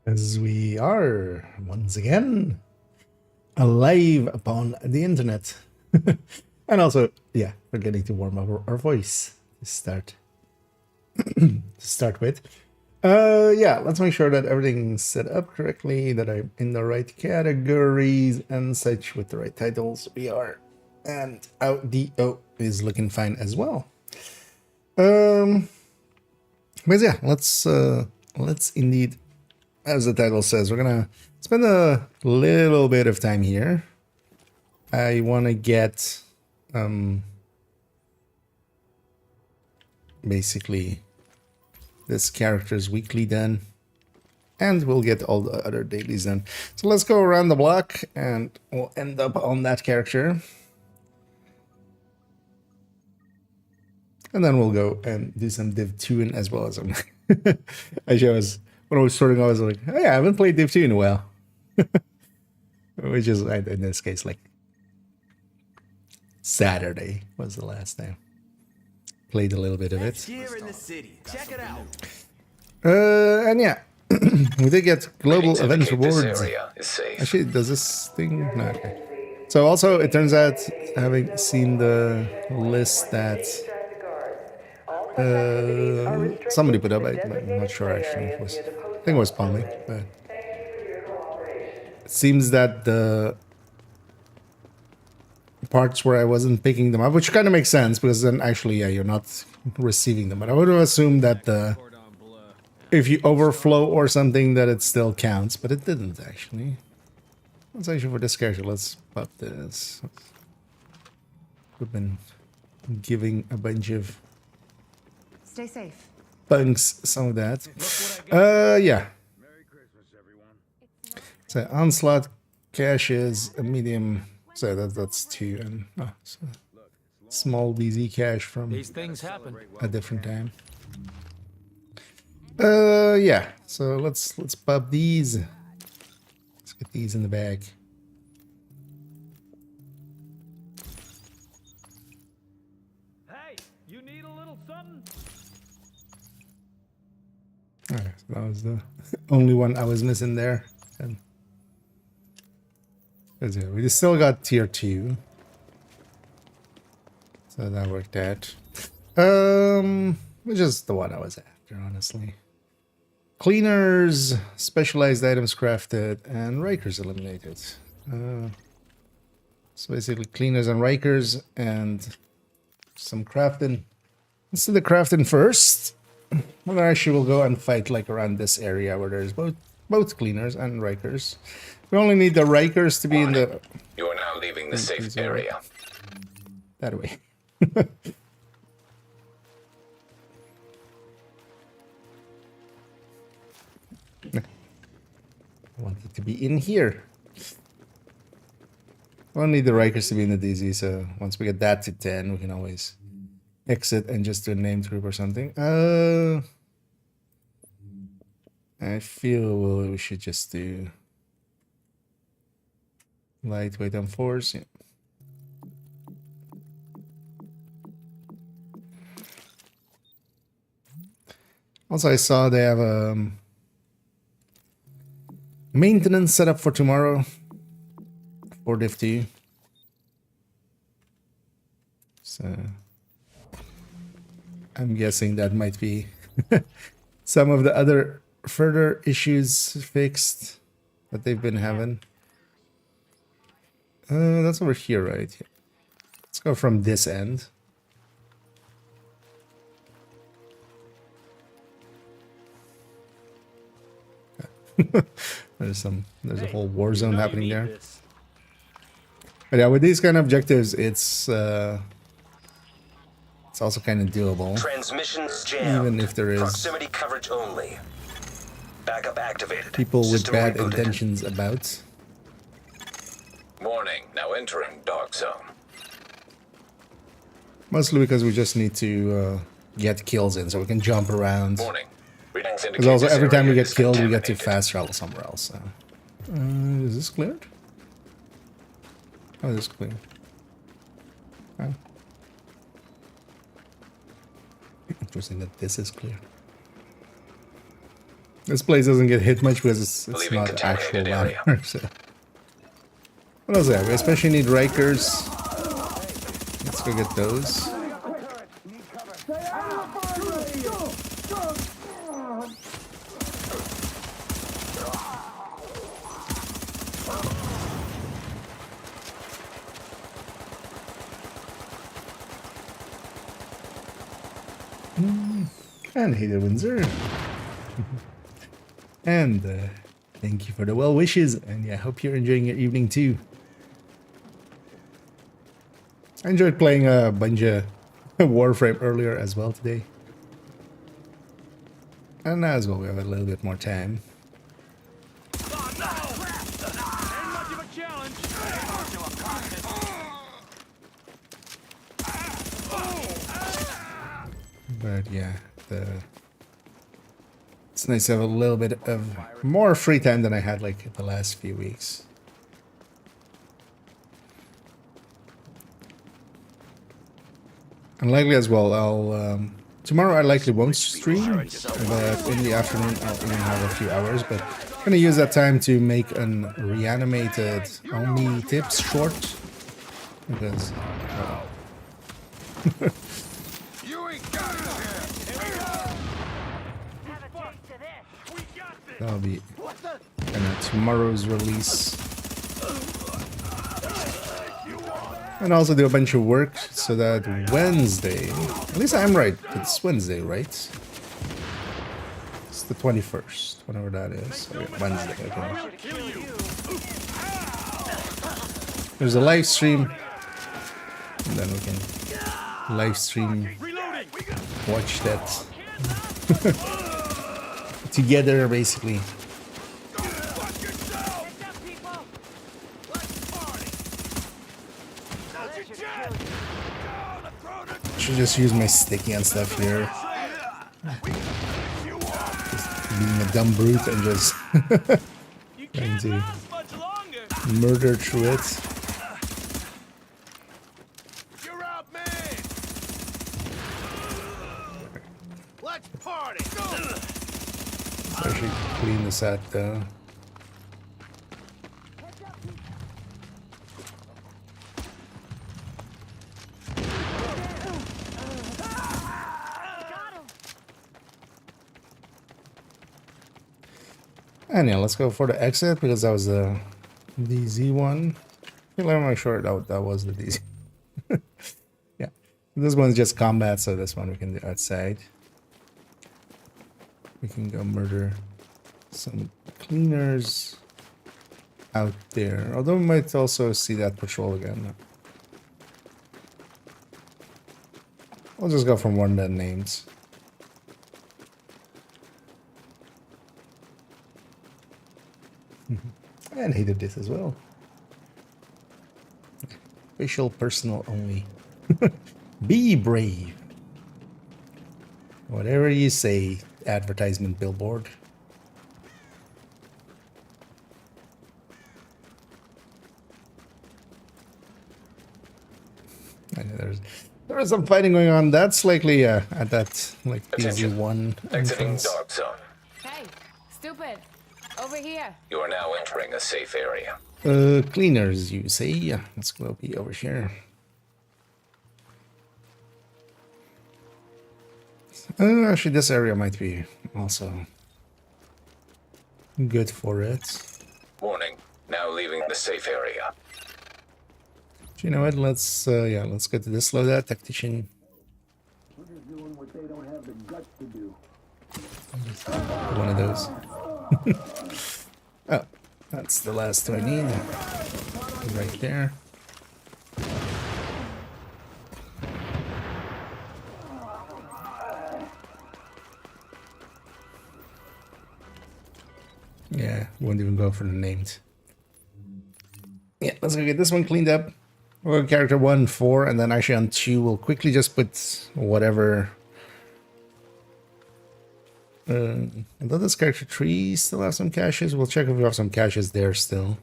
As we are once again alive upon the internet. And also, yeah, we're getting to warm up our voice to start with. Yeah, let's make sure that everything's set up correctly, that I'm in the right categories and such with the right titles. We are, and our DO is looking fine as well. But yeah, let's indeed, as the title says, we're gonna spend a little bit of time here. I want to get basically this character's weekly done, and we'll get all the other dailies done. So let's go around the block and we'll end up on that character, and then we'll go and do some Div2 as well as actually, when I was starting, I was like, hey, I haven't played Div2 in a while. Which is, in this case, like Saturday was the last time. Played a little bit of it. Here in the city. Check it out. And yeah, we did get global event rewards. Actually, does this thing? No, okay. So also, it turns out, having seen the list that somebody put up, I'm not sure actually. I think it was Palmy, but it seems that the parts where I wasn't picking them up, which kind of makes sense because then actually, yeah, you're not receiving them. But I would have assumed that if you overflow or something, that it still counts, but it didn't actually. Let's actually, for this character, let's pop this. We've been giving a bunch of Stay safe. punks some of that. Yeah. Merry Christmas, everyone. So onslaught cache is a medium. So that's 2, and so small DZ cache from These things happen. a different time. Yeah. So let's pop these. Let's get these in the bag. Hey, you need a little something? Alright, so that was the only one I was missing there. And yeah, we still got tier 2. So that worked out. Which is the one I was after, honestly. Cleaners, specialized items crafted, and Rikers eliminated. So basically cleaners and Rikers and some crafting. Let's do the crafting first. Well, actually we'll go and fight like around this area where there's both cleaners and Rikers. We only need the Rikers to be in the... You are now leaving the safe area. That way. I want it to be in here. We don't need the Rikers to be in the DZ, so once we get that to 10, we can always exit and just do a named group or something. I feel we should just do lightweight on force. Yeah. Also, I saw they have a maintenance set up for tomorrow for Div2. So I'm guessing that might be some of the other further issues fixed that they've been having. That's over here, right? Let's go from this end. There's a whole war zone happening there. But yeah, with these kind of objectives, it's also kind of doable. Transmissions jammed. Even if there is proximity coverage only. Backup activated. People with System bad rebooted. intentions about. Warning. Now entering dark zone. Mostly because we just need to get kills in so we can jump around. Warning. Readings indicate Because also this every time we area get is killed, we get to contaminated. fast travel somewhere else. So. Is this cleared? Oh, this is clear. Oh. Interesting that this is clear. This place doesn't get hit much because it's Leaving not actual contaminated ladder. area. So. What else do we have? We especially need Rikers. Let's go get those. And hey there, Windsor. And thank you for the well wishes. And yeah, hope you're enjoying your evening too. I enjoyed playing a bunch of Warframe earlier as well today. And now as well, we have a little bit more time. Oh, no! Ain't much of a challenge. But yeah, it's nice to have a little bit of more free time than I had like the last few weeks. And likely as well, I'll tomorrow I likely won't stream, but in the afternoon I'll even have a few hours. But I'm gonna use that time to make an reanimated only tips short because. You ain't got it here. That'll be kind of tomorrow's release. And also do a bunch of work so that Wednesday, at least I'm right, it's Wednesday, right? It's the 21st, whatever that is. Oh, yeah, Wednesday, okay. There's a live stream, and then we can live stream, watch that together, basically. Should just use my sticky and stuff here. Just being a dumb brute and just trying to murder through it. You're out, man. Let's party. I should clean this out though. And yeah, let's go for the exit because that was the DZ one. Let me make sure that was the DZ. Yeah, this one's just combat, so this one we can do outside. We can go murder some cleaners out there. Although we might also see that patrol again. I'll just go from one that names. And hated this as well. Facial personal only. Be brave. Whatever you say, advertisement billboard. I know there is some fighting going on. That's likely at that like DZ1 Exiting entrance. dark zone. Hey, stupid. Over here. You are now entering a safe area. Cleaners, you say? Yeah, let's go be over here. Actually, this area might be also good for it. Warning. Now leaving the safe area. You know what? Let's let's go to this loadout tactician. One of those. Oh, that's the last I need. Right there. Yeah, won't even go for the named. Yeah, let's go get this one cleaned up. We'll go character 1, 4, and then actually on 2 we'll quickly just put whatever. Although this character 3 still have some caches, we'll check if we have some caches there still.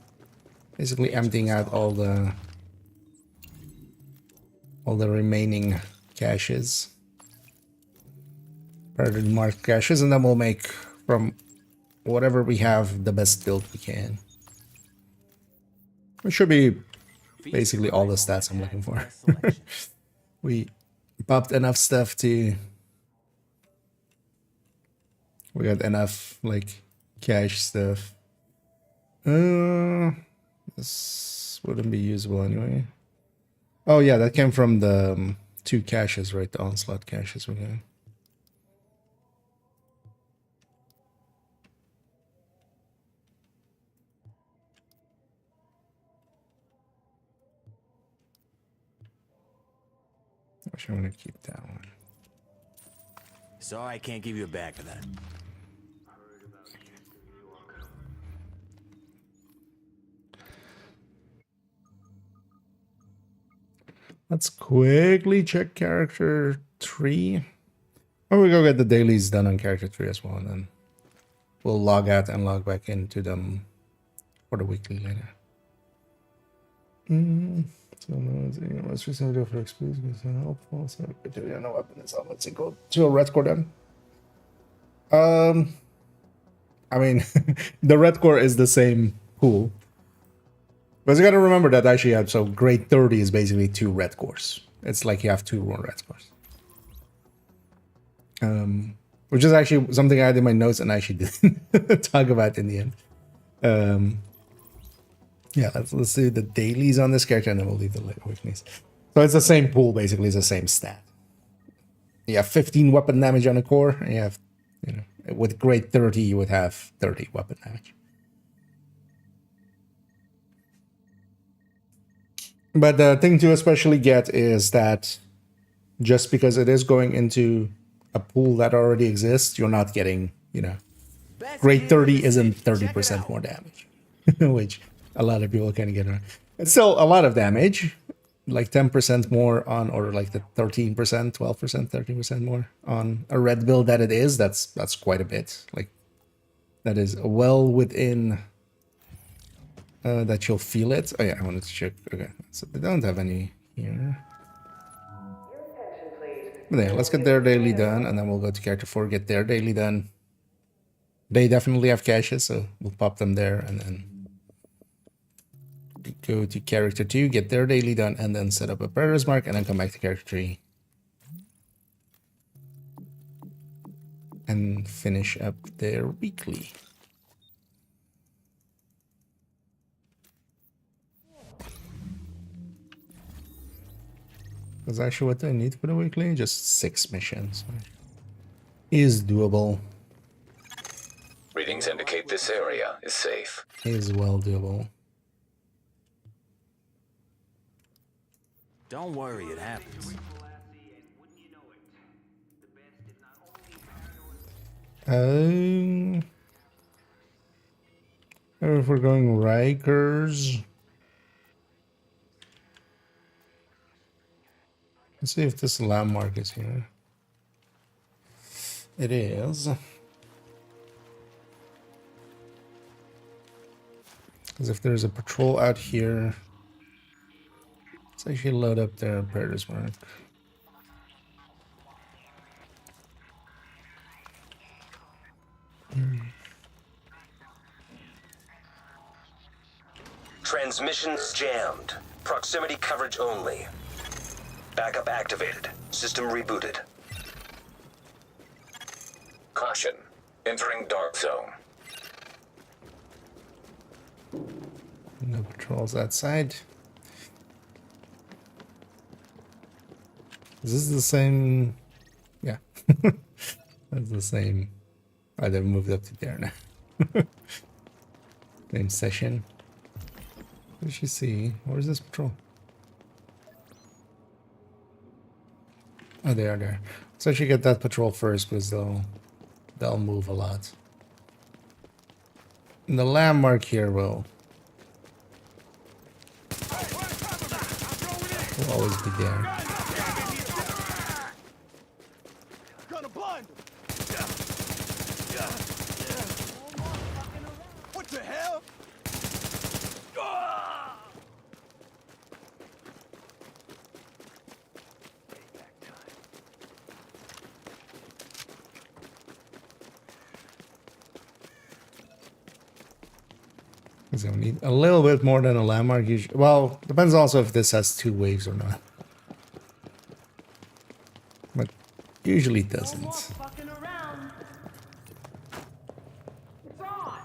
Basically emptying out all the remaining caches. Priority marked caches, and then we'll make from whatever we have, the best build we can. It should be basically all the stats I'm looking for. We popped enough stuff to... We got enough, like, cash stuff. This wouldn't be usable anyway. Oh yeah, that came from the 2 caches, right? The onslaught caches we got. Actually, I'm gonna keep that one. Sorry, I can't give you a bag for that. Let's quickly check character 3. Or we go get the dailies done on character 3 as well, and then we'll log out and log back into them for the weekly later. So most recent video for experience is helpful. So no weapon is all. Let's go to a red core then. I mean, the red core is the same pool. But you gotta remember that actually you have, so grade 30 is basically 2 red cores. It's like you have 2 more red cores. Which is actually something I had in my notes and I actually didn't talk about in the end. Yeah, let's see the dailies on this character and then we'll leave the weeklies. So it's the same pool, basically, it's the same stat. You have 15 weapon damage on a core, and you have, you know, with grade 30 you would have 30 weapon damage. But the thing to especially get is that just because it is going into a pool that already exists, you're not getting, you know, grade 30 isn't 30% more damage, which a lot of people can get. It's still a lot of damage, like 10% more on, or like the 13%, 12%, 13% more on a red build that it is. That's quite a bit. Like, that is well within that you'll feel it. Oh yeah, I wanted to check. Okay, so they don't have any here. But yeah, let's get their daily done, and then we'll go to character 4, get their daily done. They definitely have caches, so we'll pop them there, and then go to character 2, get their daily done, and then set up a predator's mark, and then come back to character 3 and finish up their weekly. That's actually what I need for the weekly, just 6 missions. Is doable. Readings indicate this area is safe. Is well doable. Don't worry, it happens. If we're going Rikers, let's see if this landmark is here. It is. Because if there's a patrol out here, let's actually load up their predator's mark. Transmissions jammed. Proximity coverage only. Backup activated. System rebooted. Caution. Entering dark zone. No patrols outside. Is this the same? Yeah. That's the same. Oh, they've moved up to there now. Same session. What does she see? Where's this patrol? Oh, they are there. So I should get that patrol first because they'll move a lot. And the landmark here will always be there. Gonna blind him. What the hell? So we need a little bit more than a landmark. Usually, well, depends also if this has 2 waves or not. But usually it doesn't. Fucking around. It's on.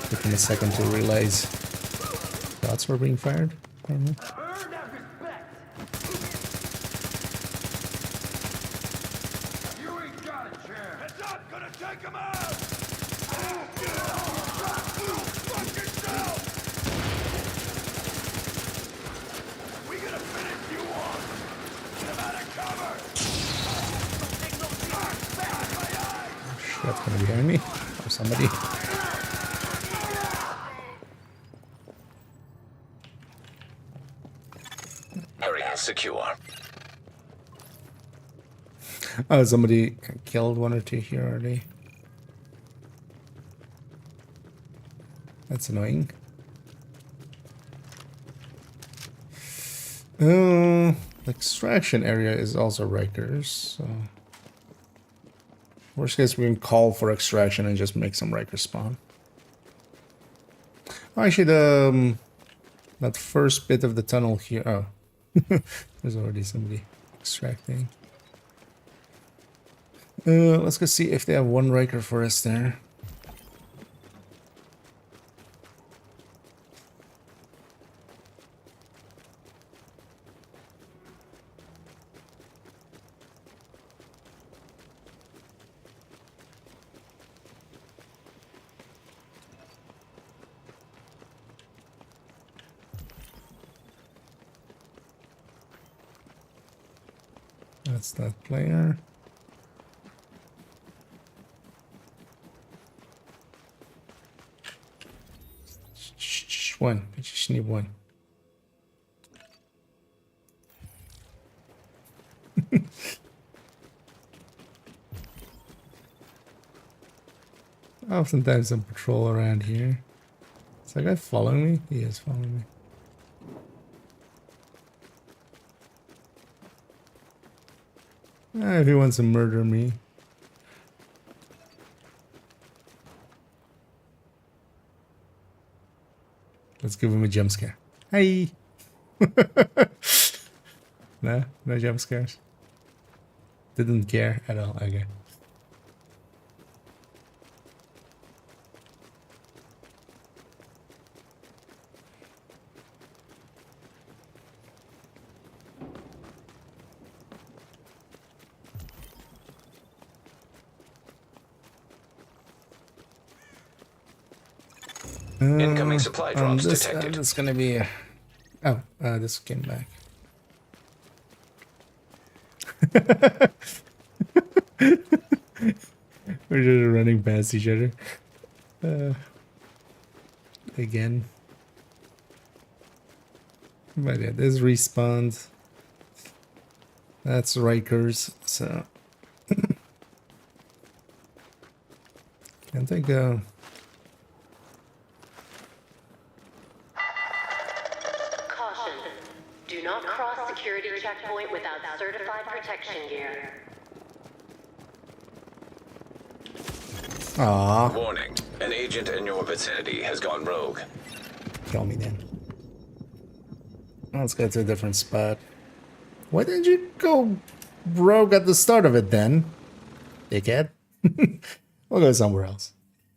Took him a second to realize shots were being fired. I don't know. Earn that respect. You ain't got a chance. It's not gonna take him out. We gonna finish you off. Get him out of cover. That's gonna be behind me. Or somebody. Area secure. Oh, somebody killed 1 or 2 here already. That's annoying. The extraction area is also Rikers, so... Worst case, we can call for extraction and just make some Rikers spawn. Oh, actually, that first bit of the tunnel here... Oh. There's already somebody extracting. Let's go see if they have 1 Riker for us there. That's that player. One. I just need 1. Oftentimes some patrol around here. Is that guy following me? He is following me. If he wants to murder me. Let's give him a jump scare. Hey! No jump scares. Didn't care at all. Okay. Incoming supply drops detected. This is gonna be. This came back. We're just running past each other. Again. But yeah, this respawned. That's Rikers, so. Can't I go? Caution. Do not cross security checkpoint without certified protection gear. Aww. Warning. An agent in your vicinity has gone rogue. Kill me then. Let's go to a different spot. Why didn't you go rogue at the start of it then? Dickhead. We'll go somewhere else.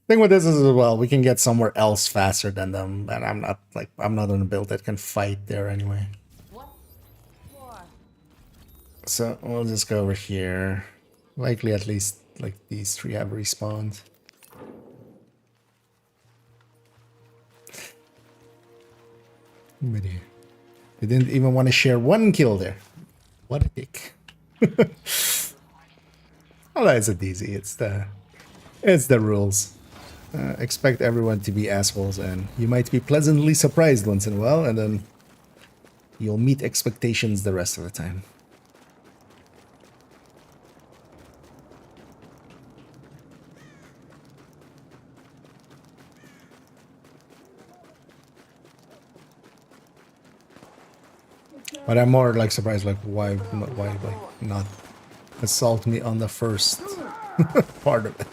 Thing with this is as well, we can get somewhere else faster than them, and I'm not on a build that can fight there anyway. What? For? So we'll just go over here. Likely at least like these 3 have respawned. But yeah, they didn't even want to share 1 kill there. What a dick. Well, that's a easy. It's the rules. Expect everyone to be assholes, and you might be pleasantly surprised once in a while, and then you'll meet expectations the rest of the time. But I'm more like surprised, like why like not assault me on the first part of it.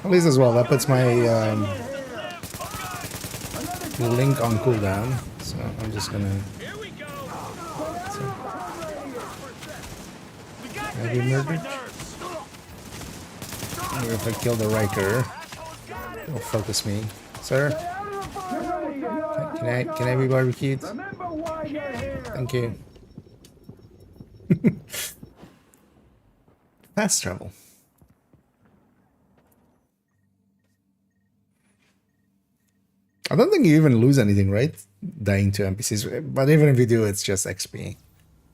At least as well, that puts my link on cooldown. So I'm just gonna. Here we go. Maybe murdered. Maybe if I kill the Riker, it'll focus me, sir. Can I be barbecued? Thank you. Fast travel. I don't think you even lose anything, right? Dying to NPCs, but even if you do, it's just XP.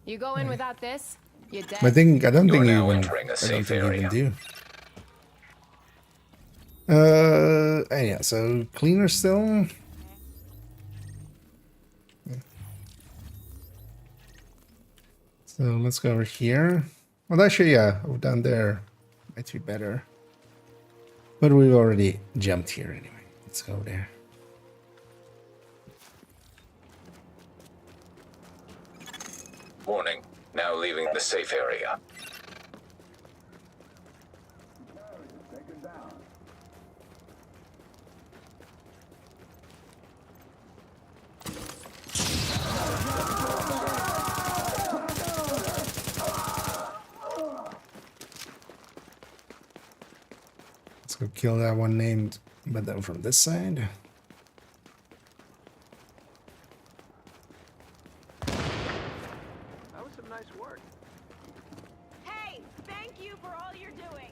You go in without this, you're dead. I don't You're think you now even. entering a I don't safe think you even area. do. Yeah. So cleaner still. So let's go over here. Well, actually, yeah, down there might be better. But we've already jumped here anyway. Let's go there. Warning. Now leaving the safe area. Let's go kill that one named, but then from this side. That was some nice work. Hey, thank you for all you're doing.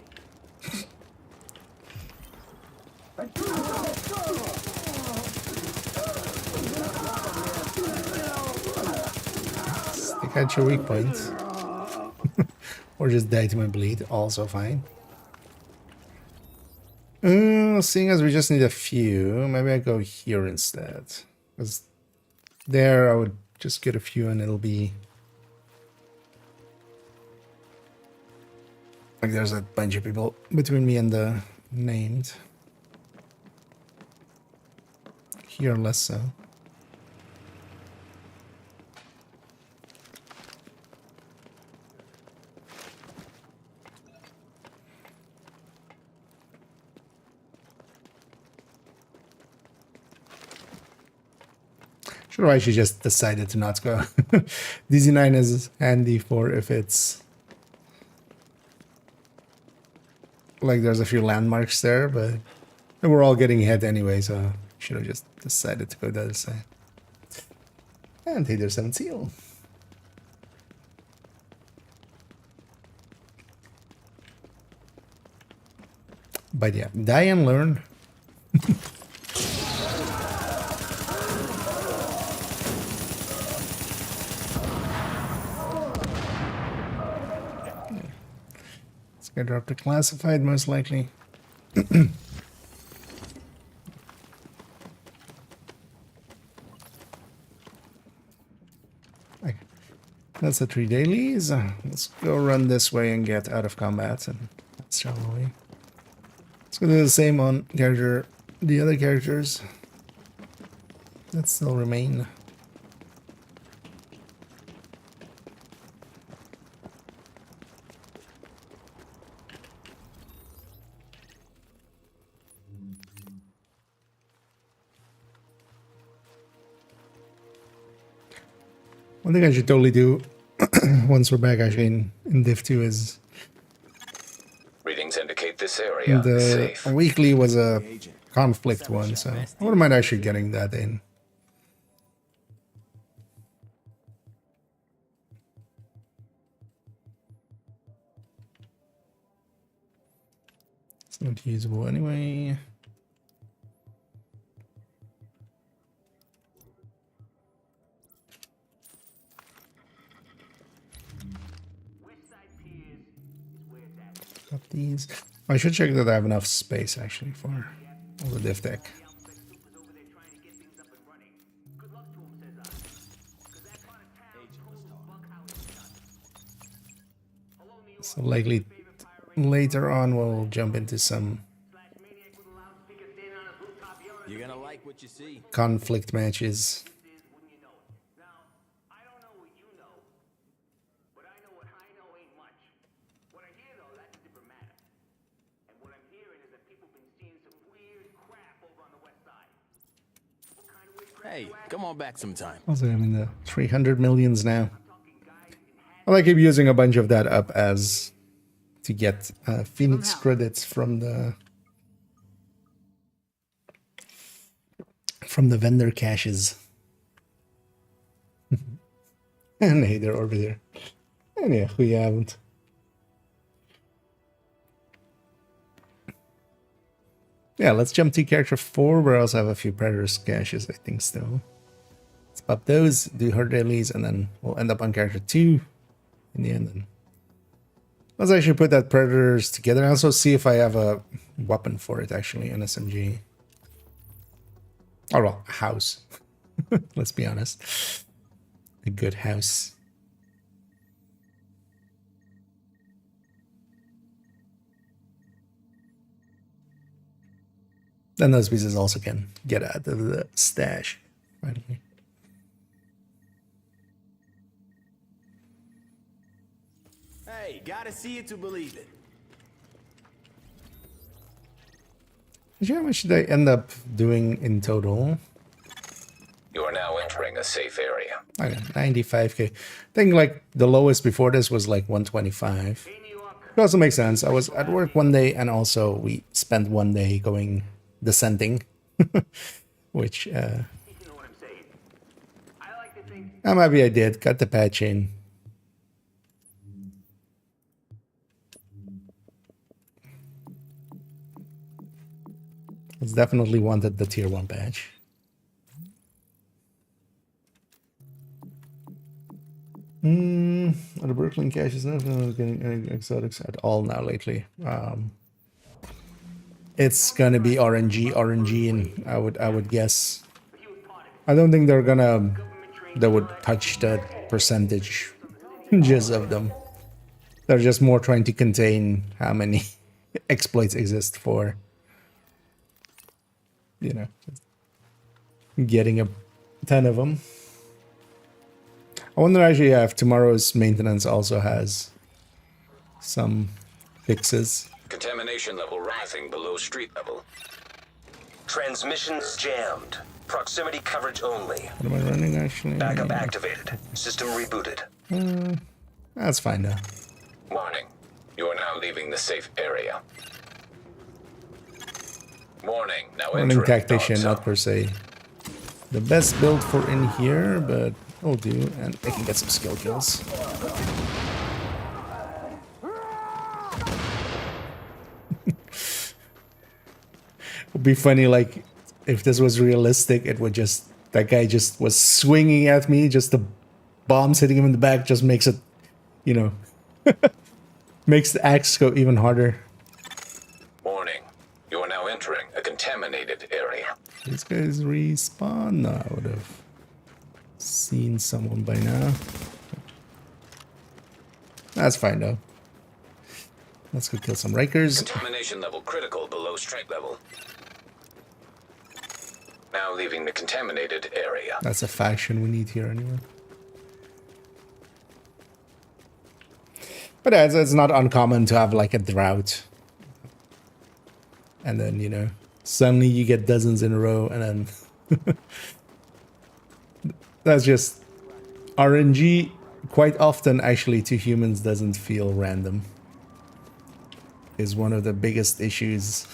Stick out your weak points. Or just die to my bleed, also fine. Seeing as we just need a few, maybe I go here instead. Because there I would just get a few and it'll be... Like there's a bunch of people between me and the named. Here less so. Should have actually just decided to not go. DZ9 is handy for if it's like there's a few landmarks there, but we're all getting hit anyway, so should have just decided to go the other side. And hey, there's 7 seal. But yeah, die and learn. I dropped a classified, most likely. Okay. That's the 3 dailies. Let's go run this way and get out of combat, and that's shall we. Let's go do the same on the other characters that still remain. One thing I should totally do once we're back actually in Div2 is Readings indicate this area is the safe. weekly was a conflict one, so I wouldn't mind actually getting that in. It's not usable anyway. Got these. I should check that I have enough space actually for all the div tech. So likely later on we'll jump into some You're gonna like what what you see. conflict matches. Wouldn't you know it? Now, I don't know what you know, but I know what I know ain't much. What I hear, though, that's a different matter. And what I'm hearing is that people been seeing some weird crap over on the west side. What kind of weird crap? Hey, come on back sometime. Also, I'm in the 300 millions now. Well, I keep using a bunch of that up as to get Phoenix credits from the vendor caches. And hey, they're over there. And yeah, we haven't. Yeah, let's jump to character 4, where I also have a few Predators caches, I think, still. Let's pop those, do her dailies, and then we'll end up on character 2 in the end. And let's actually put that Predators together and also see if I have a weapon for it, actually, an SMG. Oh, well, a house. Let's be honest. A good house. Then those pieces also can get out of the stash, finally. Hey, gotta see it to believe it. How much did I end up doing in total? You are now entering a safe area. Okay, 95k. I think like the lowest before this was like 125. It also makes sense. I was at work one day and also we spent one day going descending, which You know what I'm saying? I like to think maybe I did. Cut the patch in. It's definitely wanted the tier 1 patch. The Brooklyn cache is not getting any exotics at all now lately. It's gonna be RNG, and I would guess. I don't think they would touch that percentage just of them. They're just more trying to contain how many exploits exist for, you know, getting a ton of them. I wonder actually if tomorrow's maintenance also has some fixes. Contamination level rising below street level. Transmissions jammed. Proximity coverage only. What am I running actually? Backup activated. System rebooted. That's fine now. Warning. You are now leaving the safe area. Warning. Now Running entering tactician, dark not per se the best build for in here, but will do, and I can get some skill kills. Would be funny, like, if this was realistic, it would just, that guy just was swinging at me, just the bombs hitting him in the back just makes it, you know, makes the axe go even harder. Warning. You are now entering a contaminated area. These guys respawn? No, I would have seen someone by now. That's fine though. Let's go kill some Rikers. Contamination level critical below strength level. Now leaving the contaminated area. That's a faction we need here anyway. But it's not uncommon to have like a drought. And then, you know, suddenly you get dozens in a row and then... That's just... RNG quite often actually to humans doesn't feel random. Is one of the biggest issues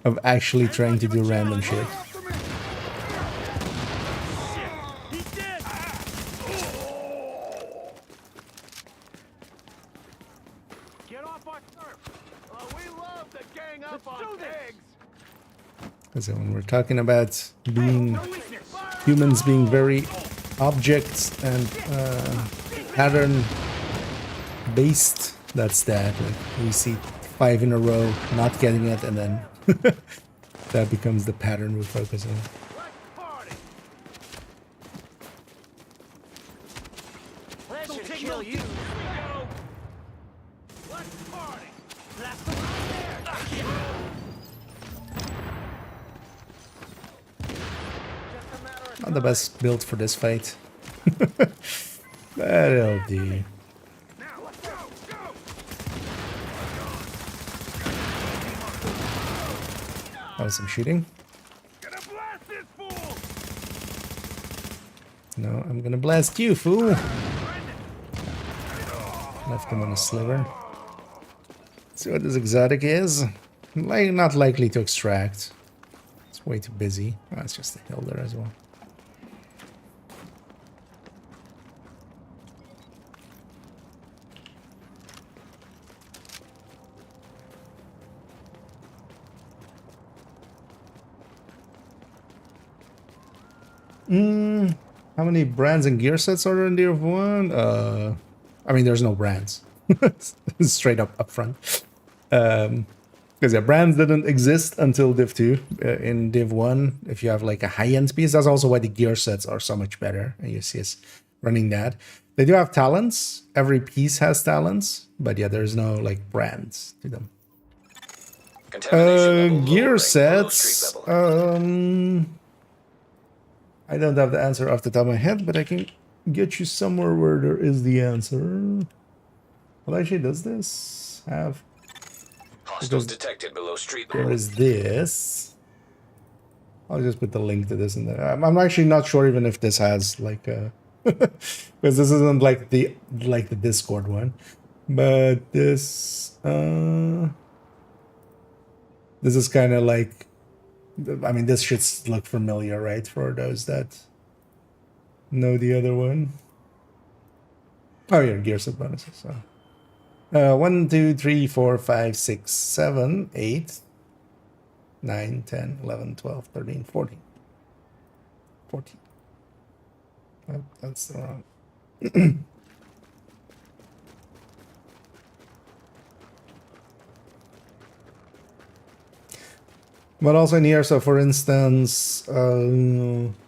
of actually trying to do random shit. he's dead. Get off our turf. We love to gang up on pigs. So when we're talking about being humans being very object and pattern based, that's that. Like we see 5 in a row not getting it, and then that becomes the pattern we focus on. Let's party. Pleasure to kill you. Let's party. Blast them right there. Not the best build for this fight. That'll do. Now, let's go, go! That was some shooting. Gonna blast this fool! No, I'm gonna blast you, fool. Left him on a sliver. See what this exotic is. Like, not likely to extract. It's way too busy. Oh, it's just a hill there as well. How many brands and gear sets are there in Div1? I mean, there's no brands. Straight up front. Because yeah, brands didn't exist until Div2. In Div1, if you have like a high-end piece, that's also why the gear sets are so much better. And you see us running that. They do have talents. Every piece has talents. But yeah, there's no like brands to them. Gear sets. I don't have the answer off the top of my head, but I can get you somewhere where there is the answer. What actually does this have? Hostiles detected below street level. There is this. I'll just put the link to this in there. I'm actually not sure even if this has like a because this isn't like the Discord one, but this is kind of like, I mean, this should look familiar, right? For those that know the other one. Oh yeah, gear set bonuses. So 1, 2, 3, 4, 5, 6, 7, 8, 9, 10, 11, 12, 13, 14. 14. Oh, that's the wrong. But also in here, so for instance,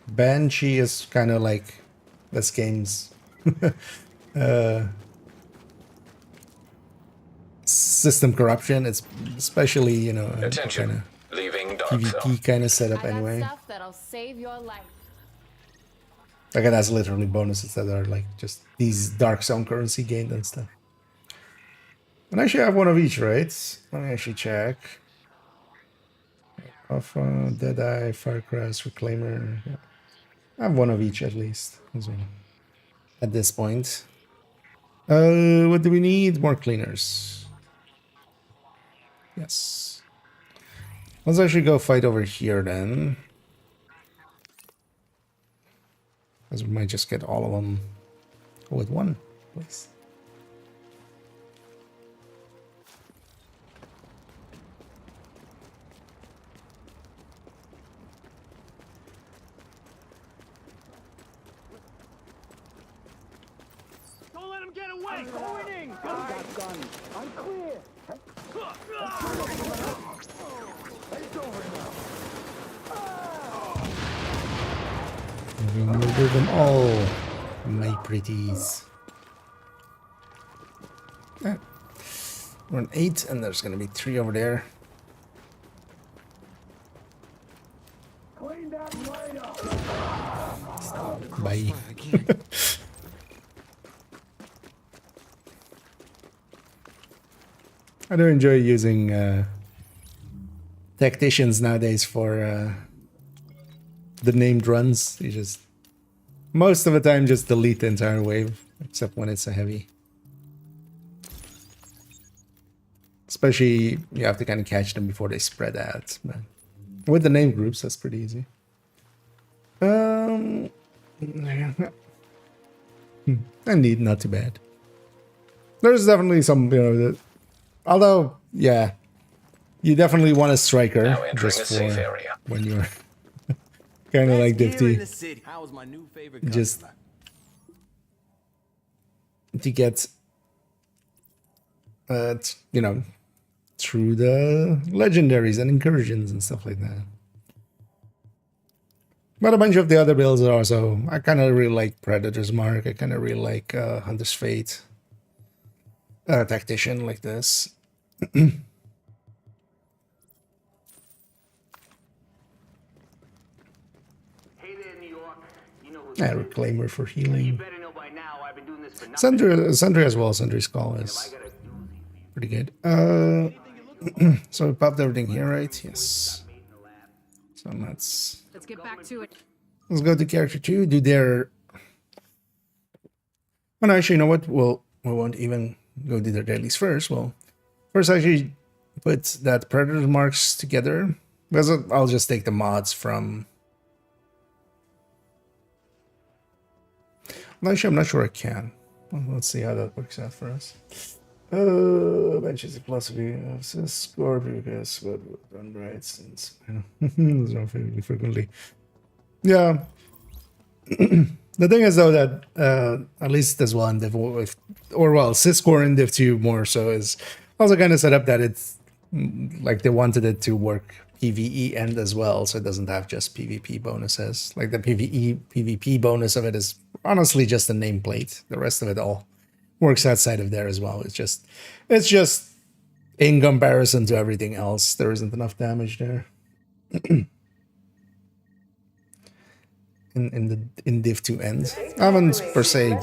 Banshee is kind of like this game's system corruption. It's especially, you know, Attention. Leaving dark PvP zone. kind of setup anyway. Stuff that'll save your life. Like it has literally bonuses that are like just these dark zone currency gained and stuff. And I actually have one of each, right? Let me actually check. Alpha, Deadeye, Firecrest, Reclaimer. Yeah. I have one of each at least as well. At this point. What do we need? More cleaners. Yes. Let's actually go fight over here then. Because we might just get all of them with one place. Don't let him get away! I'm pointing! Got guns. I'm clear. It's over now. We murder them all, my pretties. Ah. We're on 8, and there's gonna be 3 over there. Clean that light up! Bye. I do enjoy using tacticians nowadays for the named runs. You just most of the time just delete the entire wave, except when it's a heavy. Especially you have to kind of catch them before they spread out. But with the name groups, that's pretty easy. Indeed, not too bad. There's definitely some, you know, that, although, yeah, you definitely want a striker Now entering just a safe for area. when you're kind of like Here in the Div2, city. How was my new favorite customer? just to get, you know, through the legendaries and incursions and stuff like that. But a bunch of the other builds are also, I kind of really like Predator's Mark. I kind of really like Hunter's Fate. Tactician like this. Hey there, New York. Yeah, Reclaimer for healing. better know by now I've been doing this for nothing. Sentry as well. Sentry's Call is pretty good. So we popped everything here, right? Yes. So let's get back to it. go to character 2. Do their... Oh, no, actually, you know what? We won't even go do their dailies first. Well, first actually put that predator marks together. Because I'll just take the mods from... Actually, I'm not sure I can. Well, let's see how that works out for us. Benches the philosophy of score because what done right since frequently. Yeah. The thing is though that at least as well in Div, or well, Syscore in Div2 more so is also kind of set up that it's like they wanted it to work PvE end as well, so it doesn't have just PvP bonuses. Like the PvP bonus of it is honestly just a nameplate. The rest of it all works outside of there as well. It's just in comparison to everything else, there isn't enough damage there. in Div2 end. I haven't per se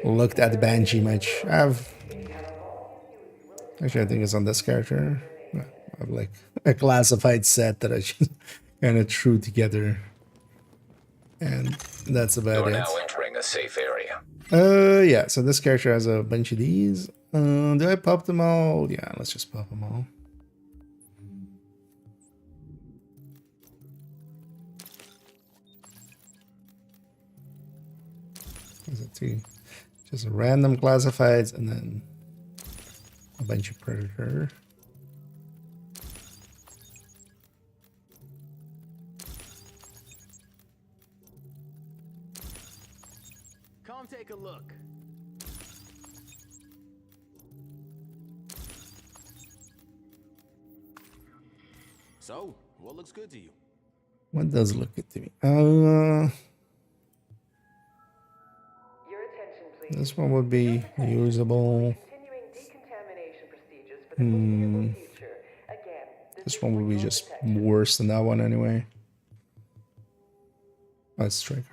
looked at the Banshee much. Actually I think it's on this character. I have like a classified set that I just kind of threw together. And that's about You're it. now entering a safe area. Yeah, so this character has a bunch of these. Do I pop them all? Yeah, let's just pop them all. Is it two? Just random classifieds and then a bunch of predator. Come take a look. So, what looks good to you? What does look good to me? Your attention, please. This one would be usable. Continuing decontamination procedures for the foreseeable future. Again, This one would be just worse than that one anyway. That's striker.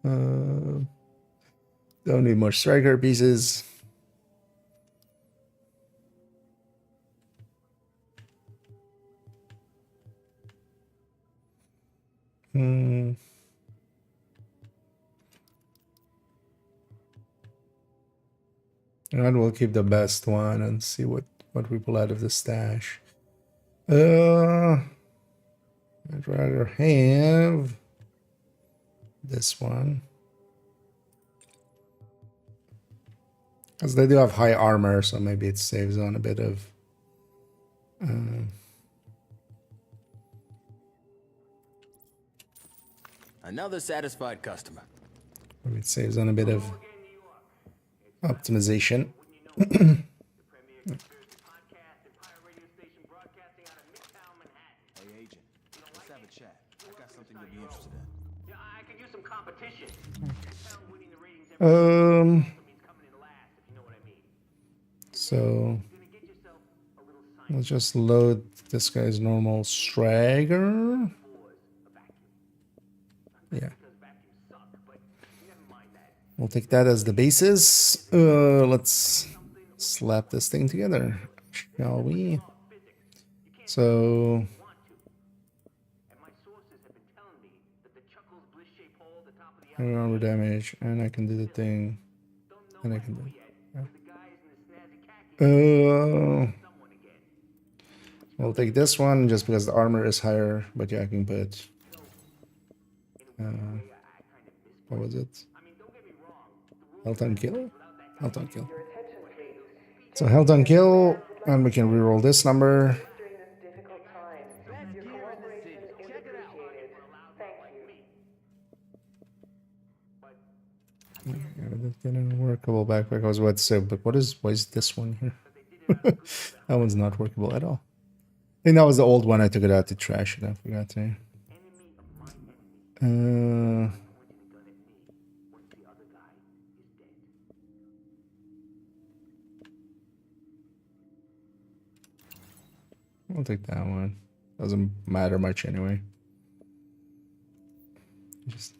Don't need more striker pieces. And we'll keep the best one and see what we pull out of the stash. I'd rather have this one. Because they do have high armor, so maybe it saves on a bit of... Another satisfied customer. maybe it saves on a bit of optimization. Hey, agent. Let's have a chat. I got something you'll be interested in. Yeah, I could use some competition. Winning the ratings Um, means coming in last, if you know what I mean. so You're gonna get yourself a little sign let's just load this guy's normal Striker. Yeah. We'll take that as the basis. Let's slap this thing together, shall we? So armor damage, and I can do the thing, and I can do it. We'll take this one just because the armor is higher, but yeah, I can put. What was it? Health on kill? Health on kill. So health on kill, and we can reroll this number. during this difficult time. Your cooperation is appreciated. Thank you. Yeah, that's getting a workable backpack. I was about to say, but why is this one here? That one's not workable at all. I think that was the old one. I took it out to trash it. I forgot to. I'll take that one. Doesn't matter much anyway. Just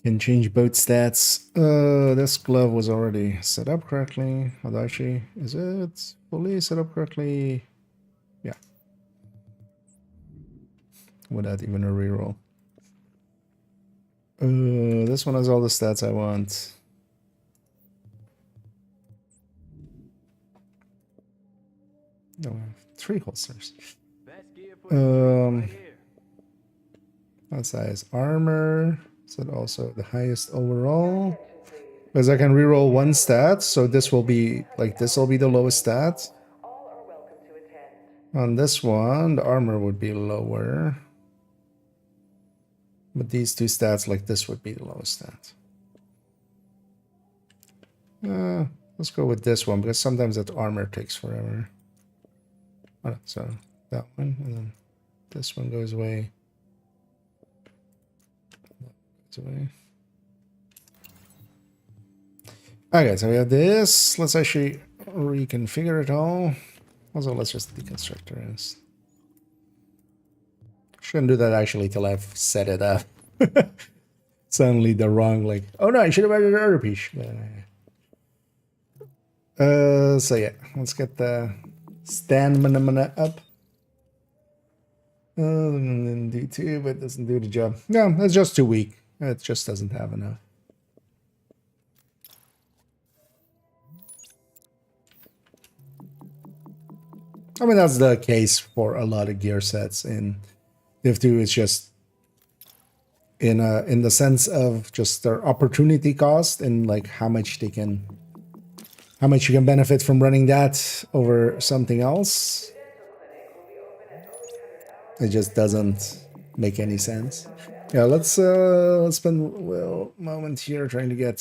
Can change both stats. This glove was already set up correctly. Adachi, is it fully set up correctly? Yeah. Without even a reroll. This one has all the stats I want. No, I have 3 holsters. What size? Armor. Is it also the highest overall? Because I can reroll 1 stat, so this will be like this will be the lowest stat. All are welcome to attend. On this one, the armor would be lower. But these 2 stats, like this, would be the lowest stat. Let's go with this one because sometimes that armor takes forever. Oh, so that one, and then this one goes away. That goes away. Okay, so we have this. Let's actually reconfigure it all. Also, let's just deconstruct the rest. Shouldn't do that actually till I've set it up. Suddenly the wrong, like, oh no, I should have added an other piece. So yeah, let's get the stamina up. And then D2, but it doesn't do the job. No, it's just too weak. It just doesn't have enough. I mean, that's the case for a lot of gear sets in Div2. It's just in the sense of just their opportunity cost and like how much you can benefit from running that over something else. It just doesn't make any sense. Yeah, let's spend a little moment here trying to get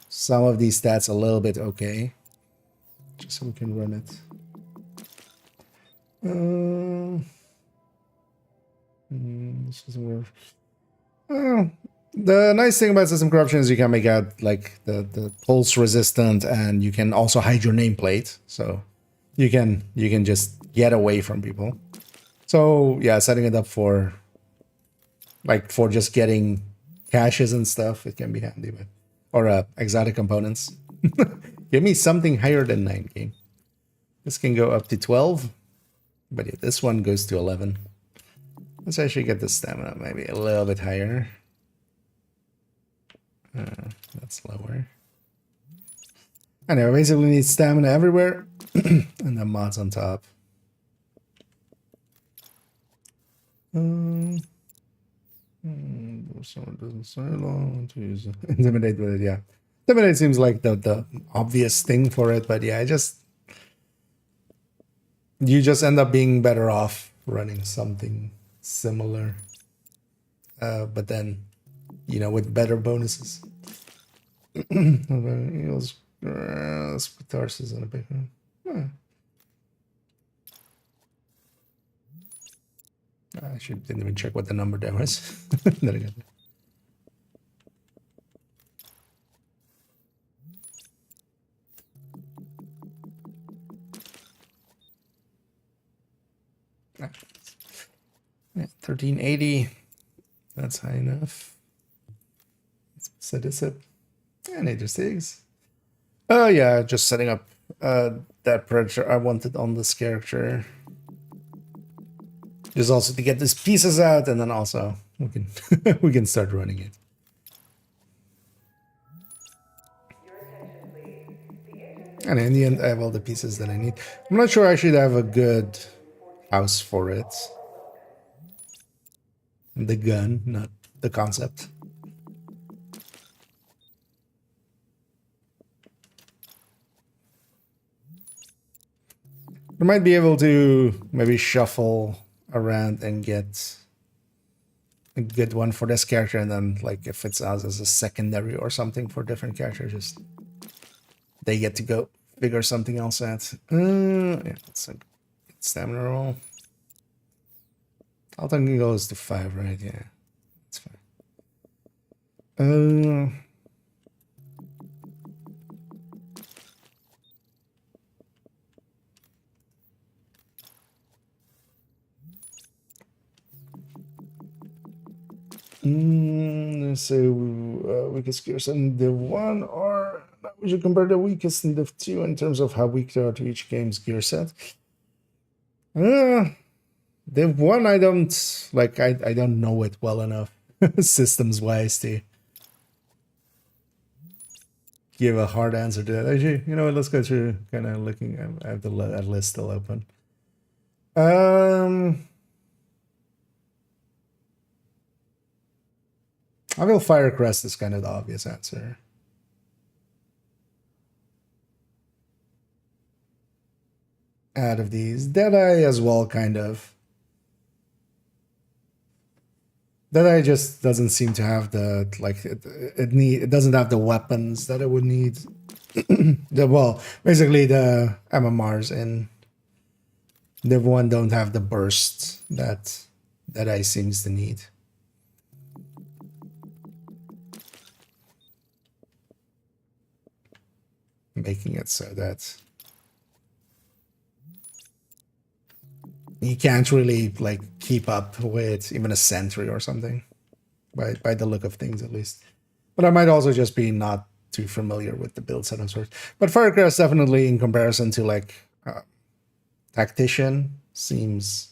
some of these stats a little bit okay, just so we can run it. This doesn't work. The nice thing about system corruption is you can make out like the pulse resistant, and you can also hide your nameplate, so you can just get away from people. So yeah, setting it up for just getting caches and stuff, it can be handy, but or exotic components. Give me something higher than 9 game. This can go up to 12. But yeah, this one goes to 11. Let's actually get the stamina maybe a little bit higher. That's lower. Anyway, basically need stamina everywhere. And then mods on top. Someone doesn't say long to use intimidate with it, yeah. Intimidate seems like the obvious thing for it, but yeah, you just end up being better off running something similar, but then, you know, with better bonuses. Eagles, catharsis and a big one. I actually didn't even check what the number there was. Then I got that. Yeah, 1380. That's high enough. Let's set this up. And it just is. Oh yeah, just setting up that predator I wanted on this character. Just also to get these pieces out, and then also we can we can start running it. And in the end, I have all the pieces that I need. I'm not sure actually I have a good house for it. The gun, not the concept. I might be able to maybe shuffle around and get a good one for this character, and then like if it's out as a secondary or something for different characters, just they get to go figure something else out. Yeah, it's a good stamina roll. I think it goes to 5, right? Yeah, that's fine. Weakest gears in Div1, or would you compare the weakest in Div2 in terms of how weak they are to each game's gear set? Div1, I don't like. I don't know it well enough systems wise to give a hard answer to that. Actually, you know what? Let's go through kind of looking. I have that list still open. I feel Firecrest is kind of the obvious answer. Out of these, Deadeye as well, kind of. Deadeye just doesn't seem to have the it doesn't have the weapons that it would need. Basically the MMRs in Div1 don't have the burst that Deadeye seems to need. Making it so that you can't really like keep up with even a sentry or something, by the look of things at least. But I might also just be not too familiar with the build set of sorts. But Firecrest definitely, in comparison to like Tactician, seems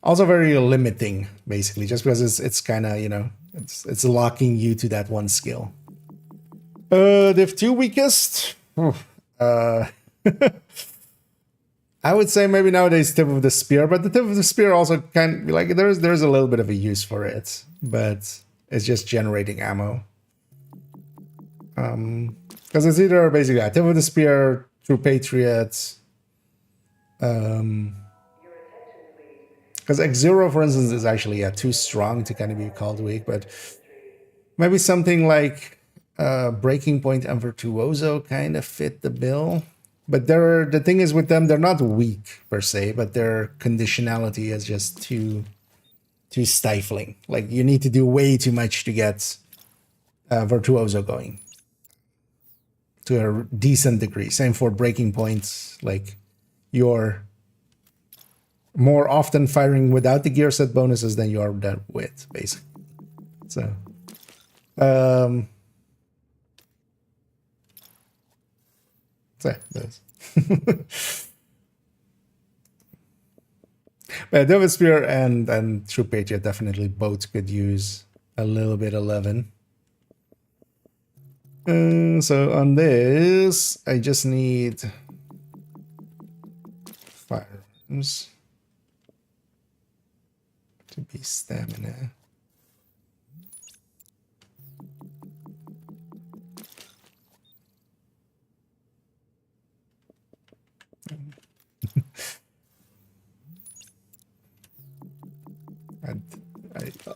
also very limiting, basically, just because it's kind of, you know, it's locking you to that one skill. Div2 weakest? I would say maybe nowadays Tip of the Spear, but the Tip of the Spear also can be like, there's a little bit of a use for it, but it's just generating ammo. Because it's either basically Tip of the Spear, True Patriot, because X0, for instance, is actually too strong to kind of be called weak, but maybe something like Breaking Point and Virtuoso kind of fit the bill. But the thing is with them, they're not weak per se, but their conditionality is just too stifling. Like you need to do way too much to get Virtuoso going to a decent degree. Same for Breaking Points. Like you're more often firing without the gear set bonuses than you are with, basically. So, those. But Devil Spear and True Patriot definitely both could use a little bit 11. So on this, I just need firearms to be stamina.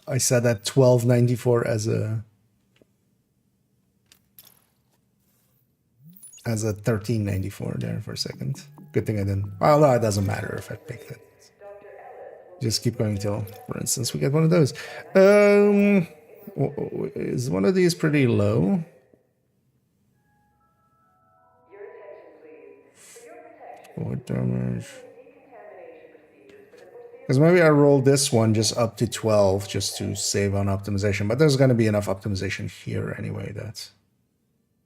I said that 1294 as a 1394 there for a second. Good thing I didn't. Well, no, it doesn't matter if I picked it. Just keep going till, for instance, we get one of those. Is one of these pretty low? What damage? Because maybe I roll this one just up to 12 just to save on optimization. But there's going to be enough optimization here anyway that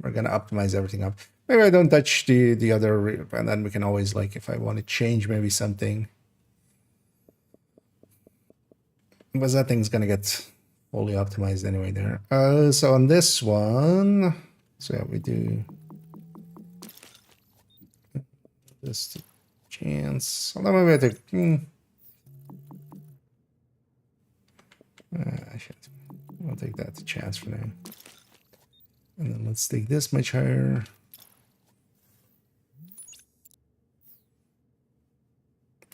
we're going to optimize everything up. Maybe I don't touch the other, and then we can always, like, if I want to change maybe something. Because that thing's going to get fully optimized anyway there. So on this one, so yeah, we do this to chance. Although maybe I take... I'll take that to chance for now. And then let's take this much higher.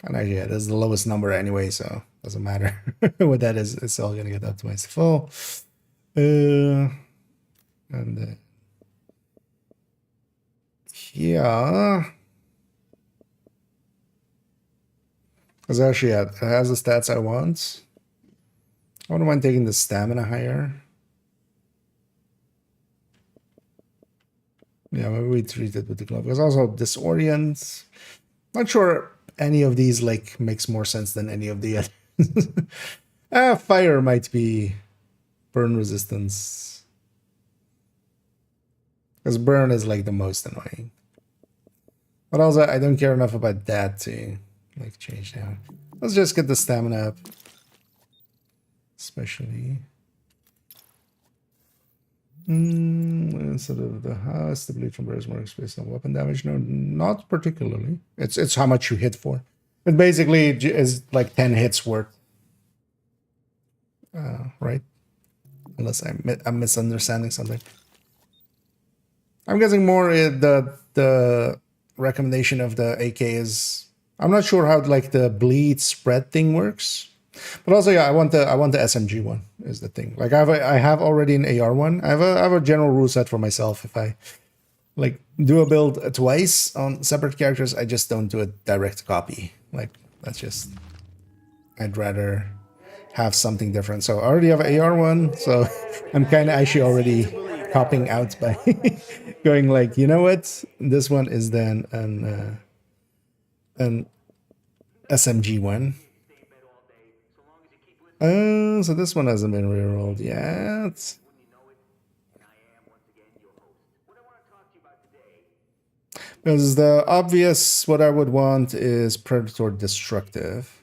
And actually, yeah, that's the lowest number anyway, so it doesn't matter what that is. It's all gonna get optimized to full. And yeah, because actually, yeah, it has the stats I want. I wouldn't mind taking the stamina higher. Yeah, maybe we treat it with the glove. Because also disorient. Not sure any of these like makes more sense than any of the others. Fire might be Burn resistance. Because burn is like the most annoying. But also, I don't care enough about that to like change that. Let's just get the stamina up. Especially. Instead of the house, the bleed from burst marks based on weapon damage. No, not particularly. It's how much you hit for. It basically is like 10 hits worth. Right? Unless I'm misunderstanding something. I'm guessing more the recommendation of the AK is, I'm not sure how like the bleed spread thing works, but also yeah, I want the SMG one is the thing. Like I have already an AR one. I have a general rule set for myself. If I like do a build twice on separate characters, I just don't do a direct copy. Like that's just, I'd rather have something different. So I already have an AR one, so I'm kind of actually already copying out by going like, you know what, this one is then an SMG one. So this one hasn't been rerolled yet. Because the obvious what I would want is Predator Destructive.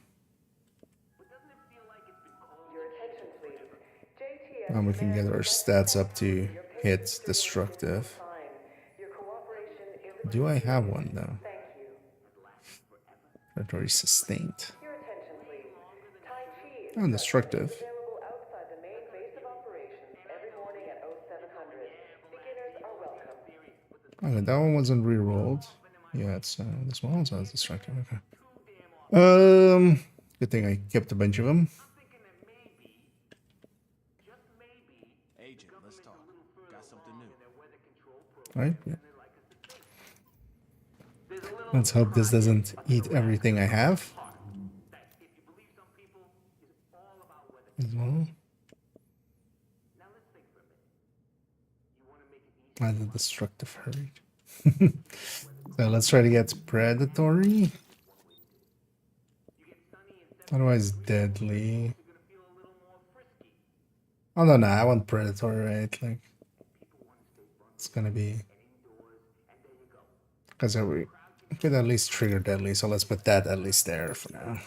And we can get our stats up to hit Destructive. Do I have one though? Predatory Sustained. Oh, Destructive. Okay, that one wasn't re-rolled. Yeah, it's this one also has Destructive. Okay. Good thing I kept a bunch of them. Agent, let's talk. Got something new. Right? Yeah. Let's hope this doesn't eat everything I have. As well. The destructive herd. So let's try to get predatory. Otherwise deadly. Oh no, I want predatory, right? Like it's gonna be, because we could at least trigger deadly, so let's put that at least there for now.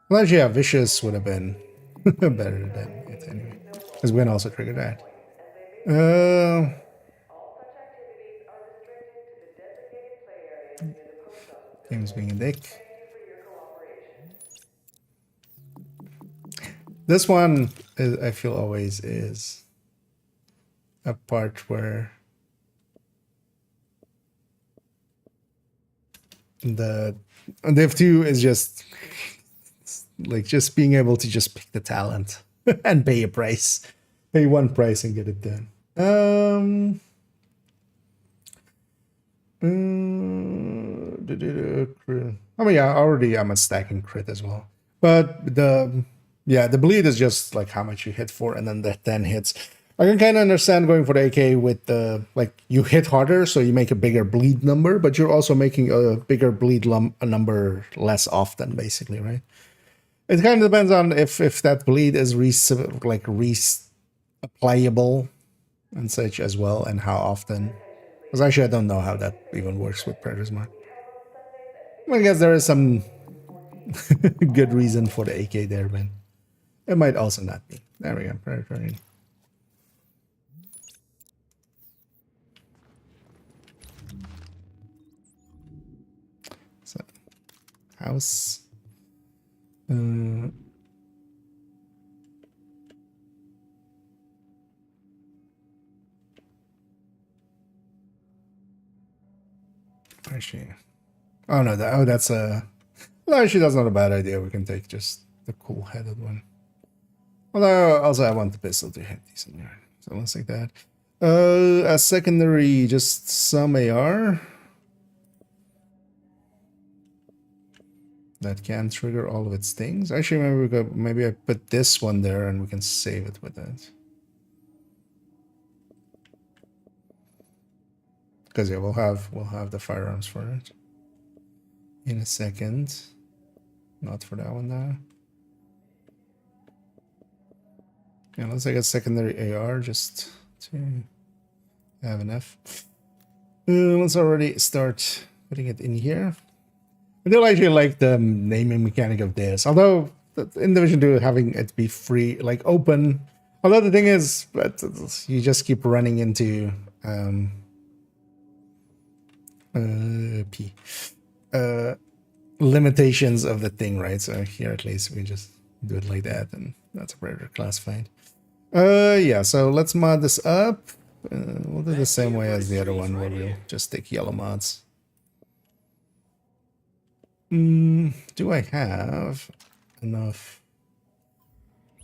Well, actually, yeah, vicious would have been better than it anyway, because we can also trigger that. Game's being a dick. This one is, I feel, always is a part where the Div2 is just like just being able to just pick the talent and pay a price, pay one price and get it done. I mean, yeah, already I'm a stacking crit as well, but the bleed is just like how much you hit for, and then the 10 hits. I can kind of understand going for the AK with the, like, you hit harder, so you make a bigger bleed number, but you're also making a bigger bleed number less often, basically, right? It kind of depends on if that bleed is applicable and such as well, and how often. Because actually, I don't know how that even works with Predator's Mark. I guess there is some good reason for the AK there, but it might also not be. There we go, Predator. So, house. Actually, oh no, that's a. Well, actually, that's not a bad idea. We can take just the cool-headed one. Although, also, I want the pistol to hit decently. So let's take that. As secondary, just some AR. That can trigger all of its things. Actually, maybe I put this one there and we can save it with that. Because yeah, we'll have the firearms for it in a second. Not for that one now. Yeah, let's take a secondary AR just to have enough. Let's already start putting it in here. I do actually like the naming mechanic of this, although in Division 2 having it be free, like open. Although the thing is, but you just keep running into limitations of the thing, right? So here at least we just do it like that, and that's a predator classified. Yeah, so let's mod this up. We'll do the same way as the other one, where we'll just take yellow mods. Do I have enough?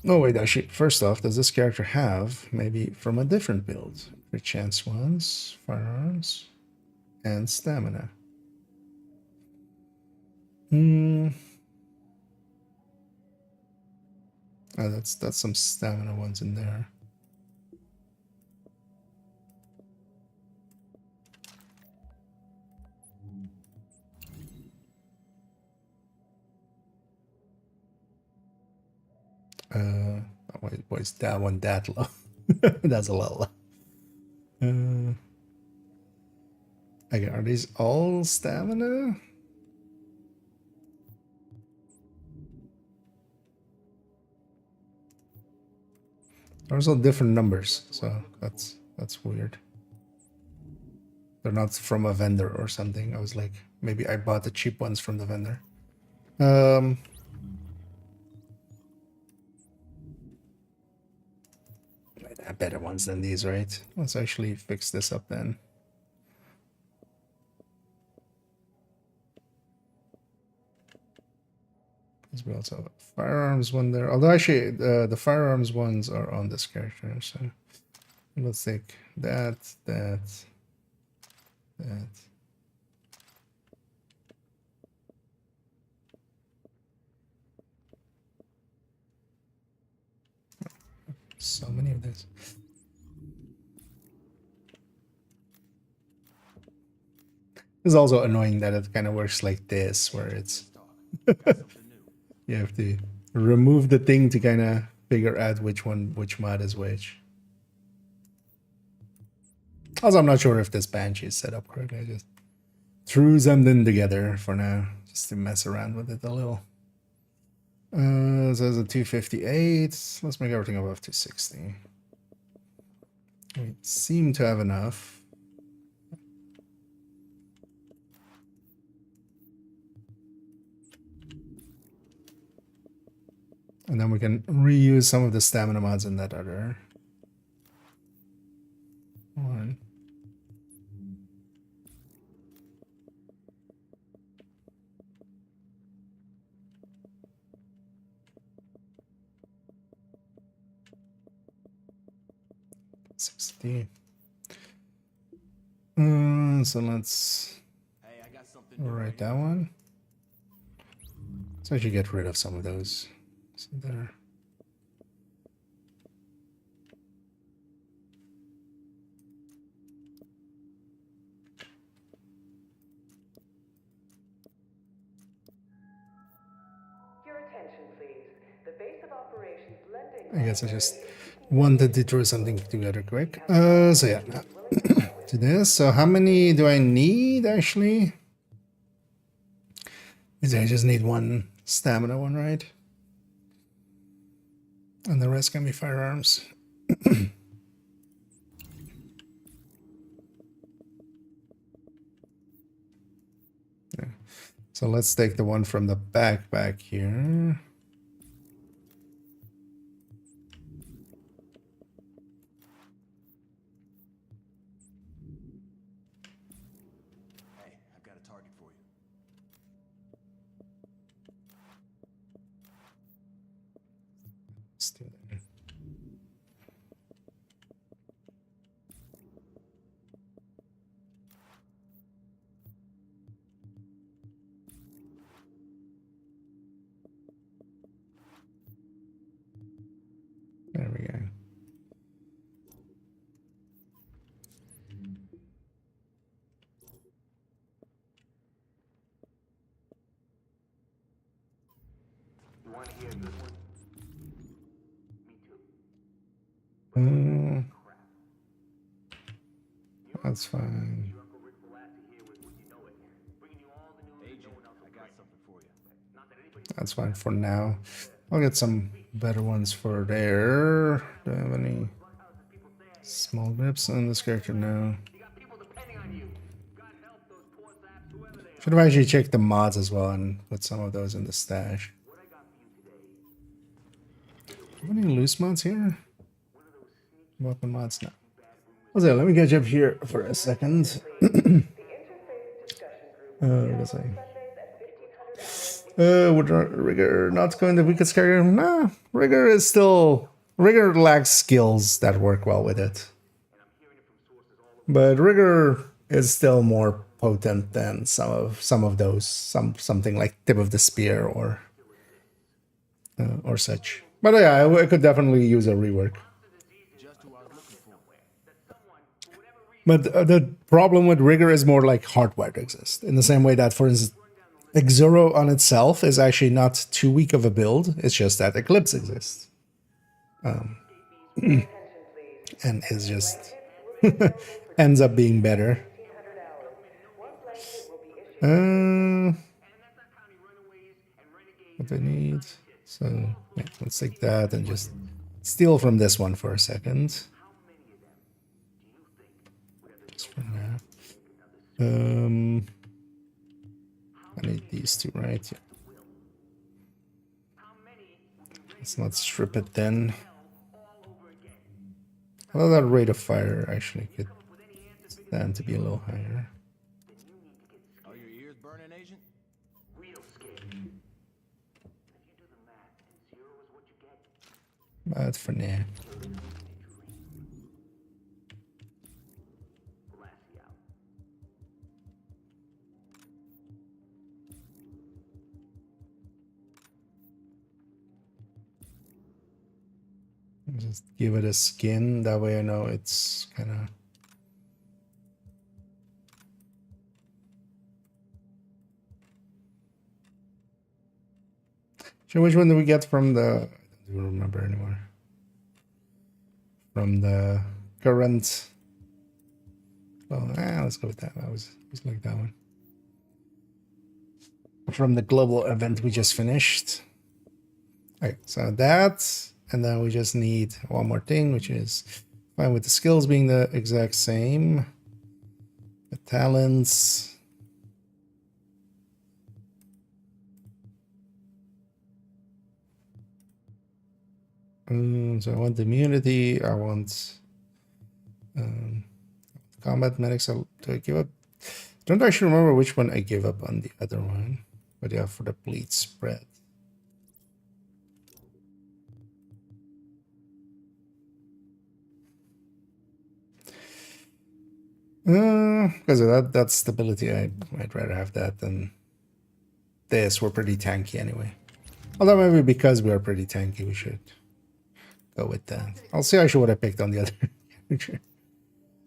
Oh wait, actually, first off, does this character have maybe from a different build? Crit chance ones, firearms, and stamina. Oh, that's some stamina ones in there. Why is that one that low? That's a lot low. Okay, are these all stamina? There's all different numbers, so that's weird. They're not from a vendor or something. I was like, maybe I bought the cheap ones from the vendor. Might have better ones than these, right? Let's actually fix this up then. Because we also have a firearms one there. Although actually, the firearms ones are on this character, so let's take that. So many of these. It's also annoying that it kind of works like this, where it's you have to remove the thing to kind of figure out which mod is which. Also, I'm not sure if this Banshee is set up correctly. I just threw them together for now, just to mess around with it a little. So there's a 258. Let's make everything above 260. We seem to have enough. And then we can reuse some of the stamina mods in that other one. $60. So let's write that one. So I should get rid of some of those. So there. Your attention, please. The base of operations blending. I guess I just wanted to throw something together quick. So yeah, to this. So how many do I need actually? I just need one stamina one, right? And the rest can be firearms. Yeah. So let's take the one from the backpack here. Hey, I've got a target for you. Let's do that. There we go. You want to hear this one? Me too. Uh, that's fine. Agent, I got something for you. That's fine for now. I'll get some better ones for there. Do I have any small grips on this character? No. Should have actually checked the mods as well and put some of those in the stash. Do you have any loose mods here? Weapon mods? No. Okay, let me catch up here for a second. What was I? Would Rigor not go in the weakest character? Nah, Rigor is still... Rigor lacks skills that work well with it. But Rigor is still more potent than some of those. Something like Tip of the Spear or such. But yeah, I could definitely use a rework. But the problem with Rigor is more like hardwired to exist. In the same way that, for instance, Exuro on itself is actually not too weak of a build. It's just that Eclipse exists. And is just... ends up being better. What I need. So yeah, let's take that and just steal from this one for a second. Just for now. I need these two, right? Yeah. Let's not strip it then. Although that rate of fire actually could stand to be a little higher. Are your ears burning, Agent? But for now. Just give it a skin, that way I know it's kind of... So which one do we get from the... I don't remember anymore. From the current... Oh, let's go with that. I was like that one. From the global event we just finished. Okay, so that... And then we just need one more thing, which is fine with the skills being the exact same. The talents. So I want the immunity. I want combat medics. Do I give up? Don't actually remember which one I gave up on the other one. But yeah, for the bleed spread. Because of that stability, I'd rather have that than this. We're pretty tanky anyway. Although maybe because we are pretty tanky, we should go with that. I'll see actually what I picked on the other character.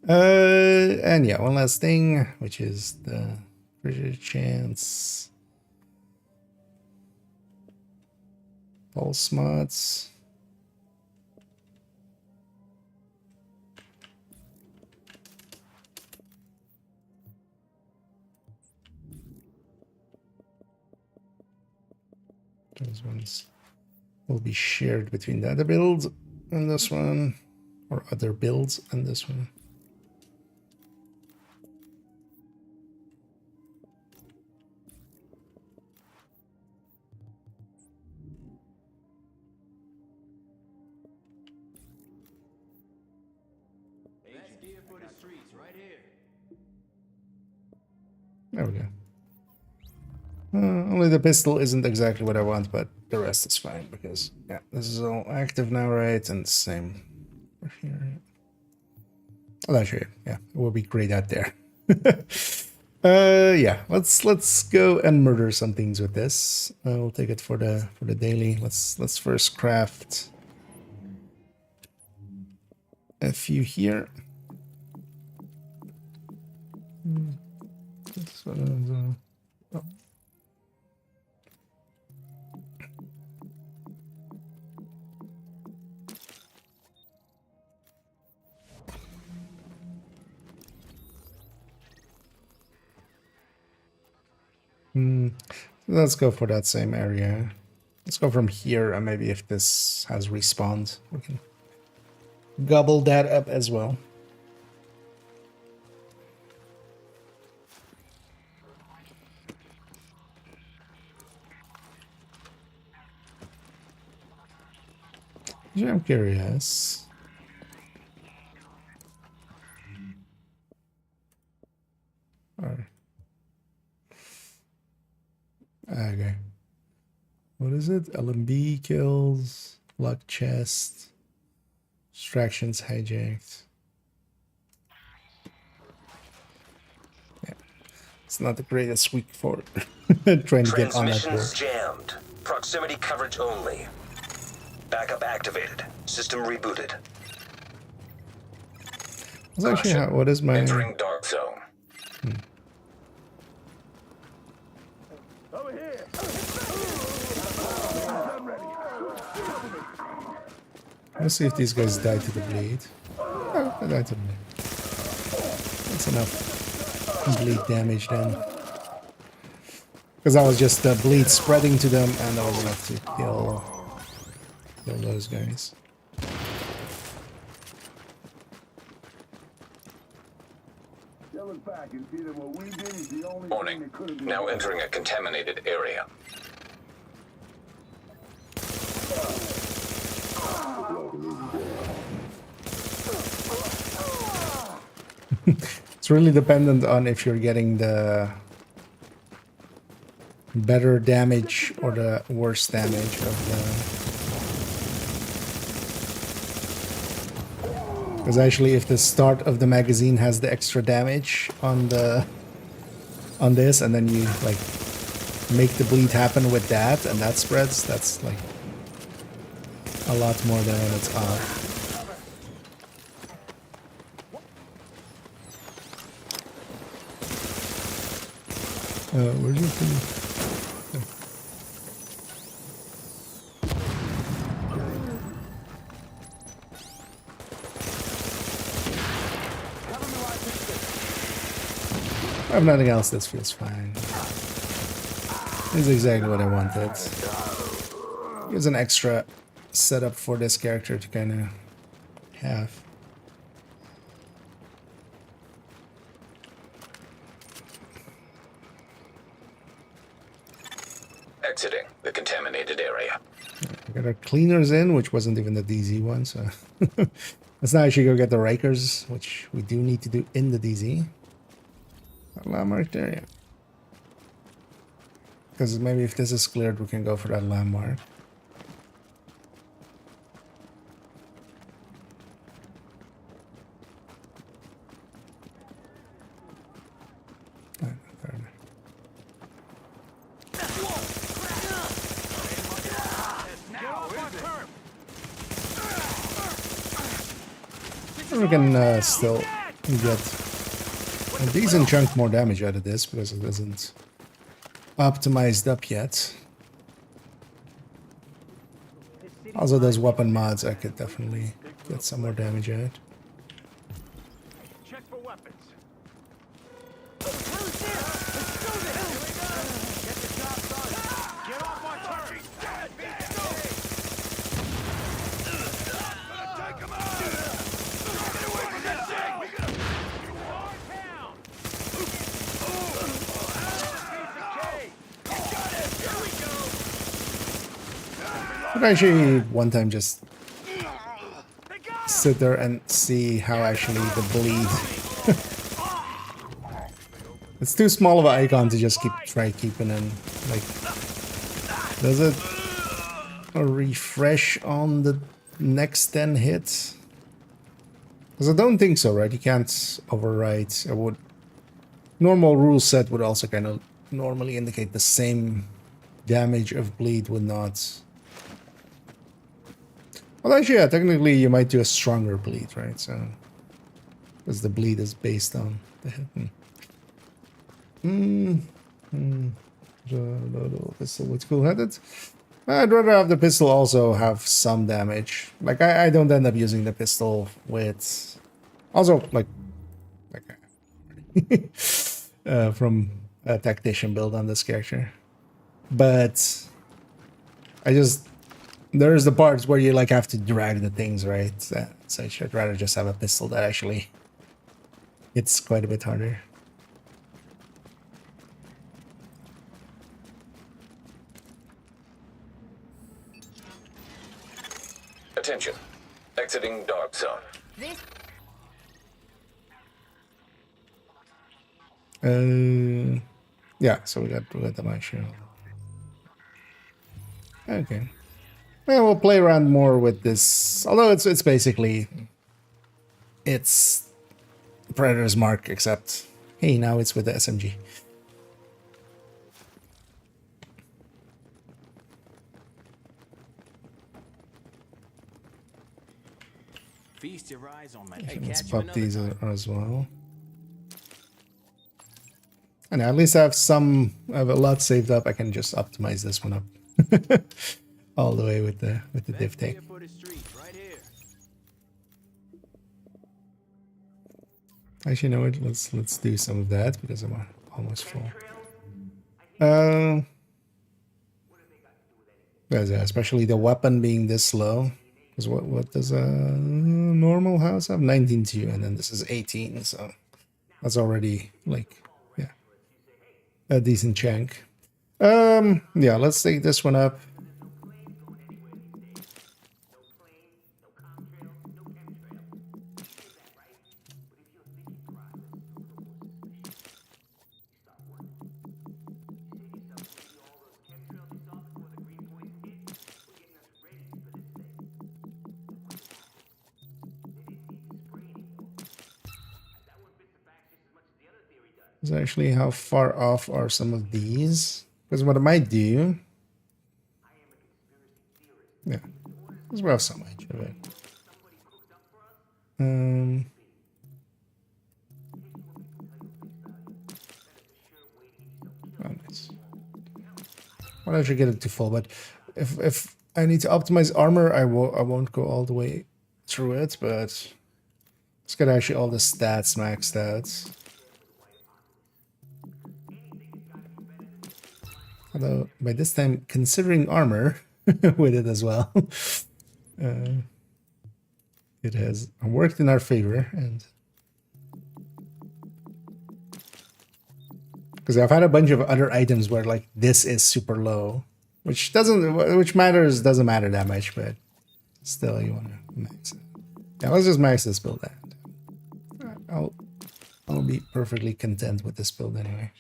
And yeah, one last thing, which is the crit chance. Pulse mods. Those ones will be shared between the other builds and this one, or other builds and this one. Agent, gear for the streets, right here. There we go. Only the pistol isn't exactly what I want, but the rest is fine because, yeah, this is all active now, right? And same for here. Oh, actually, yeah, it will be great out there. Yeah, let's go and murder some things with this. We'll take it for the daily. Let's first craft a few here. Oh. Let's go for that same area. Let's go from here, and maybe if this has respawned, we can gobble that up as well. Yeah, I'm curious. Alright. Okay. What is it? LMB kills, lock chest, distractions hijacked. Yeah. It's not the greatest week for trying to get on that board. Transmissions jammed. Proximity coverage only. Backup activated. System rebooted. That's actually how, what is my... Entering dark zone. Over here. Let's see if these guys die to the bleed. Oh, they died to the bleed. That's enough bleed damage then. Because that was just the bleed spreading to them, and that was enough to kill those guys. Warning. Now entering a contaminated area. It's really dependent on if you're getting the better damage or the worse damage of the... Because actually, if the start of the magazine has the extra damage on this, and then you like make the bleed happen with that, and that spreads, that's like a lot more than when it's off. Where's your thing? I have nothing else. This feels fine. This is exactly what I wanted. Here's an extra setup for this character to kind of have. Exiting the contaminated area. We got our cleaners in, which wasn't even the DZ one, so let's now actually go get the rakers, which we do need to do in the DZ. Landmark there, yeah. Because maybe if this is cleared, we can go for that landmark. We can still get a decent chunk more damage out of this because it isn't optimized up yet. Also, those weapon mods, I could definitely get some more damage out. Check for weapons. Get off my turret. Take him out. Get away from that thing. We got But actually, one time just sit there and see how actually the bleed. It's too small of an icon to just try keeping in. Like, does it a refresh on the next 10 hits? Because I don't think so, right? You can't overwrite. I would. Normal rule set would also kind of normally indicate the same damage of bleed would not. Well, actually, yeah, technically you might do a stronger bleed, right? So, because the bleed is based on the hit. Pistol with cool-headed. I'd rather have the pistol also have some damage. Like, I don't end up using the pistol with... Also, like from a tactician build on this character, but there's the parts where you like have to drag the things, right? So I'd rather just have a pistol that actually hits quite a bit harder. Attention. Exiting dark zone. Yeah, so we got the mushroom. Okay. Well, we'll play around more with this. Although it's basically it's Predator's Mark, except hey, now it's with the SMG. Feast your eyes on my. Let's pop these as well. And at least I have a lot saved up. I can just optimize this one up all the way with the div tech. Actually, you know what? Let's do some of that because I'm almost full. Especially the weapon being this low. Because what does a normal house have? 19.2, and then this is 18, so that's already like a decent chunk. Yeah, let's take this one up. Is actually how far off are some of these? Because what I might do, yeah, there's about so much of it. Oh, nice. Well, I should get it to full, but if I need to optimize armor, I won't go all the way through it, but let's get actually all the stats maxed out. Although, by this time, considering armor with it as well, it has worked in our favor. And because I've had a bunch of other items where like this is super low, which doesn't matter that much, but still you want to max it. Yeah, let's just max this build out. I'll be perfectly content with this build anyway.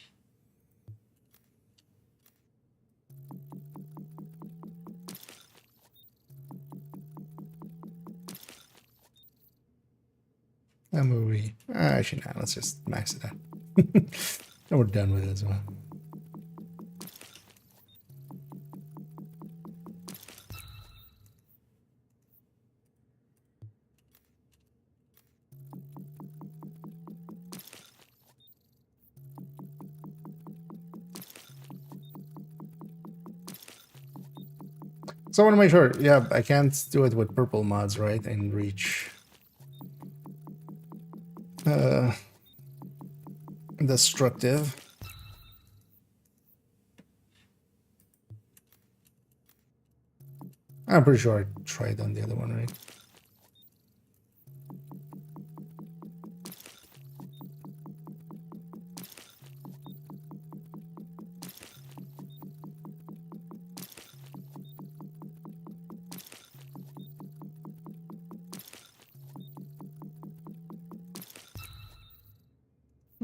And movie. Actually, no, let's just max it out. And we're done with it as well. So I want to make sure, yeah, I can't do it with purple mods, right? And reach destructive. I'm pretty sure I tried on the other one, right?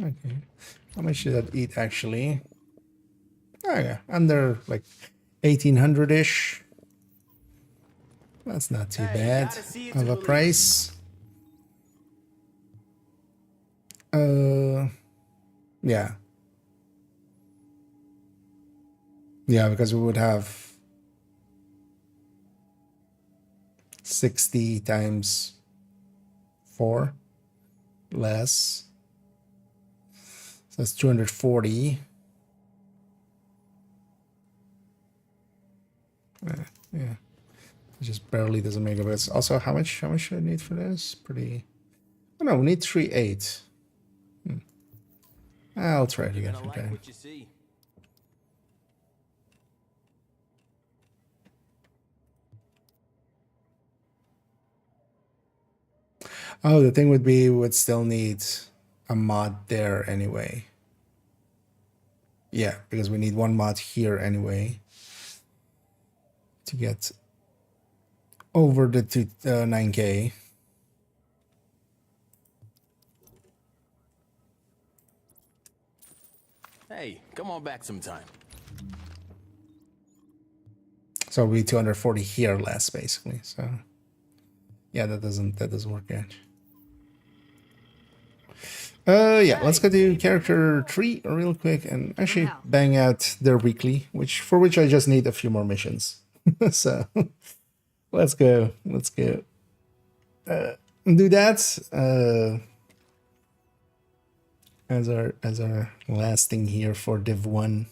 Okay. How much did that eat actually? Oh yeah, under like 1800-ish. That's not too bad of a price. Yeah. Yeah, because we would have 60 times 4 less. So that's 240. Yeah. It just barely doesn't make it. But it's also how much should I need for this? Pretty. Oh no, we need 3.8. I'll try it again. Gonna like Okay. what you see. Oh, the thing would be we would still need a mod there anyway. Yeah, because we need one mod here anyway to get over the 9K. Hey, come on back sometime. So it'll be 240 here less basically. So yeah, that doesn't work yet. Yeah, let's go to character 3 real quick and actually bang out their weekly, for which I just need a few more missions. So let's go. Do that as our last thing here for Div1,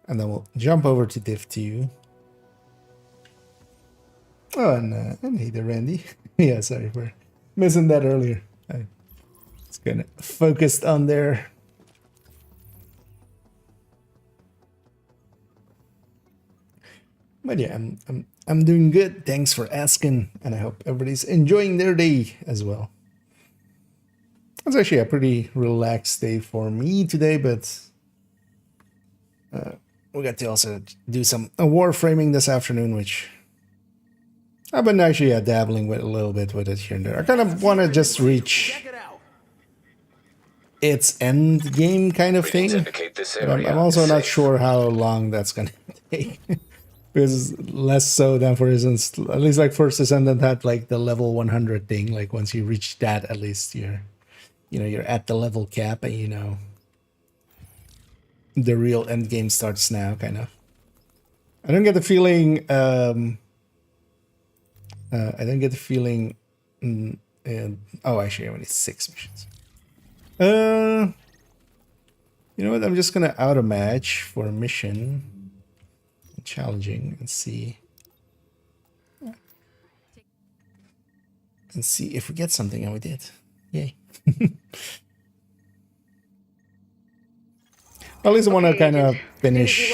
and then we'll jump over to Div2. Oh, and hey there, Randy. Yeah, sorry for missing that earlier. I was kind of focused on there. But yeah, I'm doing good. Thanks for asking, and I hope everybody's enjoying their day as well. It's actually a pretty relaxed day for me today, but we got to also do some warframing this afternoon, which I've been actually dabbling with a little bit with it here and there. I kind of want to just reach its end game kind of thing. Indicate this But area I'm also is not safe. sure how long that's going to take. Because less so than, for instance, at least like First Descendant had like the level 100 thing. Like once you reach that, at least you're at the level cap, and the real end game starts now, kind of. I don't get the feeling. I don't get the feeling. Oh, actually, I only 6 missions. You know what? I'm just gonna out a match for a mission. Challenging and see if we get something, and we did. Yay. At least I want to kind of finish.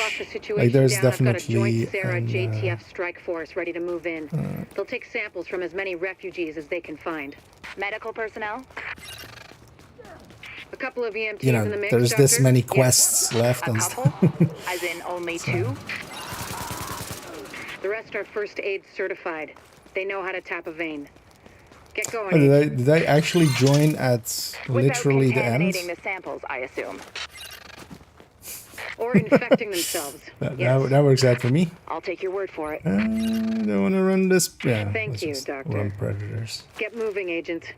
Like, there's definitely Sarah JTF strike force ready to move in. They'll take samples from as many refugees as they can find. Medical personnel? A couple of EMTs you know, in the mix, there's this Doctor? many quests left A and couple? stuff. As in only 2? The rest are first aid certified. They know how to tap a vein. Get going. Oh, did I actually join at literally the end? Without contaminating the samples, I assume. Or infecting themselves. That works out for me. I'll take your word for it. I don't want to run this. Yeah, Thank let's you, just Doctor. Run predators. Get moving, Agent.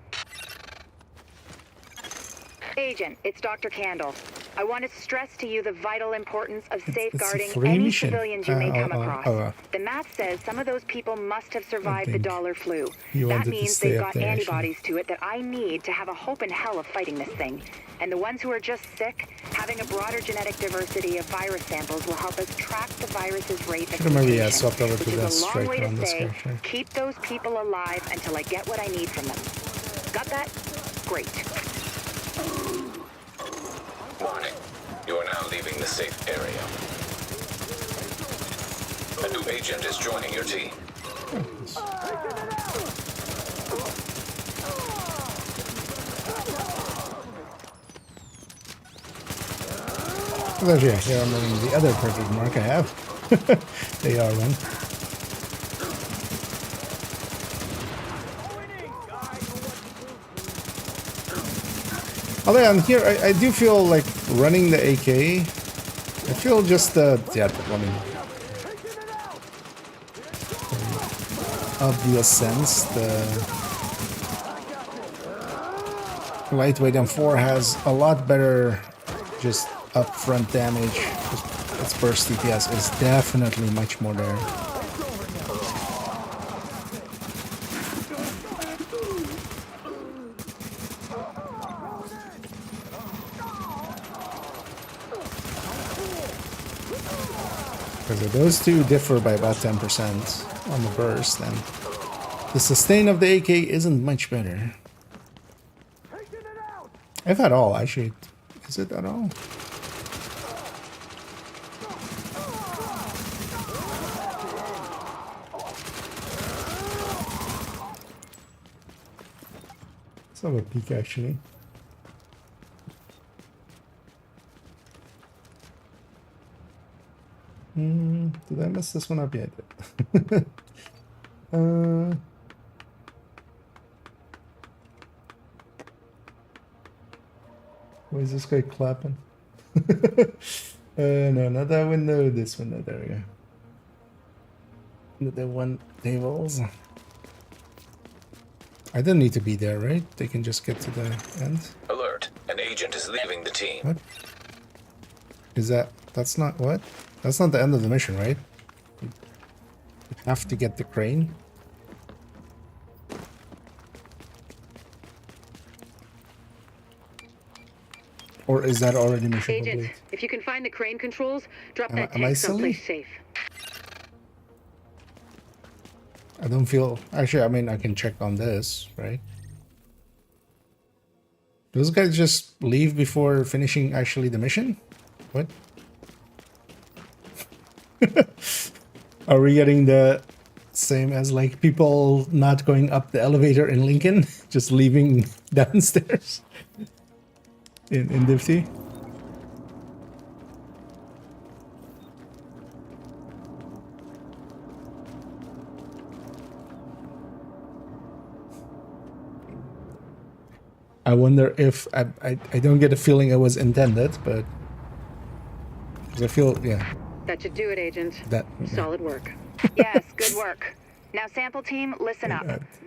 Agent, it's Dr. Candle. I want to stress to you the vital importance of a safeguarding free any mission. civilians you may come across. oh. The math says some of those people must have survived the think dollar flu. he That wanted to means stay they've up got there, antibodies to it that I need to have a hope in hell of fighting this thing. And the ones who are just sick, having a broader genetic diversity of virus samples will help us track the virus's rate of Should have maybe mutation, swapped over which to is that a long strike way on to this say, character. keep those people alive until I get what I need from them. Got that? Great. Warning. You are now leaving the safe area. A new agent is joining your team. Well, actually, here I'm running the other perfect mark I have. They are one. Although on here, I do feel like running the AK. I feel just obvious sense. The lightweight M4 has a lot better just upfront damage. Its burst DPS is definitely much more there. Because those two differ by about 10% on the burst, and the sustain of the AK isn't much better. If at all, actually. Is it at all? Let's have a peek, actually. Did I mess this one up yet? Why is this guy clapping? No, not that window, this window, there we go. The one tables. I don't need to be there, right? They can just get to the end. Alert. An agent is leaving the team. What? Is that... That's not... What? That's not the end of the mission, right? You have to get the crane. Or is that already mission Agent, complete? if you can find the crane controls, drop that am I tank silly? someplace safe. I don't feel... Actually, I mean, I can check on this, right? Those guys just leave before finishing actually the mission? What? Are we getting the same as like people not going up the elevator in Lincoln? Just leaving downstairs in Div2? I wonder if I don't get a feeling it was intended, but 'cause I feel, yeah, That should do it, Agent. that Solid work. Yes, good work. Now, sample team, listen up.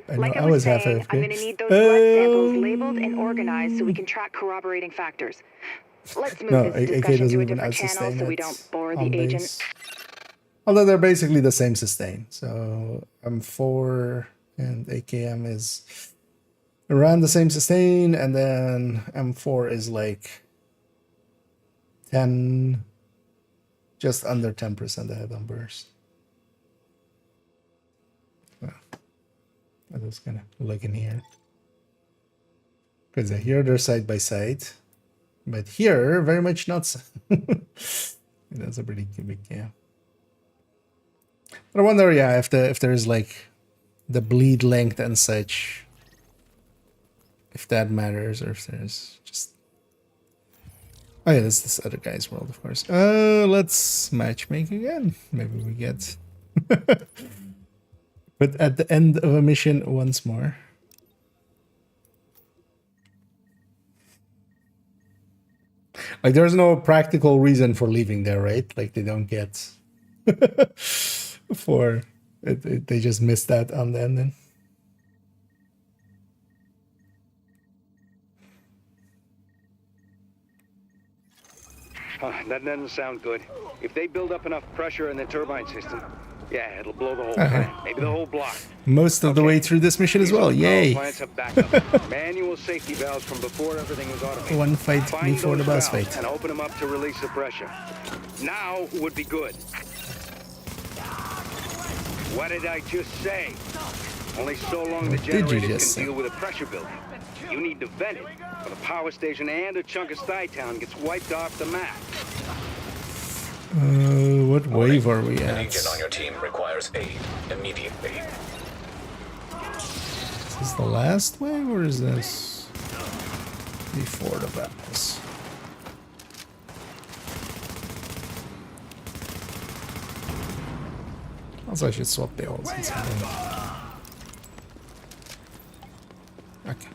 I know Like I was half saying, AFK. I'm going to need those blood samples labeled and organized so we can track corroborating factors. Let's move No, this AK discussion doesn't to a even different have channel sustain so we it don't bore on the agent. base. Although they're basically the same sustain. So M4 and AKM is around the same sustain, and then M4 is like 10, just under 10% ahead on burst. I'm just gonna look in here. Because here they're side by side. But here, very much not so. That's a pretty big gap. But I wonder, yeah, if there's like the bleed length and such, if that matters, or if there's just... Oh yeah, this is this other guy's world, of course. Let's matchmake again. Maybe we get... But at the end of a mission once more. Like, there's no practical reason for leaving there, right? Like, they don't get... for... they just missed that on the ending. That doesn't sound good. If they build up enough pressure in the turbine system, yeah, it'll blow the whole plant, maybe the whole block. Most of the way through this mission as well. Yay! Plants have backup. Manual safety valves from before everything was automated. One fight Find before the those boss valves fight. and open them up to release the pressure. Now would be good. What did I just say? Only so long the What did you generators can just say? deal with a pressure building. You need to vent it, or the power station and a chunk of Stuytown gets wiped off the map. What wave are we An at? agent on your team requires aid immediately. Is this the last wave, or is this before the battles? Also, I should swap the ults. Okay.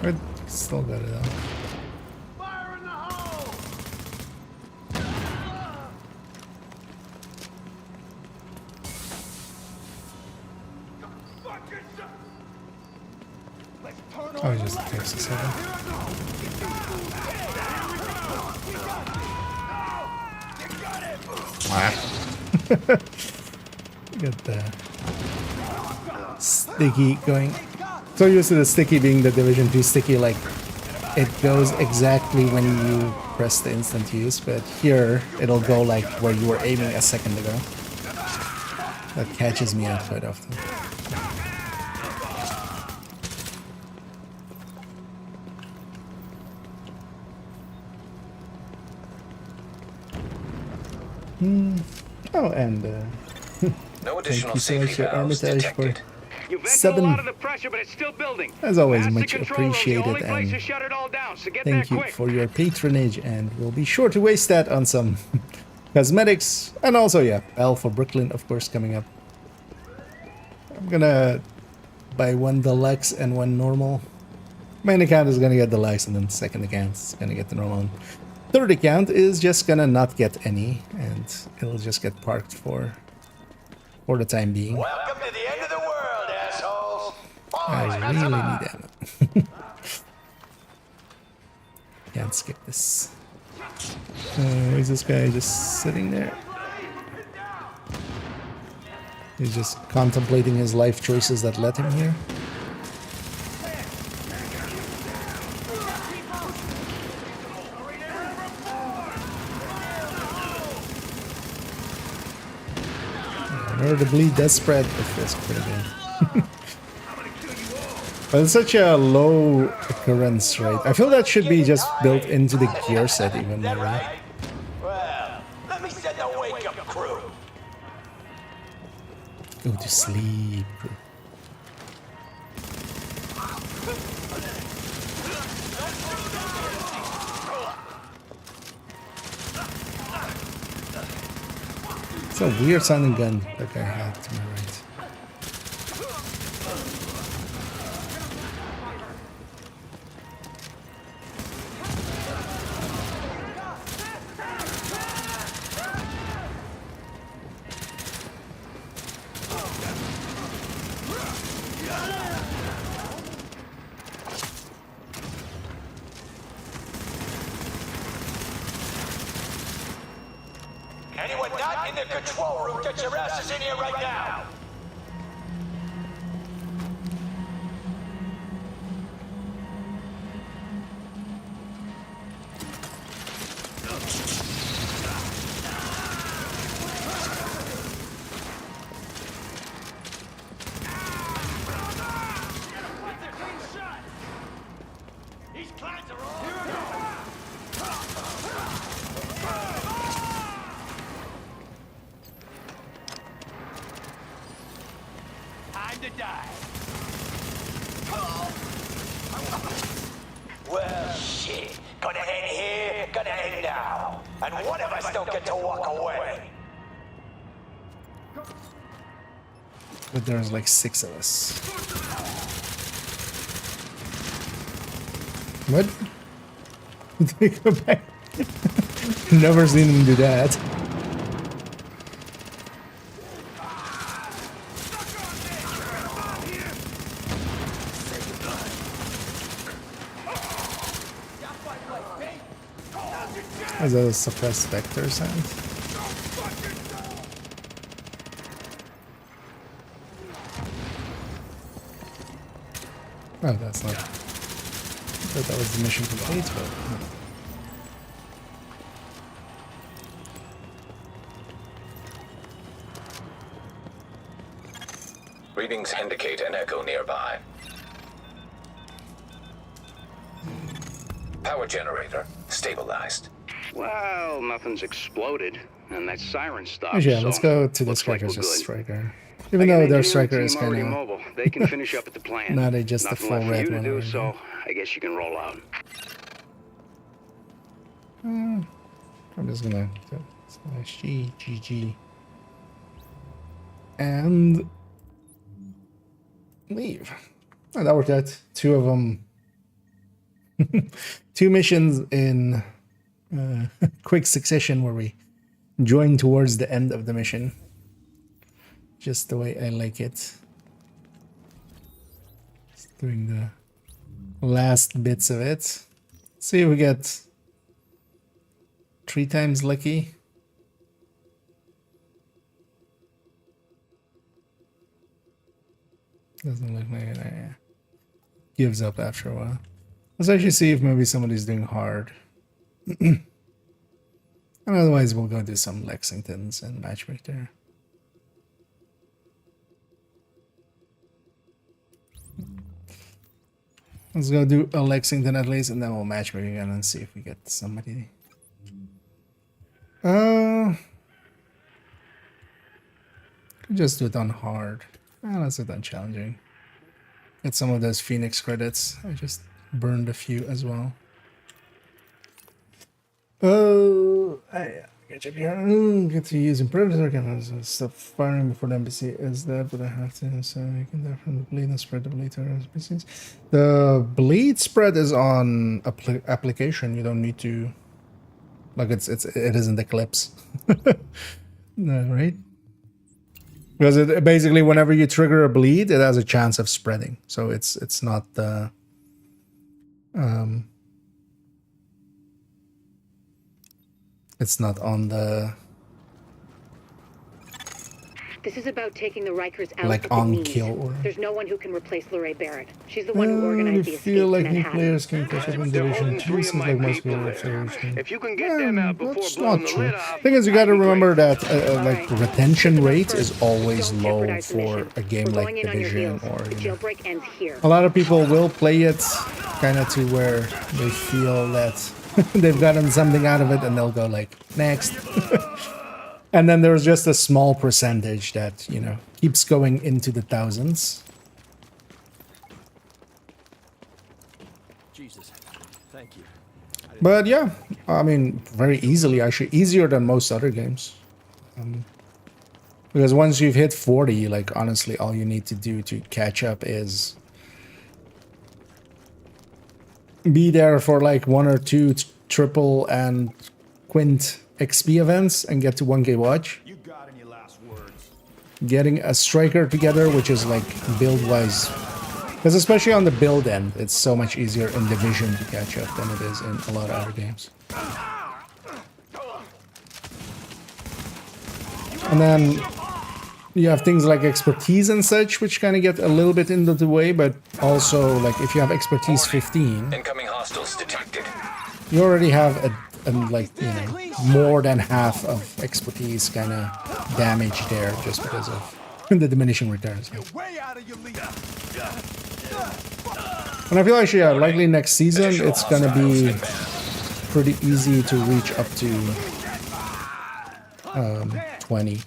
But still got it out. Fire in the hole! Oh, it just takes a second. Wow. Get the sticky going. So used to the sticky being the Division 2 sticky, like it goes exactly when you press the instant use, but here it'll go like where you were aiming a second ago. That catches me out quite often. Oh, and No thank additional you so much safety to valves Armitage detected. You vented a 7. lot of the pressure, but it's still building. As always, Master much control room's the only appreciated, place and to shut it all down, so get thank there you quick. for your patronage, and we'll be sure to waste that on some cosmetics, and also, yeah, Bell for Brooklyn, of course, coming up. I'm gonna buy 1 deluxe and 1 normal. Main account is gonna get deluxe, and then second account is gonna get the normal. Third account is just gonna not get any, and it'll just get parked for the time being. Welcome to the end of the world, assholes! I really need ammo. Can't skip this. Is this guy just sitting there? He's just contemplating his life choices that led him here. Where the bleed does spread, it feels pretty good. But it's such a low occurrence rate. I feel that should be just built into the gear set even more, right? Well, let me send a wake-up crew. Go to sleep. It's a weird sounding gun that guy had to my right. Anyone not in the control room, get your asses in here right now! Time to die. Well, shit. Gonna end here, gonna end now. And one of us don't get to walk away. But there's like 6 of us. What? They go back. Never seen him do that. As a suppressed vector sound. Oh, that's not. I thought that was the mission complete, but. Readings indicate an echo nearby. Power generator stabilized. Well, nothing's exploded, and that siren stopped. Yeah, let's so go to the looks like striker's we're just good. striker. Even though their striker is kind of mobile. They can finish up at the plant. not a just a Nothing full left for red you to one. do, Or so I guess you can roll out. I'm just gonna slash G, GG, and leave. Oh, that worked out. 2 of them 2 missions in quick succession where we join towards the end of the mission. Just the way I like it. Just doing the last bits of it. See if we get 3 times lucky. Doesn't look like it. Yeah. Gives up after a while. Let's actually see if maybe somebody's doing hard. And otherwise we'll go do some Lexingtons and matchmake there. Let's go do a Lexington at least, and then we'll matchmake again and see if we get somebody. Just do it on hard. Let's do it on challenging. Get some of those Phoenix credits. I just burned a few as well. I get up here. Get to use Predator cameras. Stop firing before the NPC is dead, but I have to, so you can definitely bleed and spread the bleed to NPCs. The bleed spread is on application. You don't need to, like it isn't Eclipse. No, right? Because it basically, whenever you trigger a bleed, it has a chance of spreading. So it's not the it's not on the This is about taking the Rikers out like at the on knees. kill order. There's no one who can replace Lorraine Barrett. She's the one who organized the I escape feel like to new Manhattan. players can catch up in Division 2. Seems like most people are Division. If you can get them out before That's blowing not the true. lid off, Thing is, you got to remember that like Alright. retention rate is always Don't low jeopardize the for mission. a game We're like going in on your Division heels. or The you know. jailbreak ends here. A lot of people will play it kind of to where they feel that they've gotten something out of it and they'll go like next. And then there's just a small percentage that, you know, keeps going into the thousands. Jesus, thank you. But yeah, I mean, very easily, actually easier than most other games. Because once you've hit 40, like honestly, all you need to do to catch up is be there for like 1 or 2 triple and quint XP events and get to 1K watch. You got any last words? Getting a striker together, which is like build-wise. Because especially on the build end, it's so much easier in Division to catch up than it is in a lot of other games. And then you have things like expertise and such, which kind of get a little bit into the way, but also like if you have expertise 15, Incoming hostiles detected. you already have a like, you know, more than half of expertise kind of damage there just because of the diminishing returns. Way out of your league. And I feel actually, yeah, likely next season it's gonna be pretty easy to reach up to 20.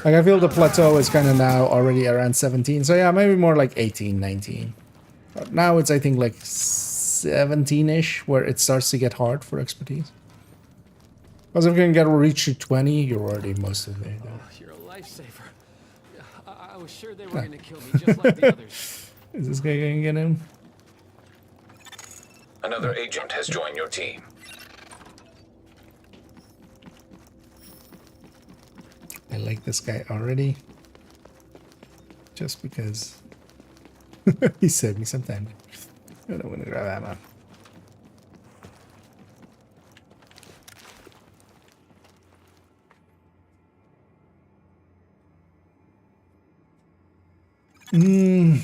Like I feel the plateau is kind of now already around 17, so yeah, maybe more like 18, 19. But now it's I think like 17-ish where it starts to get hard for expertise. Because if you can reach to 20, you're already most of the way there. You're a lifesaver. I was sure they were going to kill me just like the others. Is this guy gonna get him? Another agent has joined your team. I like this guy already. Just because he saved me some time. I don't want to grab ammo.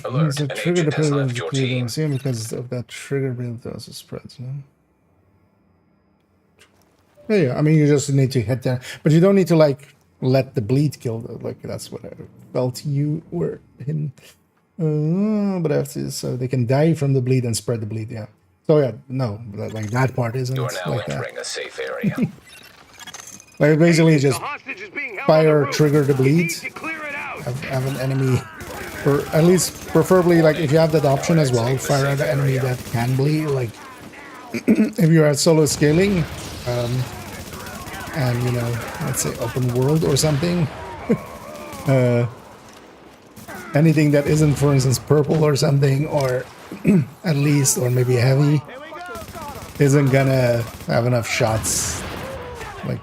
Alert, It's a an trigger agent has dependent left your team. see because of that trigger build also spreads, no? Yeah, I mean you just need to hit there. But you don't need to like let the bleed kill though. Like that's what I felt you were in. But I have to, so they can die from the bleed and spread the bleed, yeah. So yeah, no, like that part isn't You are now like that. entering a safe area. Like basically just The hostage is being held on the fire, roof. trigger the You bleed, need to clear it out. have an enemy, or at least preferably like if you have that option as well, fire at an enemy that can bleed, like if you're at solo scaling, and you know, let's say open world or something, anything that isn't, for instance, purple or something, or at least, or maybe heavy, isn't gonna have enough shots. Like,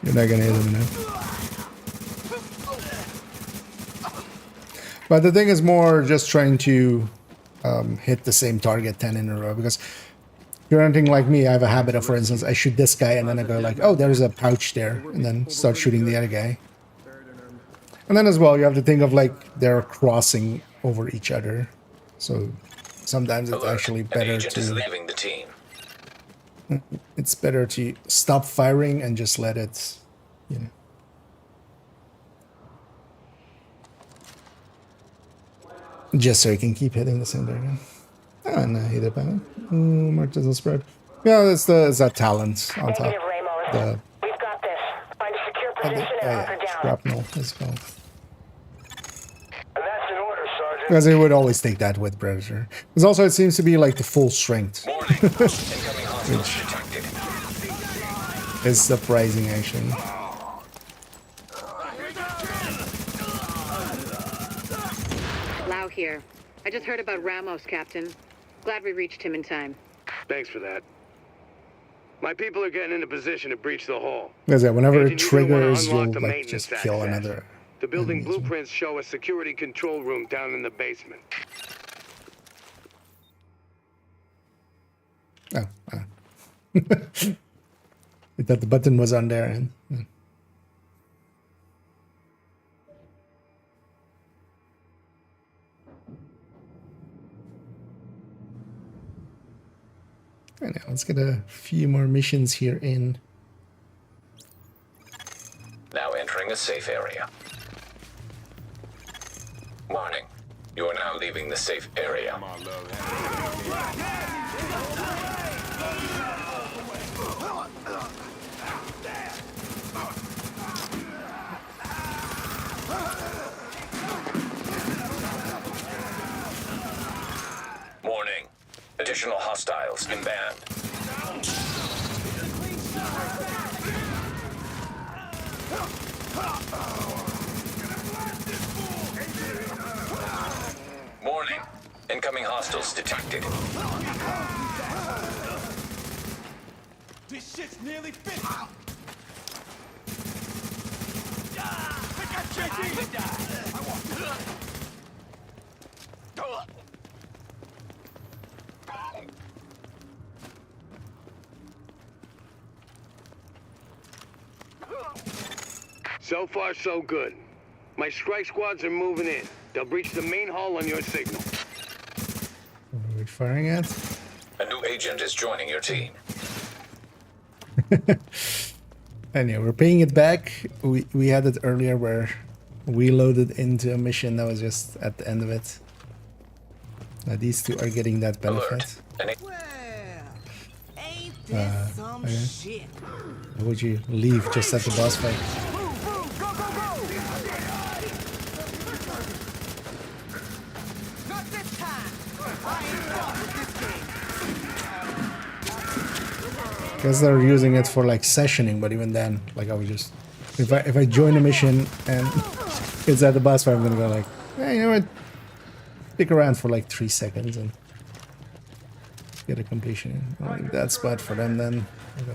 you're not gonna hit him enough. But the thing is more just trying to hit the same target 10 in a row, because if you're anything like me, I have a habit of, for instance, I shoot this guy and then I go like, oh, there's a pouch there, and then start shooting the other guy. And then as well, you have to think of like they're crossing over each other, so sometimes it's actually better to. Leaving the team. It's better to stop firing and just let it, you know. Just so you can keep hitting the same target. Oh, and I hit it back. Mark doesn't spread. Yeah, it's that talent on top. The, We've got this. Find a secure position and hunker down. shrapnel is called. That's an order, Sergeant. Because it would always take that with Predator. Because also it seems to be like the full strength. Which is surprising, actually. Lau here. I just heard about Ramos, Captain. Glad we reached him in time. Thanks for that. My people are getting into position to breach the hall. Because yeah, whenever it Agent, you're gonna triggers, unlock you'll the like maintenance just kill access. another. The building blueprints show a security control room down in the basement. Oh. I thought the button was on there. And, Right now, let's get a few more missions here in. Now entering a safe area. Warning. You are now leaving the safe area. Warning. Additional hostiles inbound. Warning. Incoming hostiles detected. This shit's nearly finished. I got JD. I want So far, so good. My strike squads are moving in. They'll breach the main hall on your signal. What are we firing at? A new agent is joining your team. And yeah, we're paying it back. We had it earlier where we loaded into a mission that was just at the end of it. Now these two are getting that benefit. Well, ain't this some Okay. shit? Why would you leave just at the boss fight? Not this time. I ain't done with this game. Guess they're using it for like sessioning, but even then, like I would just, if I join a mission and it's at the boss fight, I'm gonna go like, hey, you know what? Stick around for like 3 seconds and get a completion. I don't think that's bad for them then.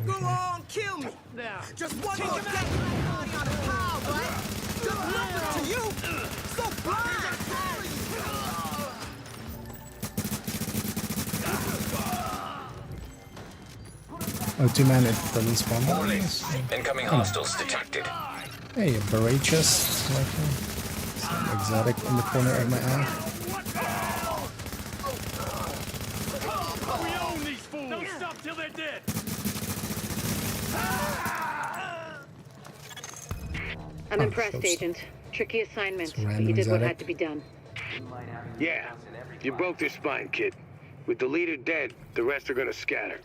Go on, kill me. Now, just one more day. On the pile, right? Just nothing to you. So blind. Oh, 2 man, it doesn't spawn. Warning. Incoming hostiles detected. Hey, a beret chest, like some exotic in the corner of my eye. We own these fools! Don't stop till they're dead! I'm impressed, showstopper. Agent. Tricky assignment, but random you did what exotic. had to be done. Yeah, you broke their spine, kid. With the leader dead, the rest are gonna scatter.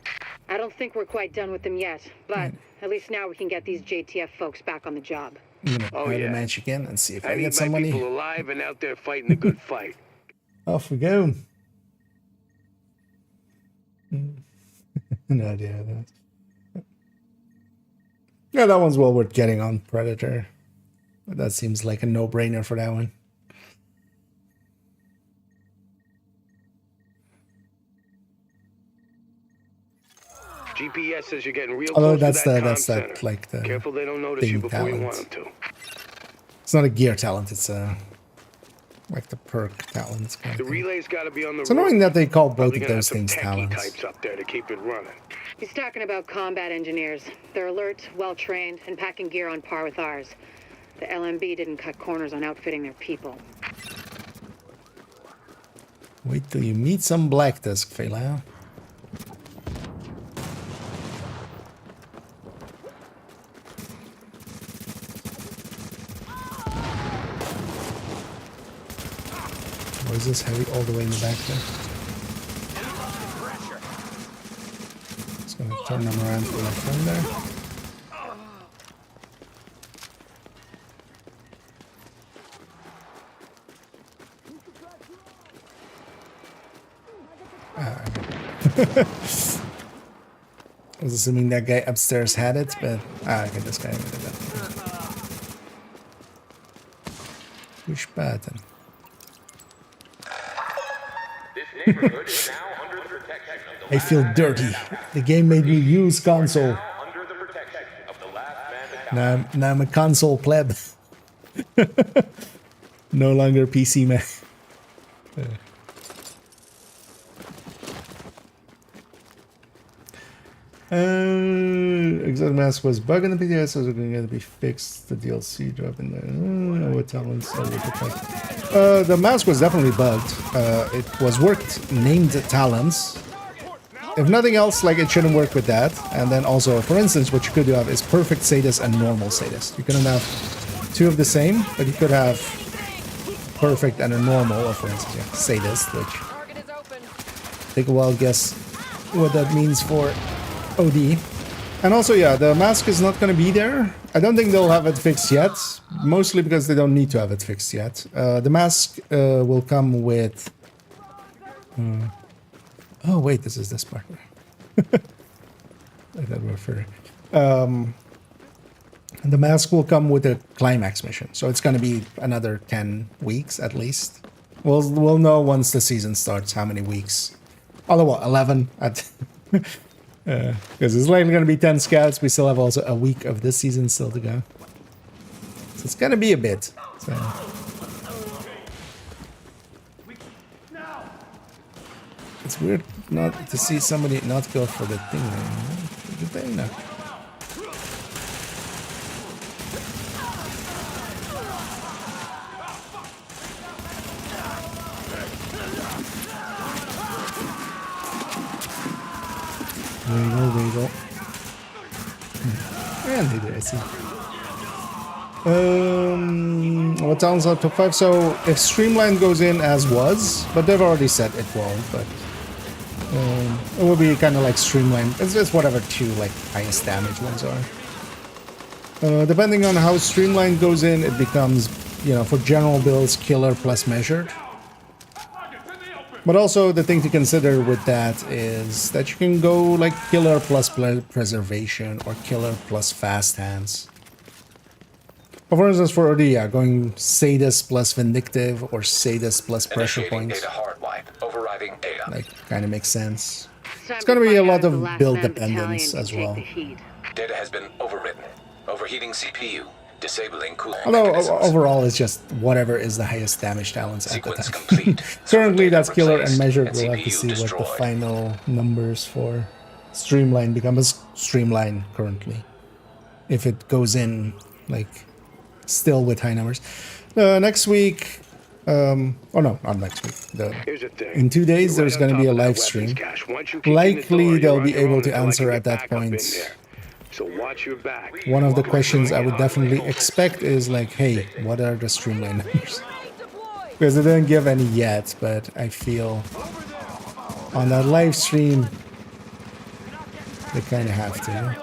I don't think we're quite done with them yet, but at least now we can get these JTF folks back on the job. I'm gonna Oh, play the yeah. match again and see if I, I need get some my money. people alive and out there fighting the good fight. Off we go. No idea how that. Yeah, that one's well worth getting on Predator. But that seems like a no-brainer for that one. GPS says you're getting real Although close to that comm that's center. that like the Careful they don't notice you thing before you want talent. them to. It's not a gear talent. It's a like the perk talent kind The of thing. relay's got to be on the It's annoying that they call both Probably of gonna have those some things techie talents. types up there to keep it running. He's talking about combat engineers. They're alert, well-trained, and packing gear on par with ours. The LMB didn't cut corners on outfitting their people. Wait till you meet some Black Tusk, Fela. Or is this heavy all the way in the back there? Just gonna turn them around for my friend there. I was assuming that guy upstairs had it, but okay, this guy did that. Push button. I feel dirty. The game made me use console. Now I'm a console pleb. No longer PC man. Exotic mask was bugging the PTS, so it's going to be fixed. The DLC drop in there. What talents? The mask was definitely bugged. It was worked named talents. If nothing else, like it shouldn't work with that. And then also, for instance, what you could have is perfect sadist and normal sadist. You couldn't have two of the same, but you could have perfect and a normal, or for instance, yeah, sadist, which take a while to guess what that means for OD. And also, yeah, the mask is not going to be there. I don't think they'll have it fixed yet, mostly because they don't need to have it fixed yet. The mask will come with... oh, wait, this is this part. I thought we were further. The mask will come with a climax mission, so it's going to be another 10 weeks at least. We'll know once the season starts how many weeks. Although, what, 11 at... because it's likely going to be 10 scouts. We still have also a week of this season still to go. So it's going to be a bit. So. It's weird not to see somebody not go for the thing. Did they? No. There you go. And they did, I see. What sounds up to 5? So if Streamline goes in as was, but they've already said it won't, but it will be kind of like Streamline. It's just whatever two like highest damage ones are. Depending on how Streamline goes in, it becomes, you know, for general builds, killer plus measured. But also the thing to consider with that is that you can go like killer plus preservation or killer plus fast hands. Or for instance, for OD, yeah, going sadist plus vindictive or sadist plus pressure points. Like, kind of makes sense. It's going to be a lot of build dependence as well. Data has been overwritten. Overheating CPU. Disabling cooling. Although overall it's just whatever is the highest damage talents at the time. Currently that's killer and measured. We'll have to see what the final numbers for Streamline become as Streamline currently. If it goes in like still with high numbers. Next week, oh no, not next week. In 2 days there's going to be a live stream. Likely they'll be able to answer at that point. So watch your back. One of the questions I would definitely expect is like, hey, what are the Streamline numbers? Because they didn't give any yet, but I feel on that live stream they kind of have to.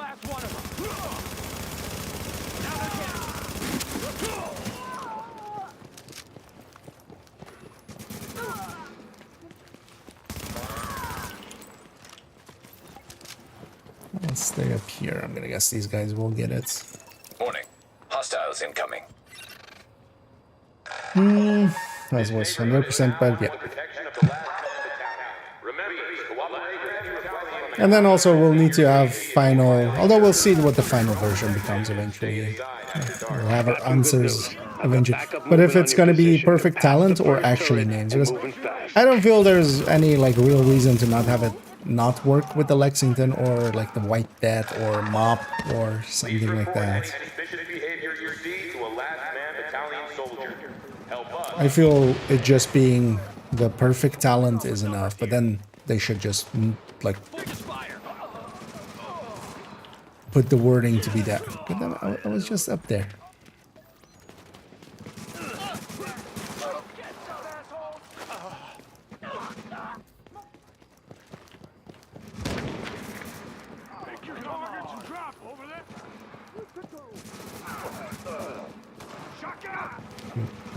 Let's stay up here. I'm gonna guess these guys will get it. Warning. Hostiles incoming. That was 100%, but yeah. And then also we'll need to have final, although we'll see what the final version becomes eventually. We'll have our answers eventually. But if it's going to be perfect talent or actually names, because I don't feel there's any like real reason to not have it not work with the Lexington or like the White Death or Mop or something like that. I feel it just being the perfect talent is enough, but then they should just like put the wording to be that. But then I was just up there.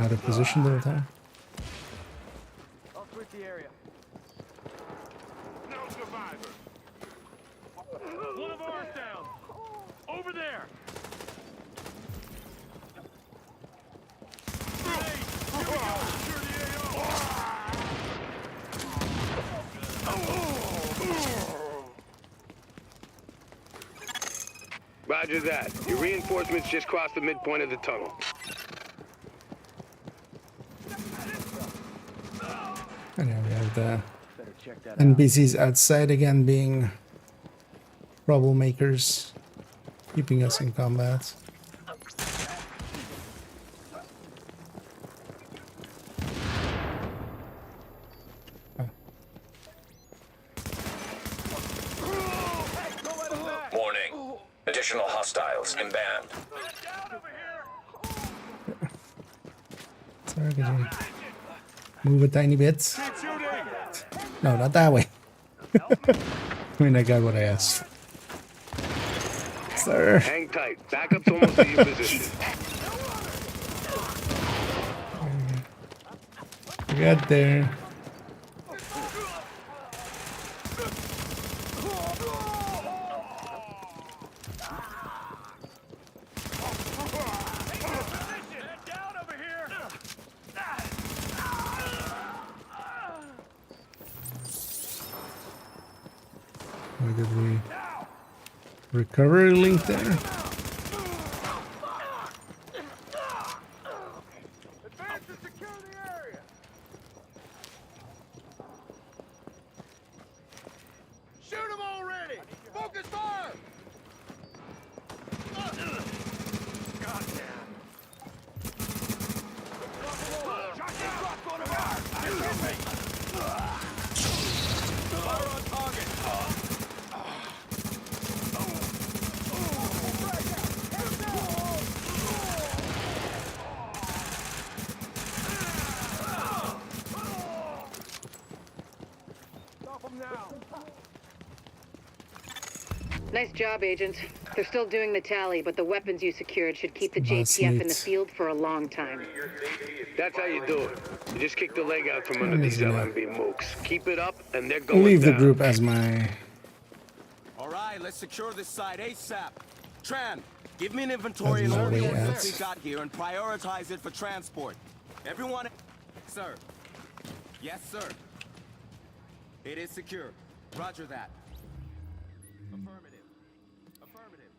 Out of position the whole time. I'll switch the area. No survivor. One of ours down. Over there. Hey, here we go. Secure the AO. Roger that. Your reinforcements just crossed the midpoint of the tunnel. And now we have the NPCs outside again being troublemakers, keeping us in combat. Warning. Additional hostiles inbound. Sorry, could you move a tiny bit? No, not that way. I mean, I got what I asked. Sir. Hang tight. Backup's almost at your position. We got there. Where did we recovery link there? Advance and secure the area. Shoot him already. Focus fire. Goddamn. Shotgun drop on him. Fire on target. Nice job, Agent. They're still doing the tally, but the weapons you secured should keep the JTF in the field for a long time. That's how you do it. You just kick the leg out from under these LMB mooks. Keep it up, and they're going I'll leave the down. group as my... All right, let's secure this site ASAP. Tran, give me an inventory As of my all way the out. assets we got here and prioritize it for transport. Everyone, sir. Yes, sir. It is secure. Roger that. Affirmative. Affirmative.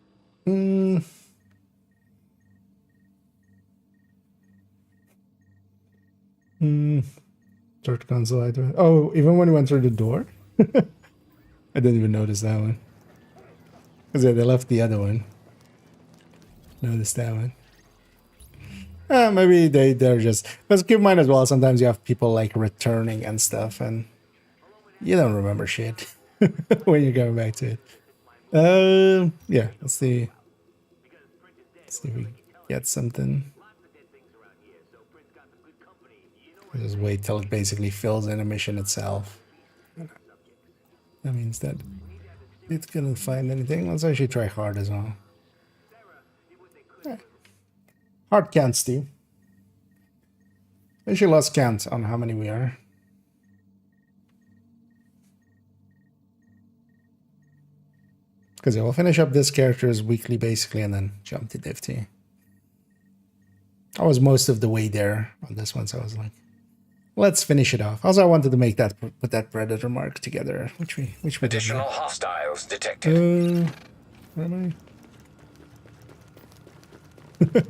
Start console item. Oh, even when we went through the door? I didn't even notice that one. Because they left the other one. Noticed that one. Maybe they're just... Let's keep in mind as well, sometimes you have people like returning and stuff, and you don't remember shit when you're going back to it. Yeah, let's see. Let's see if we get something. I'll just wait till it basically fills in a mission itself. That means that it couldn't find anything. Let's actually try hard as well. Yeah. Hard count, Steve. Actually lost count on how many we are. Because we'll finish up this character's weekly basically and then jump to Div2. I was most of the way there on this one, so I was like, let's finish it off. Also, I wanted to make that put that predator mark together, which we did. Additional hostiles detected. Where am I?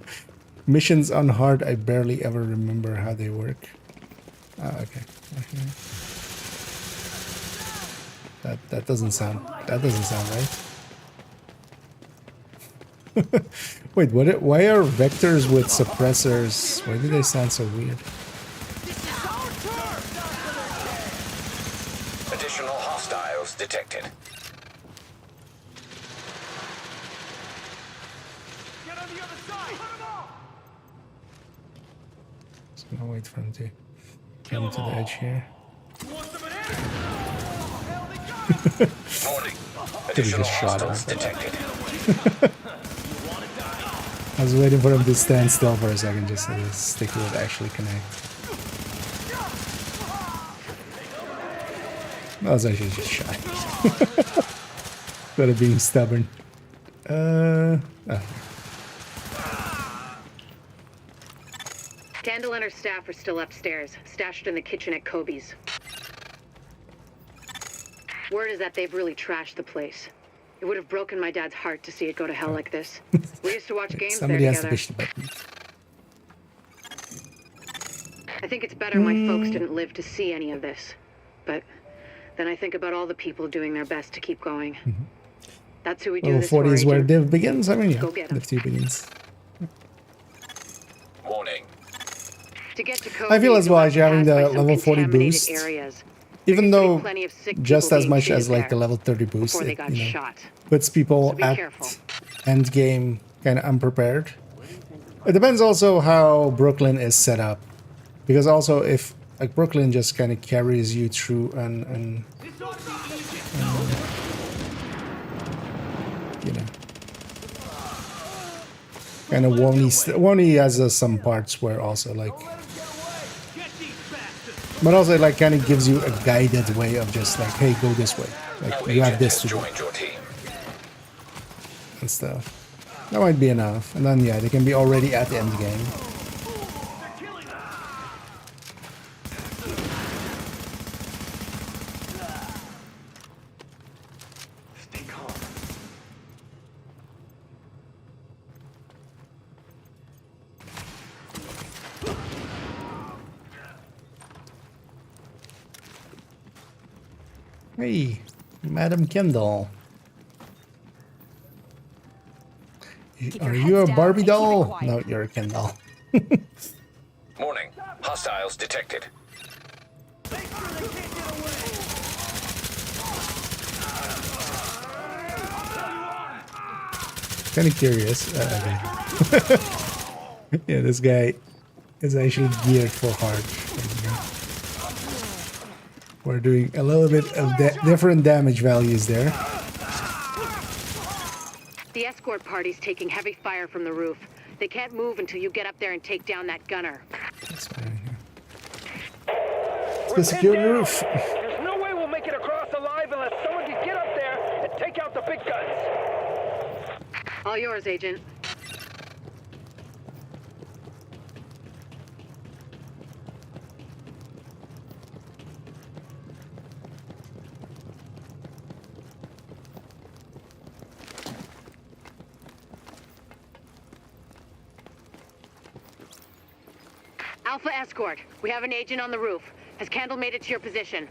Missions on hard. I barely ever remember how they work. Okay. That doesn't sound right. Wait, what? Why are vectors with suppressors? Why do they sound so weird? Additional hostiles detected. Get on the other side! Put 'em off! Just gonna wait for him to come to the edge here. Warning. Could have Additional just shot him. hostiles detected. I was waiting for him to stand still for a second just so the stick would actually connect. I was actually just shy. Instead of being stubborn. Oh. Candle and her staff are still upstairs, stashed in the kitchen at Kobe's. Word is that they've really trashed the place. It would have broken my dad's heart to see it go to hell like this. We used to watch games Somebody there has to together. push the button. I think it's better my folks didn't live to see any of this. But then I think about all the people doing their best to keep going. That's who we do Level this 40 for, is where Agent. Div begins. I mean, yeah, Go get 'em. Div2 begins. Warning. To get to Kobe, I feel as well you'll as you're having have to the pass by some level 40 contaminated boost. areas. Even There used to be though plenty of sick just people as being much treated as like the there level 30 boost, before they it, got you know, shot. puts people So be at careful. end game kind of unprepared. It depends also how Brooklyn is set up, because also if like Brooklyn just kind of carries you through and you know, kind of Wony has some parts where also like, but also it like kind of gives you a guided way of just like, hey, go this way, like you have this to do Joined your team. and stuff. That might be enough, and then yeah, they can be already at the end game. Stay calm. Hey, Madam Kendall. Are you a Barbie doll? No, you're a Ken doll. Warning. Hostiles detected. Kind of curious. Okay. Yeah, this guy is actually geared for hard. We're doing a little bit of different damage values there. The escort party's taking heavy fire from the roof. They can't move until you get up there and take down that gunner. That's fine. Let's go secure the roof. There's no way we'll make it across alive unless someone can get up there and take out the big guns. All yours, Agent. Alpha Escort, we have an agent on the roof. Has Candle made it to your position?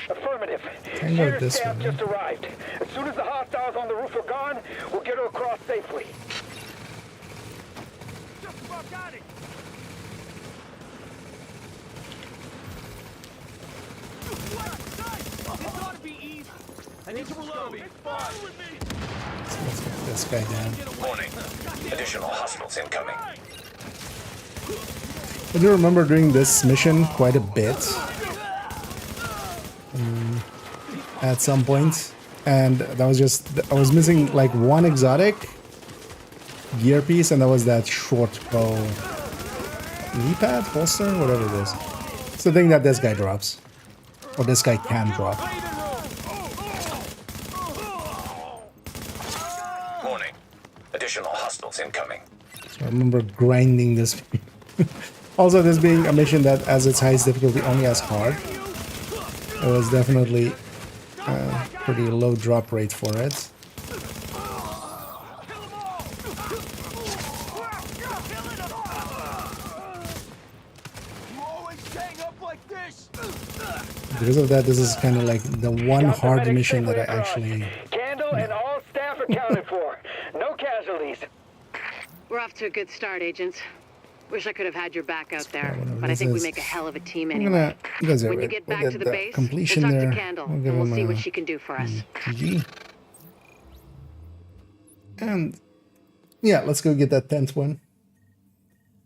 Affirmative. Tango Sierra's this staff way. just arrived. As soon as the hostiles on the roof are gone, we'll get her across safely. Just about got it! This ought to be easy. I need to reload. It's fine with me. Let's get this guy down. Warning. Additional hostiles incoming. I do remember doing this mission quite a bit at some point, and that was just, I was missing like one exotic gear piece, and that was that short bow knee pad, holster, whatever it is. It's the thing that this guy drops, or this guy can drop. Warning. Additional hostiles incoming. So I remember grinding this Also, this being a mission that as its highest difficulty only has hard, it was definitely a pretty low drop rate for it. Because of that, this is kind of like the one hard mission that I actually... Candle and all staff accounted for. No casualties. We're off to a good start, agents. Wish I could have had your back out there, whatever but I this think we is. make a hell of a team I'm anyway. gonna... When you get back to the base, we'll completion talk there. to Candle, We'll give and we'll him see a what she can do for us. GG. And yeah, let's go get that 10th one.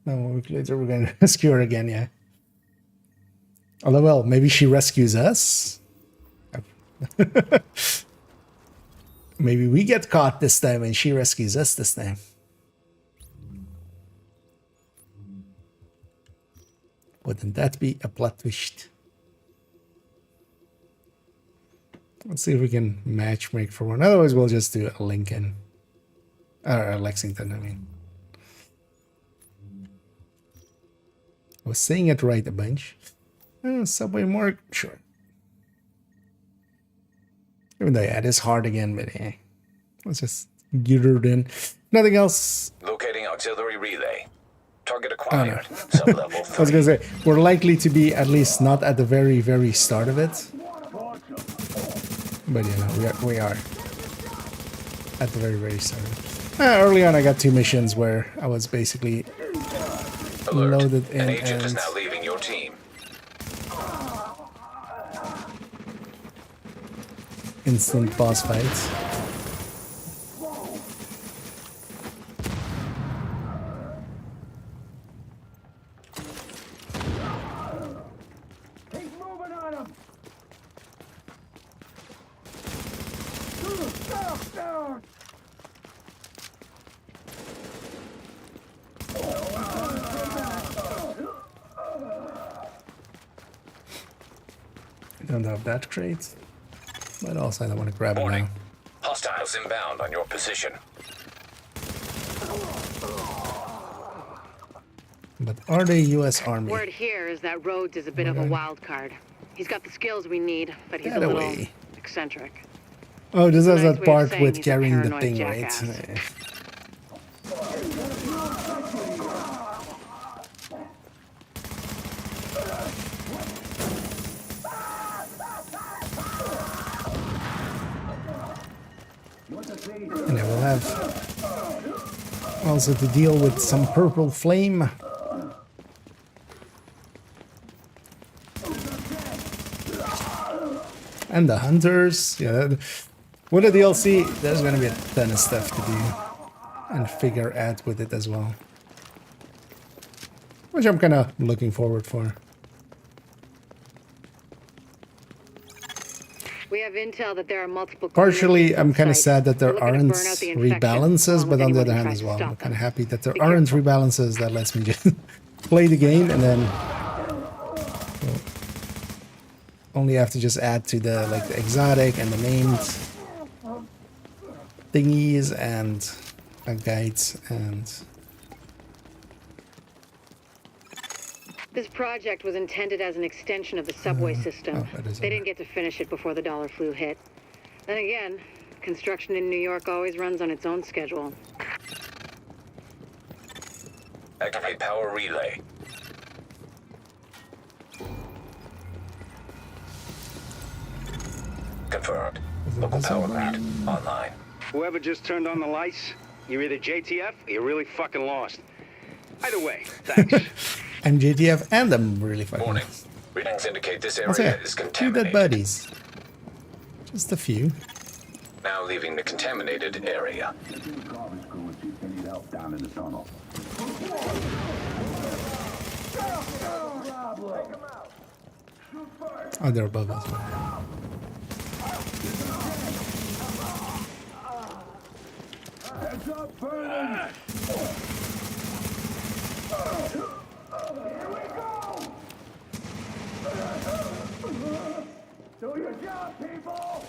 Now a week later we're gonna rescue her again, yeah. Although, well, maybe she rescues us. Maybe we get caught this time and she rescues us this time. Wouldn't that be a plot twist? Let's see if we can match make for one. Otherwise, we'll just do a Lincoln. Or Lexington, I mean. I was saying it right a bunch. Subway Morgue, sure. Even though, yeah, it is hard again, but yeah. Let's just get it in. Nothing else. Locating auxiliary relay. Target acquired. Sub-level 3. I was gonna say, we're likely to be at least not at the very, very start of it. But you know, we are at the very, very start of it. Early on, I got 2 missions where I was basically loaded in. An agent is now leaving your team. Instant boss fights. Keep moving on him. Down. I don't have that crate. But also I don't want to grab it now. Hostiles inbound on your position. But are they U.S. Army? Word here is that Rhodes is a bit of a wild card. He's got the skills we need, but he's Get a little away. eccentric. Oh, this is Nice that way of part saying with he's a carrying the paranoid thing, jackass. right? And I will have also to deal with some purple flame. And the hunters. Yeah, with the DLC, there's gonna be a ton of stuff to do and figure out with it as well. Which I'm kind of looking forward for. We have intel that there are multiple. Partially, I'm kind of sad that there We're looking to aren't burn out the infection, rebalances, along but with on the anyone other who hand tries as to well, stop I'm kind of them. happy that there Be aren't careful. rebalances that lets me just play the game and then only have to just add to the like the exotic and the named thingies and guides and. This project was intended as an extension of the subway system. that is They didn't get to finish it before the dollar flu hit. Then again, construction in New York always runs on its own schedule. Activate power relay. Confirmed. Local power grid online. Whoever just turned on the lights, you're either JTF or you're really fucking lost. Either way, thanks. I'm JTF and I'm really fucking. Warning. Readings indicate this What's area that? is 2 contaminated. dead buddies. Just a few. Now leaving the contaminated area. Oh, they're above us. Heads up, burning. Here we go. Do your job, people.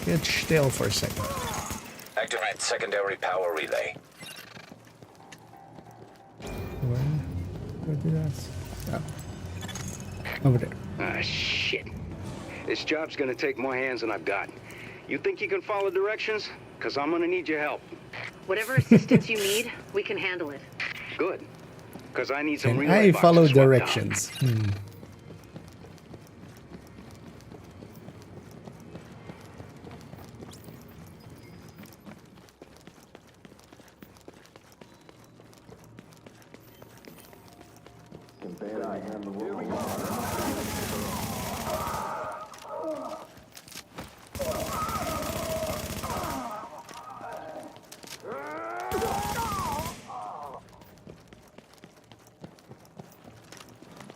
Get still for a second. Activate secondary power relay. Over there. Ah, shit. This job's gonna take more hands than I've got. You think you can follow directions? Because I'm gonna need your help. Whatever assistance you need, we can handle it. Good. Because I need some Can relay I boxes follow swapped out. directions?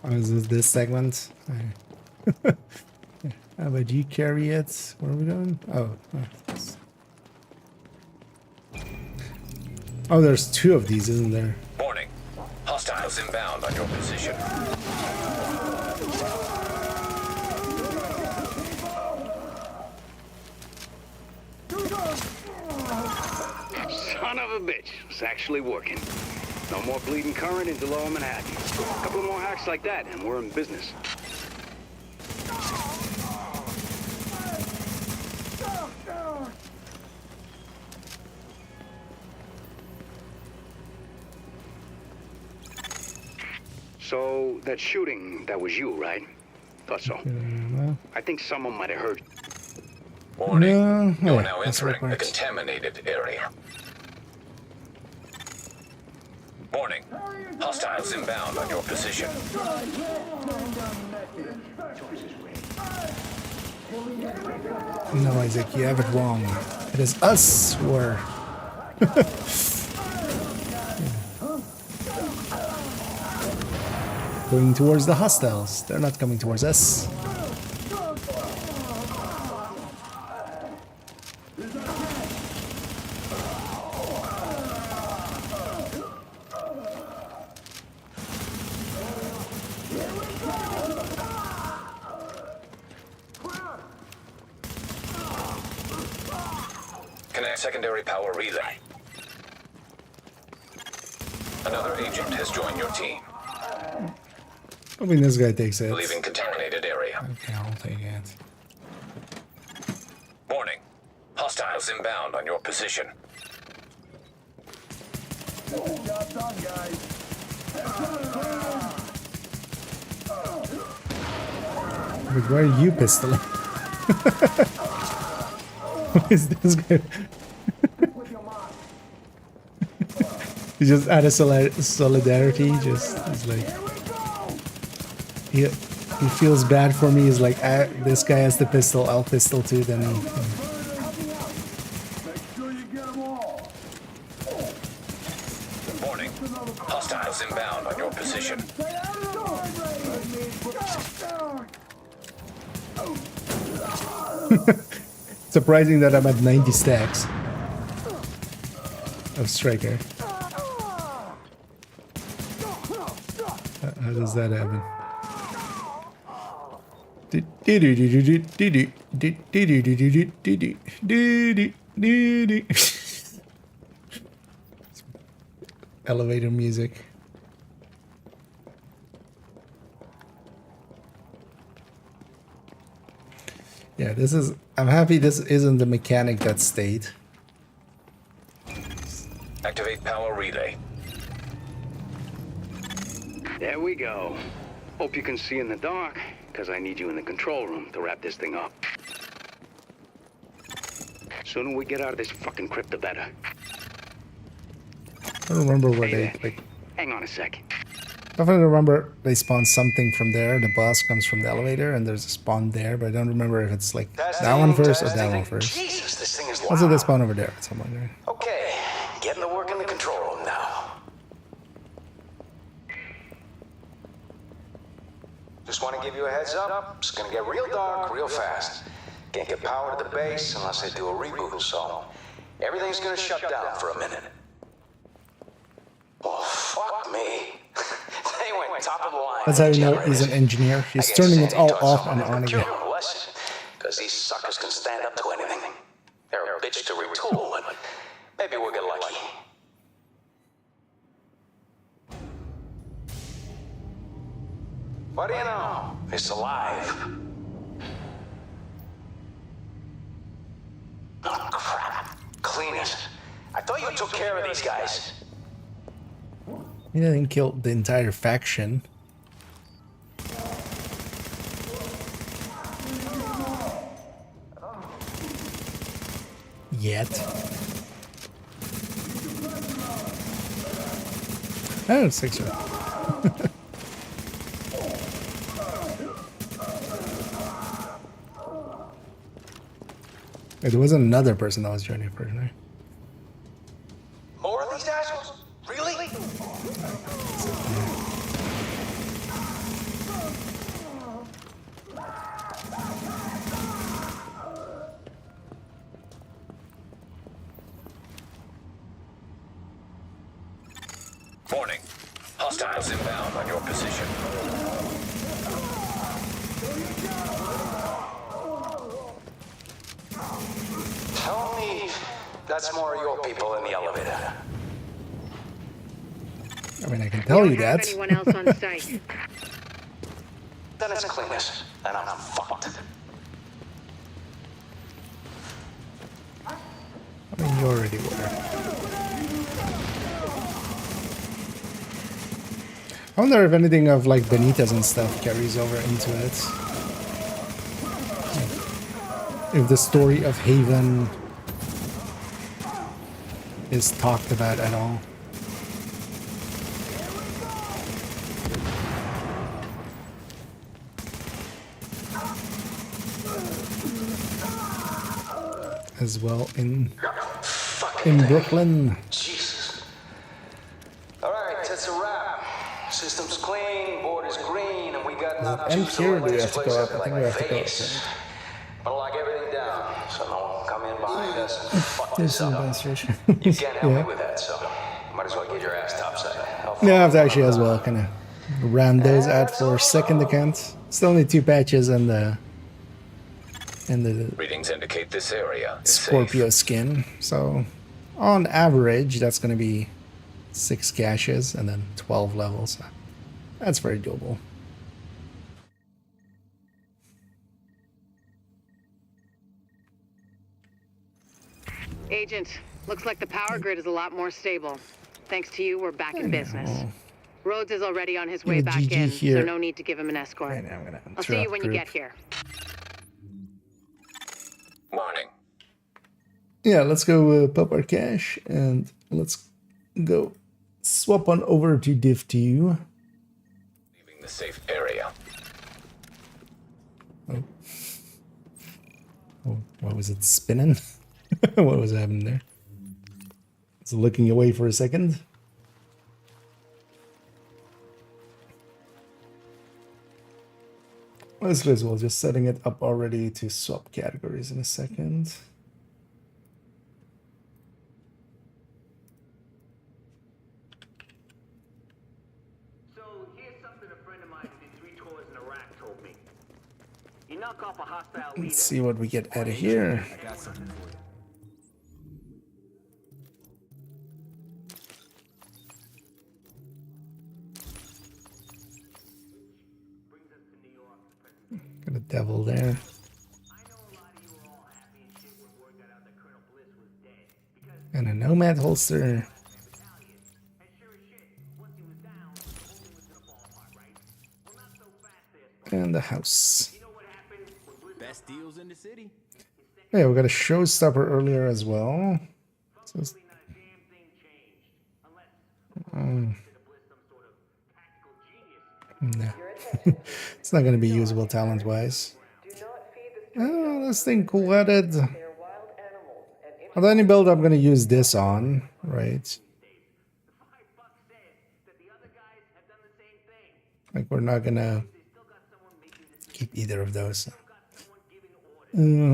Oh, is this segment? How about you carry it? Where are we going? Oh, yes. Oh, there's two of these, isn't there? Warning. Hostiles inbound on your position. Son of a bitch. It's actually working. No more bleeding current into lower Manhattan. A couple more hacks like that, and we're in business. So, that shooting, that was you, right? Thought so. I think someone might have heard. Warning. You are yeah, now that's what entering a works. contaminated area. Warning. Hostiles inbound on your position. No, Isaac, you have it wrong. It is us who are... going towards the hostiles. They're not coming towards us. Connect secondary power relay. Another agent has joined your team. I mean, this guy takes it. Leaving contaminated area. Okay, I'll take it. Warning. Hostiles inbound on your position. But where are you pistoling? What is this guy? He just out of solidarity, just he's like he feels bad for me. He's like, this guy has the pistol, I'll pistol too. Then Warning. Hostiles inbound on your position. surprising that I'm at 90 stacks of striker. How does that happen? Elevator music. Yeah, this is... I'm happy this isn't the mechanic that stayed. Activate power relay. There we go. Hope you can see in the dark, because I need you in the control room to wrap this thing up. Sooner we get out of this fucking crypt, the better. I don't remember where Hey they... there. Hang on a sec. Definitely remember they spawn something from there. The boss comes from the elevator and there's a spawn there, but I don't remember if it's like that one first or that one first. Jesus, this thing is loud. Also, they spawn over there somewhere. There. Okay, getting to work in the control room now. Just want to give you a heads up. It's gonna get real dark real fast. Can't get power to the base unless I do a reboot, so everything's gonna shut down for a minute. Well, fuck me. They went top of the line. That's how you know he's an engineer. He's turning it all off and on again. Because these suckers can stand up to anything. They're a bitch to retool, but maybe we'll get lucky. What do you know? It's alive. Oh, crap. Cleaners. I thought you took care of these guys. He didn't kill the entire faction. Yet. I don't think so. There wasn't another person that was joining first, right? More of these assholes? Really? Warning. Hostiles inbound on your position. Tell me that's more of your people in the elevator. I mean, I can tell you that. Anyone else on site? Then it's cleaners, and I'm fucked. I mean, you already were. I wonder if anything of like Benitez and stuff carries over into it. If the story of Haven is talked about at all. As well in Brooklyn. Jesus. All right, that's a wrap. System's clean, board is green, and we got nothing And here do we have to go up? I think we have to go up. But lock everything down, so no one will come in behind us and fuck There's this some up. demonstration. You can't help me Yeah. with that, so might as well get your ass topside. Yeah, I have to actually as well kind of round those out for second account. Still need 2 patches and the Readings indicate this area is Scorpio safe. skin. So on average, that's going to be 6 caches and then 12 levels. That's very doable. Agent, looks like the power grid is a lot more stable. Thanks to you, we're back in business. Rhodes is already on his way Yeah, back GG in, here. so no need to give him an escort. Right now I'm gonna I'll see you when you group. get here. Warning. Yeah, let's go pop our cache and let's go swap on over to Div2. Leaving the safe area. Oh, what was it spinning? What was happening there? It's looking away for a second. Let's as well just setting it up already to swap categories in a second. So here's something a friend of mine who did 3 tours in Iraq told me. You knock off a hostile leader. Let's see what we get out of here. I got something for you. Got a devil there. And a nomad holster. And the house. Best deals in the city. Yeah, we got a showstopper earlier as well. So no. It's not going to be usable talent-wise. Oh, this thing collided. Well, any build I'm going to use this on, right? Like, we're not going to keep either of those.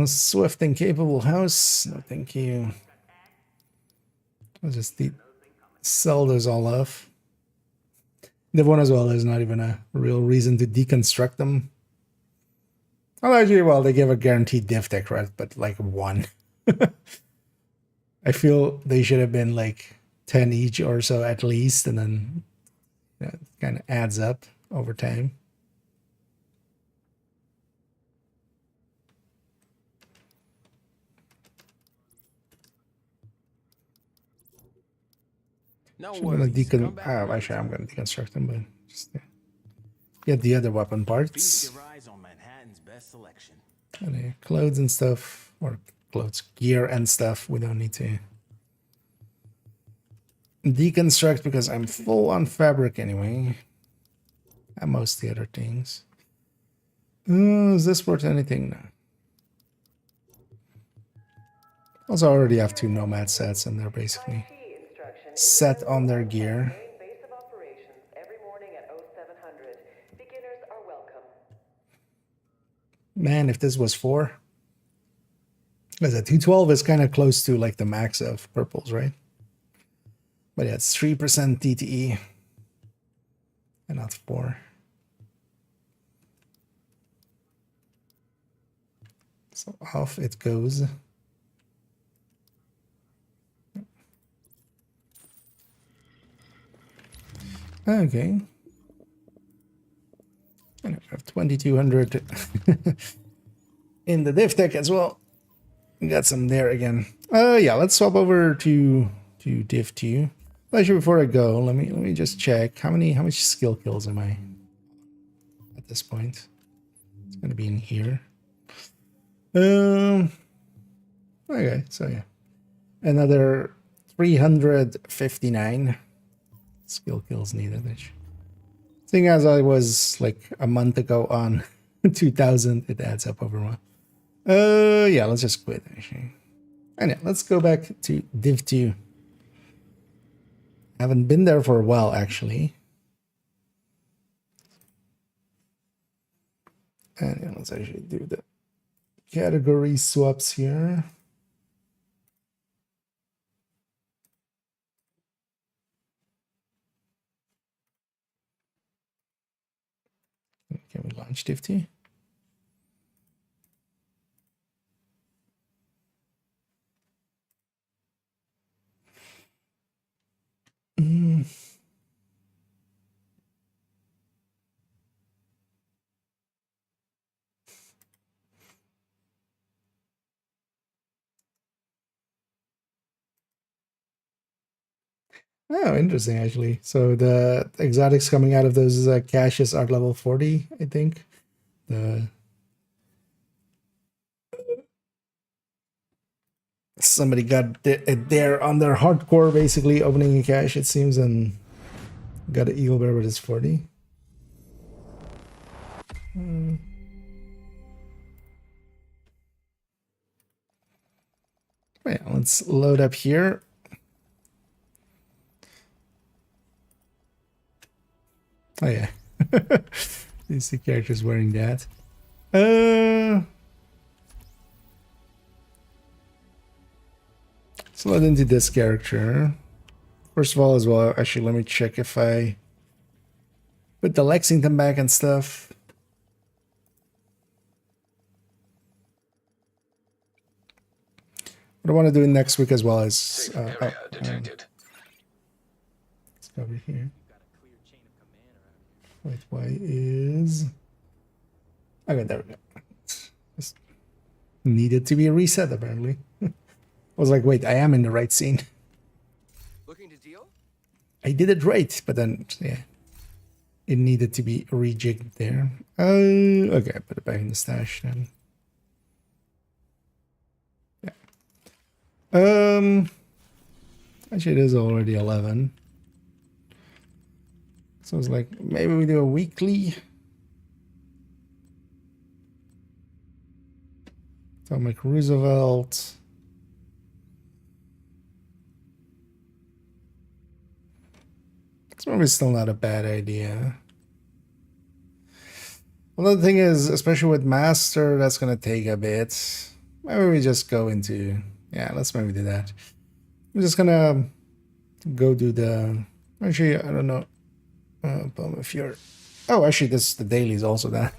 Swift and capable house. No, thank you. I'll just sell those all off. Div1 as well, there's not even a real reason to deconstruct them. Well, actually, well, they give a guaranteed div tech, right? But like 1. I feel they should have been like 10 each or so at least, and then it kind of adds up over time. No I'm gonna worries. Come back actually, I'm gonna deconstruct them, but just get the other weapon parts. Feast your eyes on Manhattan's best selection. And clothes and stuff, or clothes, gear and stuff. We don't need to deconstruct because I'm full on fabric anyway. And most of the other things. Is this worth anything? No. Also, I already have 2 nomad sets, and they're basically set on their gear. Base of operations every morning at 0700. Beginners are welcome. Man, if this was 4. Because a 212 is kind of close to like the max of purples, right? But yeah, it's 3% TTE. And not 4. So off it goes. Okay. And I have 2200 in the div tech as well. Got some there again. Yeah, let's swap over to Div2. Actually, before I go, let me just check how much skill kills am I at this point. It's gonna be in here. Okay, so yeah, another 359 skill kills needed. Seeing as I was like a month ago on 2000, it adds up over one. Yeah, let's just quit actually. And yeah, let's go back to Div2. Haven't been there for a while actually. And yeah, let's actually do the category swaps here. Can we launch Div2? Oh, interesting, actually. So the exotics coming out of those caches are level 40, I think. Somebody got it there on their hardcore, basically, opening a cache, it seems, and got an eagle bear with his 40. Yeah, let's load up here. Oh yeah, these two characters wearing that. Let's load into this character. First of all, as well, actually, let me check if I put the Lexington back and stuff. What I want to do next week as well is detected. Let's go over here. Wait, why is... Okay, there we go. Just needed to be a reset, apparently. I was like, wait, I am in the right scene. Looking to deal? I did it right, but then, yeah. It needed to be rejigged there. Okay, I put it back in the stash then. Yeah. Actually, it is already 11. So it's like, maybe we do a weekly. Atomic Roosevelt. It's probably still not a bad idea. Another thing is, especially with Master, that's going to take a bit. Maybe we just go into... Yeah, let's maybe do that. I'm just going to go do the... Actually, I don't know. If you're... Oh, actually, this the daily is also that.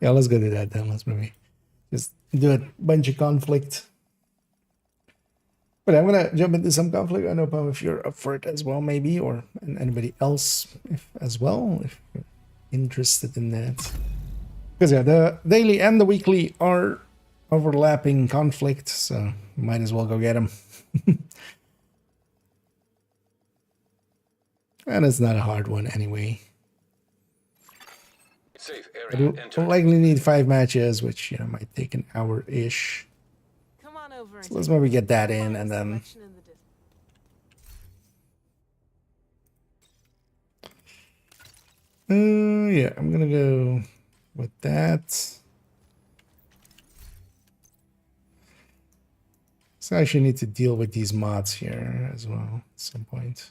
Yeah, let's go do that then. Let's maybe just do a bunch of conflict. But I'm gonna jump into some conflict. I know, Pom, if you're up for it as well, maybe, or anybody else as well, if you're interested in that. Because yeah, the daily and the weekly are overlapping conflict, so might as well go get them. And it's not a hard one anyway. Safe I area do entered. likely need 5 matches, which, you know, might take an hour-ish. Come on over and So let's maybe get that in, and then... yeah, I'm gonna go with that. So I actually need to deal with these mods here as well at some point.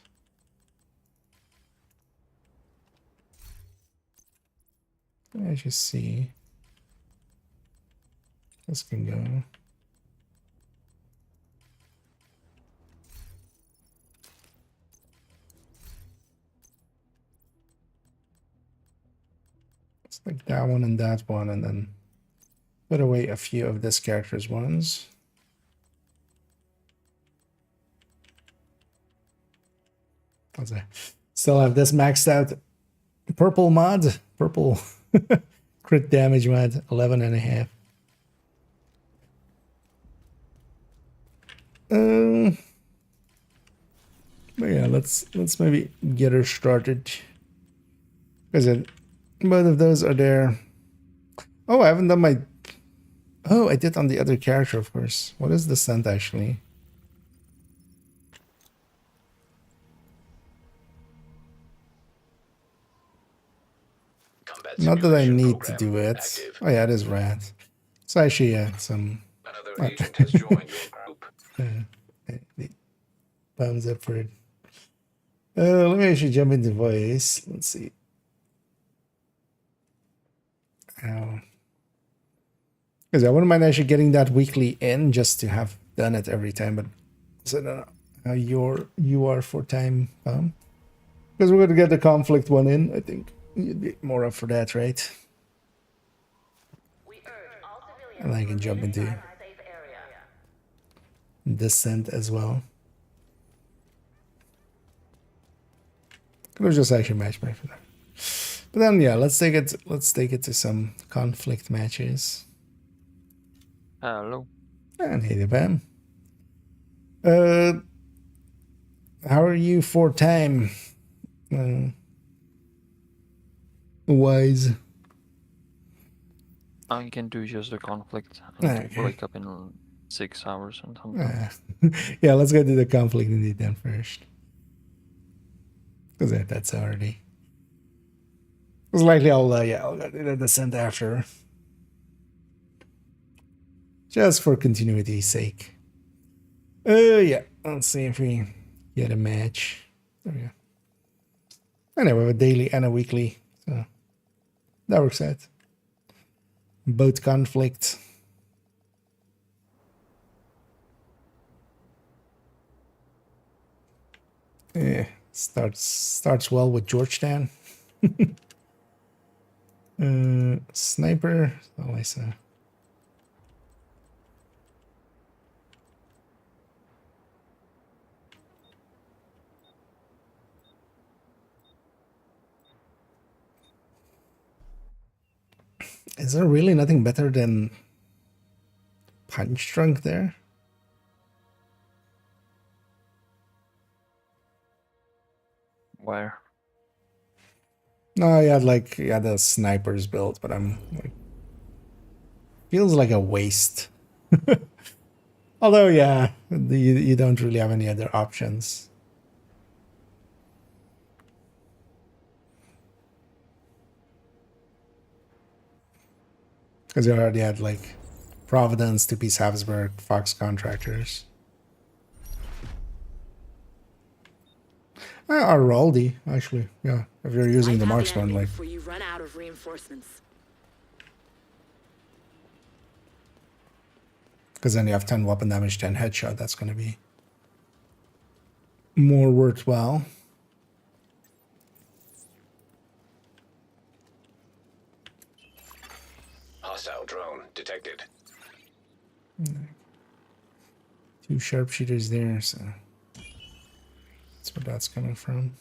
I should see. This can go. It's like that one and that one, and then put away a few of this character's ones. Still have this maxed out purple mod, purple crit damage mod, 11.5. But yeah, let's maybe get her started. Because both of those are there. Oh, I haven't done my... Oh, I did on the other character, of course. What is the scent, actually? Not that I need to do it. Active. Oh yeah, it is rad. So actually, yeah, some... Another agent has joined your group. Thumbs up for it. Let me actually jump into voice. Let's see. Because I wouldn't mind actually getting that weekly in just to have done it every time, but so I don't know how you are for time. Because we're going to get the conflict one in, I think. You'd be more up for that, right? And I can jump into Descent as well. Could have just actually matched my for that. But then yeah, let's take it to some conflict matches. Hello. And hey there, Bam. How are you for time? Wise. I can do just the conflict. I need to wake up in 6 hours and something. Yeah, let's go do the conflict indeed then first. Because that's already... It's likely I'll go do the Descent after. Just for continuity's sake. Yeah, let's see if we get a match. There we go. Anyway, we have a daily and a weekly, so that works out. Both conflict. Yeah, starts well with Georgetown. Sniper, Elisa. Is there really nothing better than Punch Drunk there? Where? No, I had the snipers built, but I'm like, feels like a waste. Although, yeah, you don't really have any other options. Because you already had like Providence, 2-piece Habsburg, Fox Contractors. Or Raldi, actually, yeah. If you're using the marksman, like. Before you run out of reinforcements. Because then you have 10 weapon damage, 10 headshot. That's going to be more worthwhile. Hostile drone detected. 2 sharpshooters there, so that's where that's coming from.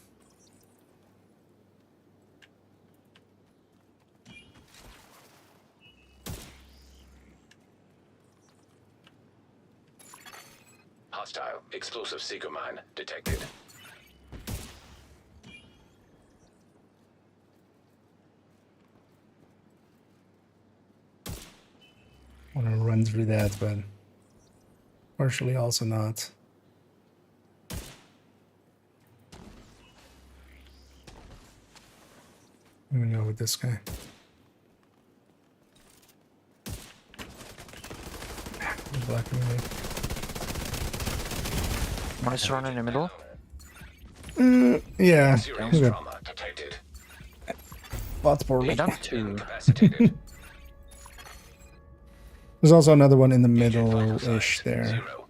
Hostile explosive seeker mine detected. want to run through that, but partially also not. I'm gonna go with this guy. Black and white. Nice run in the middle. Yeah. Serious Okay. trauma detected. Lots poorly. Down two. Incapacitated. There's also another one in the middle-ish there. 0.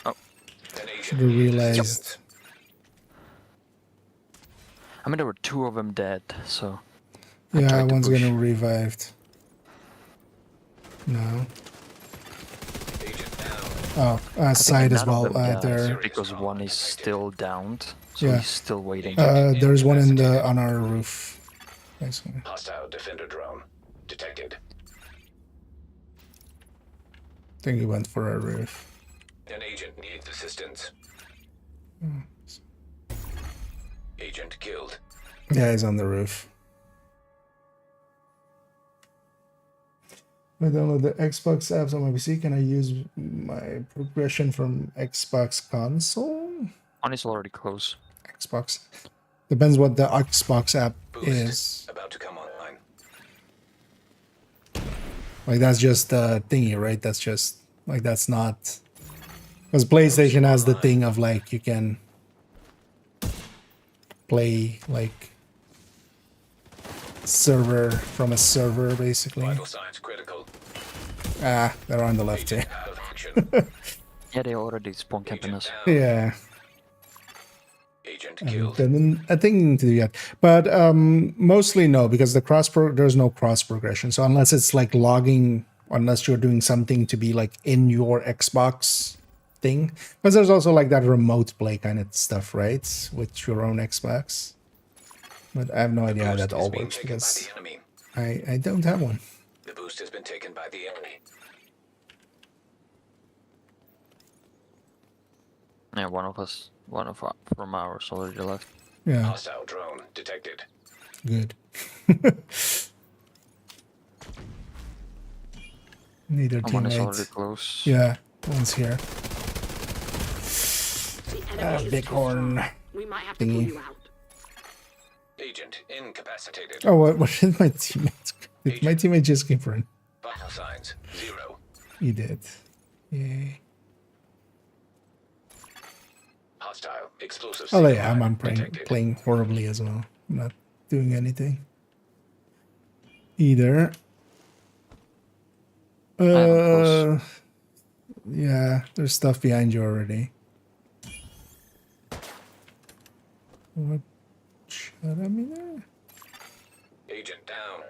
An Should agent have realized. I mean, there were two of them dead, so. I Yeah, tried to one's push. gonna revived. No. agent down. Oh, I think side as none of well. them died, There. because one is still downed, so Yeah. he's still waiting. There's one in the on our roof. Basically. Hostile defender drone detected. I think he went for our roof. An agent needs assistance. Agent killed. Yeah, he's on the roof. I download the Xbox apps on my PC. Can I use my progression from Xbox console? One is already close. Xbox. Depends what the Xbox app Boost is. about to come online. Like that's just the thingy, right? That's just like that's not because PlayStation has the thing of like you can play like server from a server basically. Vital signs critical. Ah, they're on the left here. Out of action. Yeah, they already spawn camping us. Yeah. Agent And killed. then a thing to do yet, but mostly no, because there's no cross progression. So unless it's like logging, unless you're doing something to be like in your Xbox thing, because there's also like that remote play kind of stuff, right, with your own Xbox. But I have no idea how that all Being works taken by because the enemy. I don't have one. The boost has been taken by the enemy. Yeah, one from ours already left. Yeah, Hostile drone detected. good. Neither One is already teammate. close. Yeah, one's here. The enemy is Big too horn strong. We might have to pull thingy. you out. Agent incapacitated. Oh, what did my teammate? Did my teammate just came for it? Vital signs 0. He did. Yay. Hostile explosive. Oh, signal yeah, I'm detected. playing horribly as well. I'm not doing anything. Either. close. Yeah, there's stuff behind you already. What? Shut up, me there? Agent down.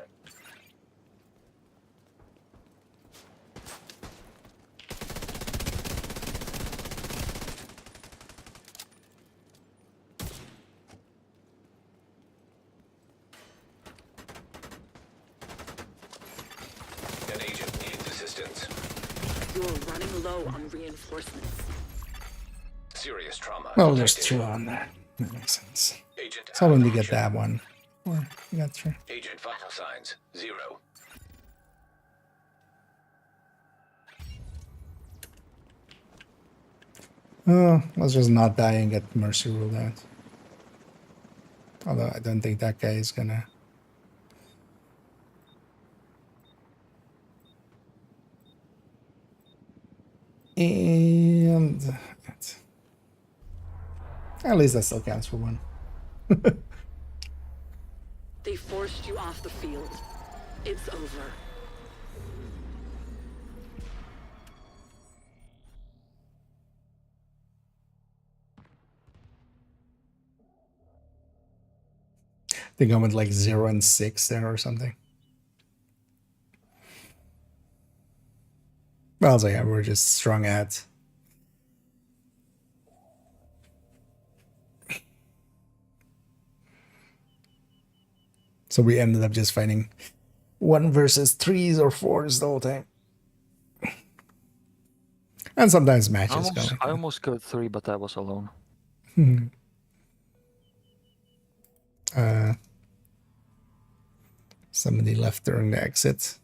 An agent needs assistance. You're running low on reinforcements. Serious trauma. Oh, there's detected. two on there. That makes sense. Agent So when out we of get action. that one. Or you got three. Agent vital signs 0. Oh, let's just not die and get mercy ruled out. Although I don't think that guy is gonna. And at least that still counts for one. They forced you off the field. It's over. I think I went like 0 and 6 there or something. Well, so yeah, we're just strung at. So we ended up just fighting 1 versus 3s or 4s the whole time. And sometimes matches I going. almost killed 3, but I was alone. Somebody left during the exit.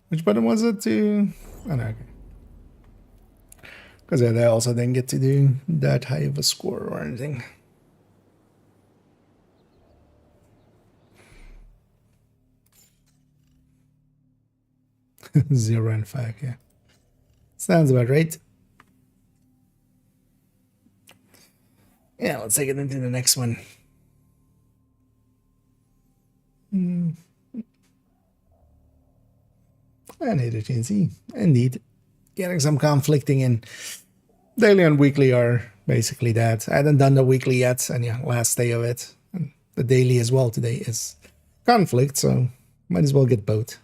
Which button was it to? Oh, no, okay. Because yeah, they also didn't get to do that high of a score or anything. Zero and 5, yeah. Sounds about right. Yeah, let's take it into the next one. And indeed. Getting some conflicting in. Daily and weekly are basically that. I haven't done the weekly yet, and yeah, last day of it. And the daily as well today is conflict, so might as well get both.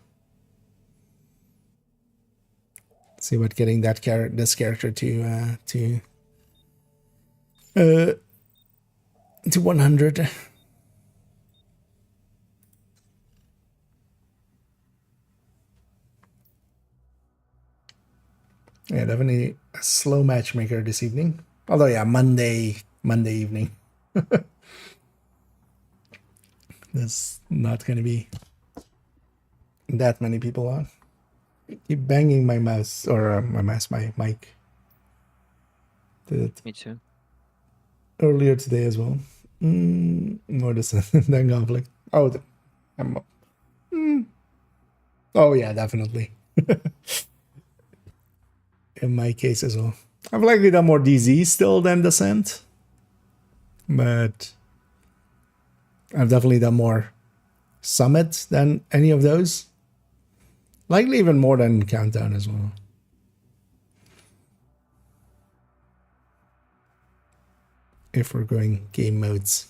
See what getting that this character to 100. Yeah, definitely a slow matchmaker this evening. Although yeah, Monday evening. There's not gonna be that many people on. Keep banging my mouse or my mic. Did it Me too. earlier today as well. More this than conflict. Oh, oh yeah, definitely. In my case as well, I've likely done more DZ still than Descent, but I've definitely done more Summit than any of those. Likely even more than Countdown as well. If we're going game modes.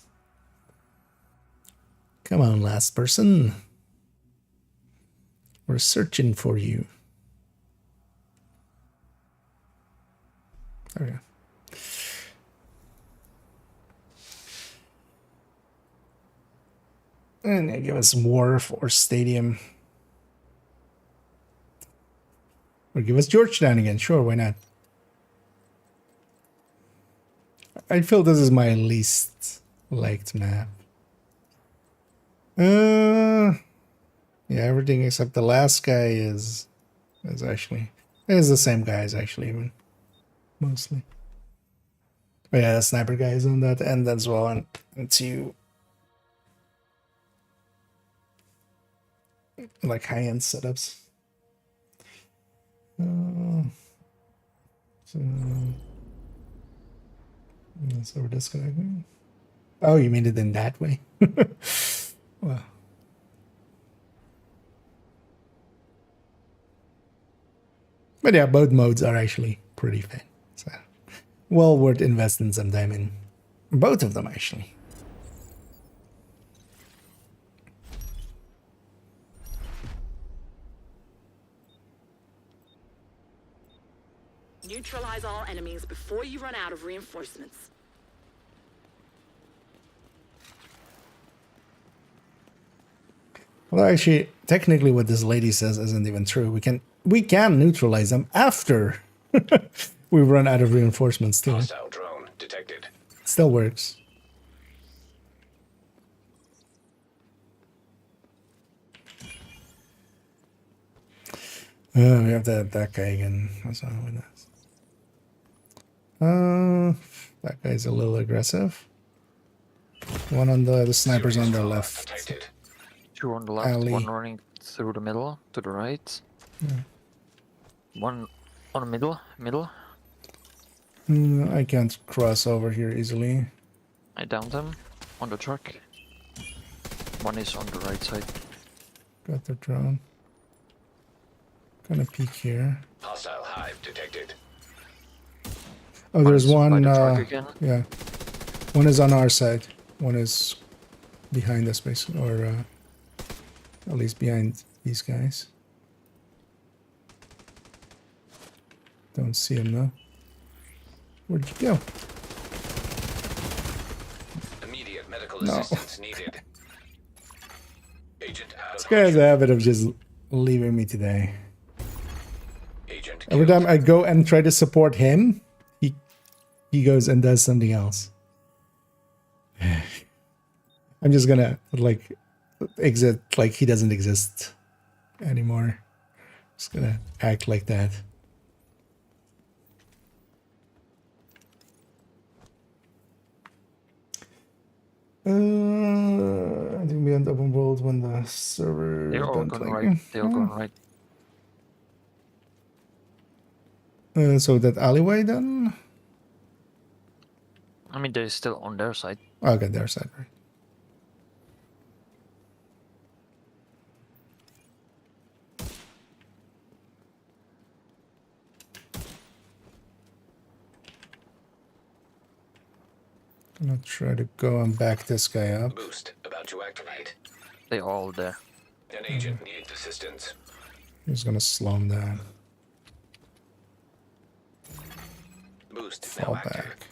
Come on, last person. We're searching for you. Okay. And they give us Wharf or Stadium. Or give us Georgetown again. Sure, why not? I feel this is my least liked map. Yeah, everything except the last guy is actually the same guys actually even mostly. But yeah, the sniper guy is on that end as well, and two like high-end setups. So we're disconnecting. Oh, you mean it in that way? Wow. But yeah, both modes are actually pretty fun. So well worth investing some time in both of them actually. Neutralize all enemies before you run out of reinforcements. Well, actually, technically what this lady says isn't even true. We can neutralize them after we run out of reinforcements too. Hostile drone detected. It still works. We have that guy again. What's wrong with us? That guy's a little aggressive. One on the sniper's on the left. Detected. Two on the left, Alley. one running through the middle, to the right. Yeah. One on the middle. I can't cross over here easily. I downed him on the truck. One is on the right side. Got the drone. Gonna peek here. Hostile hive detected. Oh, there's One's by one. the truck again. Yeah, one is on our side. One is behind us, basically, or at least behind these guys. Don't see him though. Where'd you go? Immediate medical No. assistance needed. Agent out This of guy has a habit of just leaving me today. Agent Every killed. time I go and try to support him, he goes and does something else. I'm just gonna like exit like he doesn't exist anymore. Just gonna act like that. I think beyond open world when the server They're all don't going like right. They're all going right. So that alleyway then? I mean, they're still on their side. Okay, their side, right? Gonna try to go and back this guy up. Boost about to activate. They're all there. An agent needs assistance. He's gonna slow him down. Boost Fall now active. back.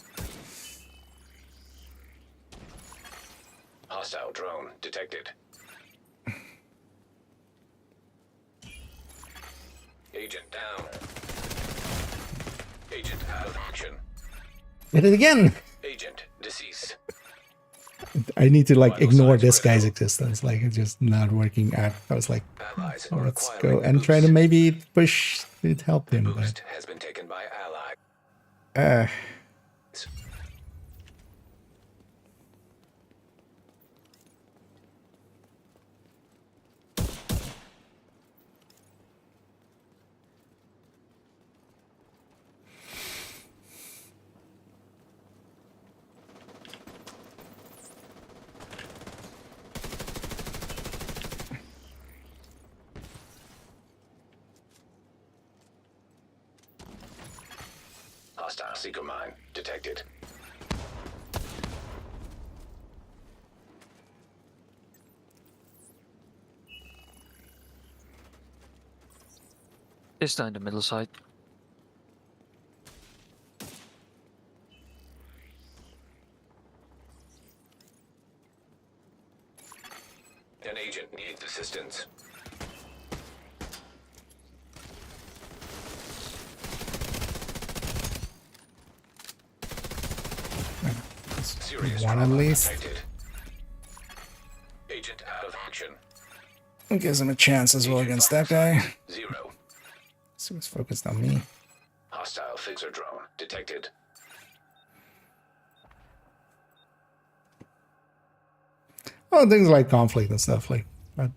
Hostile drone detected. Agent down. Agent out of action. Did it again! Agent deceased. I need to like ignore this guy's existence. Like it's just not working out. I was like, Allies oh, are let's acquiring go and try to boost. maybe push it, help him. Boost has been taken by ally. But Hostile seeker mine detected. They're still in the middle side. An agent needs assistance. Serious one at trauma least. detected. Agent out of action. it gives him a chance as well against that guy. 0. So he's focused on me. Hostile fixer drone detected. Oh, things like conflict and stuff like. But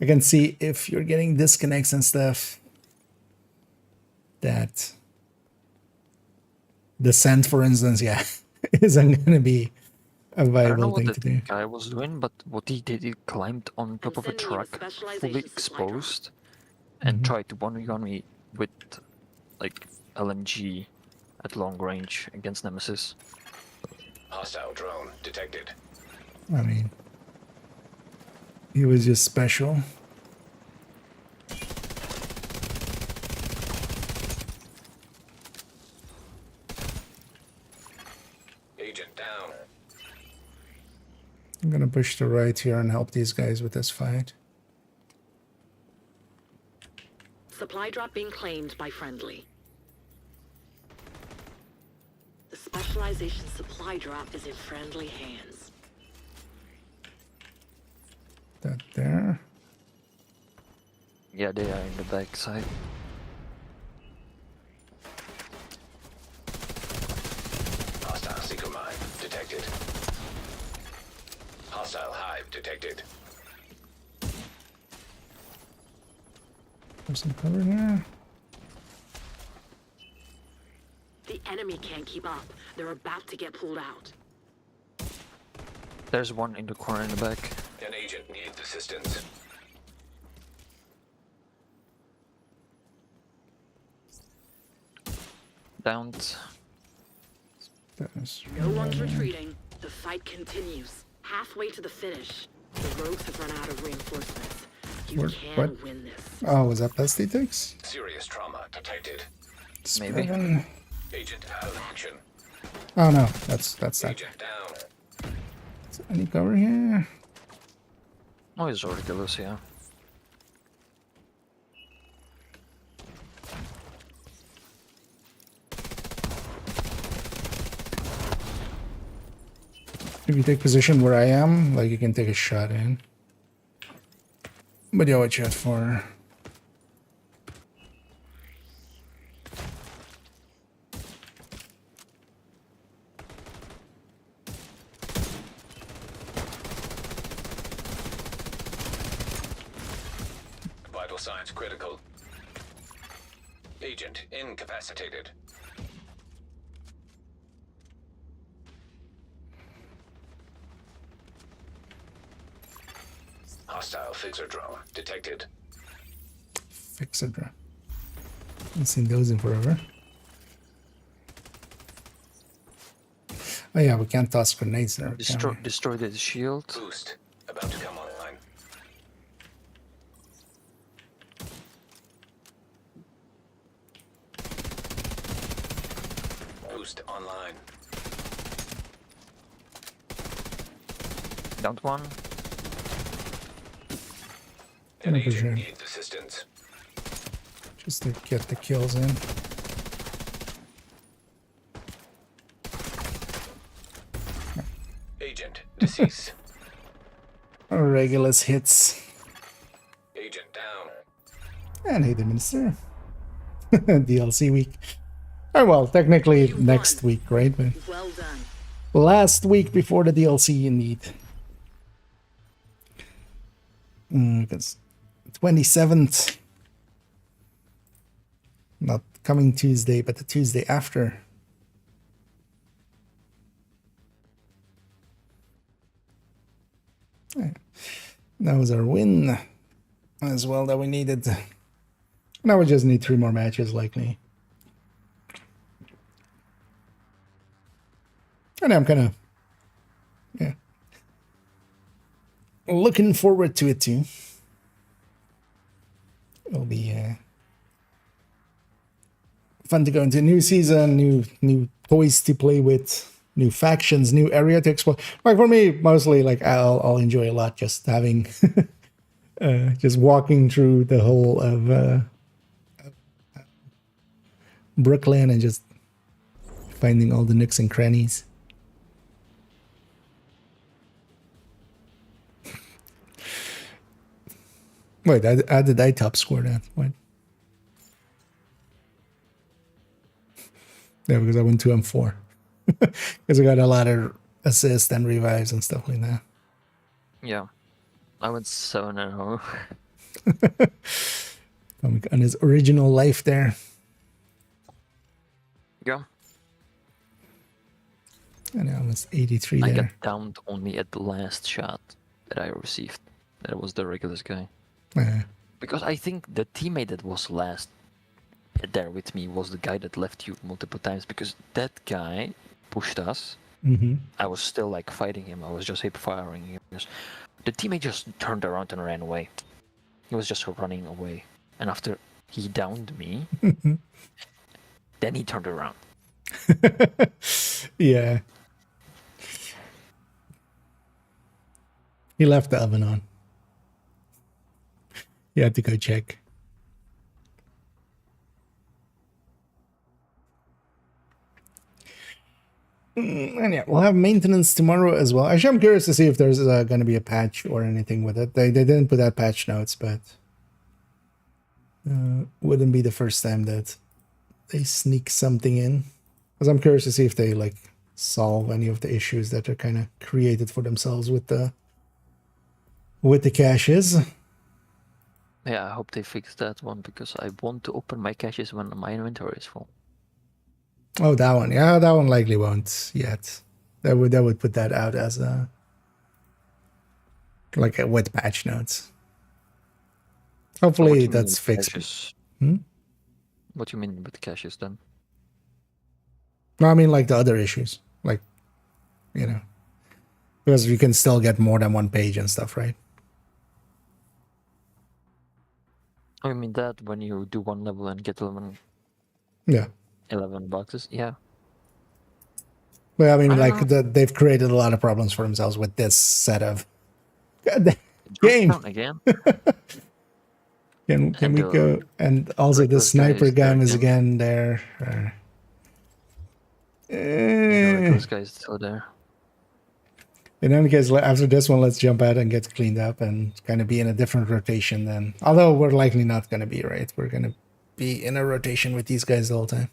I can see if you're getting disconnects and stuff. That descent, for instance, yeah, isn't gonna be a I don't know viable what thing the to do. guy was doing, but what he did, he climbed on top of a sending you a truck, fully specialization supply drop. exposed, and tried to one-on me with, like, LMG at long range against Nemesis. Hostile drone detected. I mean, he was just special. Agent down. I'm gonna push to right here and help these guys with this fight. Supply drop being claimed by friendly. The specialization supply drop is in friendly hands. That there. Yeah, they are in the back side. Hostile seeker mine detected. Hostile hive detected. There's some cover here. The enemy can't keep up. They're about to get pulled out. There's one in the corner in the back. An agent needs assistance. Downed. No one's retreating. The fight continues. Halfway to the finish. The rogues have run out of reinforcements. You can What? win this. Oh, was that Pestitix? Serious trauma detected. Maybe. Spreadsheets. Agent out of action. Oh no, that's that. Agent down. Is there any cover here? Oh, he's already close, yeah. If you take position where I am, like you can take a shot in. But yeah, watch out for. Vital signs critical. Agent incapacitated. Hostile fixer drone detected. Fixer drone. Haven't seen those in forever. Oh yeah, we can't toss grenades there. Destroy the shield. Boost about to come online. Boost online. Downed one. An agent needs assistance. Just to get the kills in. Agent deceased. Regulus hits. Agent down. And hey, the minister. DLC week. Oh well, technically next week, right? But Well done. last week before the DLC, indeed. Because 27th. Not coming Tuesday, but the Tuesday after. Yeah. That was our win as well that we needed. Now we just need 3 more matches likely. And I'm kind of, yeah, looking forward to it too. It'll be fun to go into a new season, new toys to play with, new factions, new area to explore. Like for me, mostly like I'll enjoy a lot just having, just walking through the whole of Brooklyn and just finding all the nooks and crannies. Wait, how did I top score that? What? Yeah, because I went 2 and 4. Because I got a lot of assists and revives and stuff like that. Yeah, I went 7-0. On his original life there. Yeah. And I was 83 I there. got downed only at the last shot that I received. That was the regular guy. Because I think the teammate that was last there with me was the guy that left you multiple times, because that guy pushed us. I was still like fighting him. I was just hip firing him. The teammate just turned around and ran away. He was just running away. And after he downed me, then he turned around. Yeah. He left the oven on. You had to go check. And yeah, we'll have maintenance tomorrow as well. Actually, I'm curious to see if there's going to be a patch or anything with it. They didn't put out patch notes, but wouldn't be the first time that they sneak something in. Because I'm curious to see if they like solve any of the issues that are kind of created for themselves with the caches. Yeah, I hope they fix that one, because I want to open my caches when my inventory is full. Oh, that one. Yeah, that one likely won't yet. That would put that out as a like a with patch notes. Hopefully that's fixed. What do you mean with caches then? No, I mean like the other issues, like, you know, because you can still get more than one page and stuff, right? I mean that when you do one level and get 11 boxes, yeah. But I mean, like they've created a lot of problems for themselves with this set of game. Again. Can we go? And also the sniper gun is again there. Those guys still there. In any case, after this one, let's jump out and get cleaned up and kind of be in a different rotation then. Although we're likely not going to be, right? We're going to be in a rotation with these guys the whole time.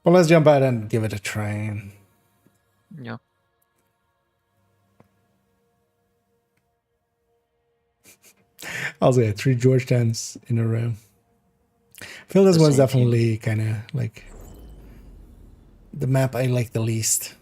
Well, let's jump out and give it a try. Yeah. Also, yeah, 3 Georgetowns in a row. I feel this one's definitely kind of like the map I like the least.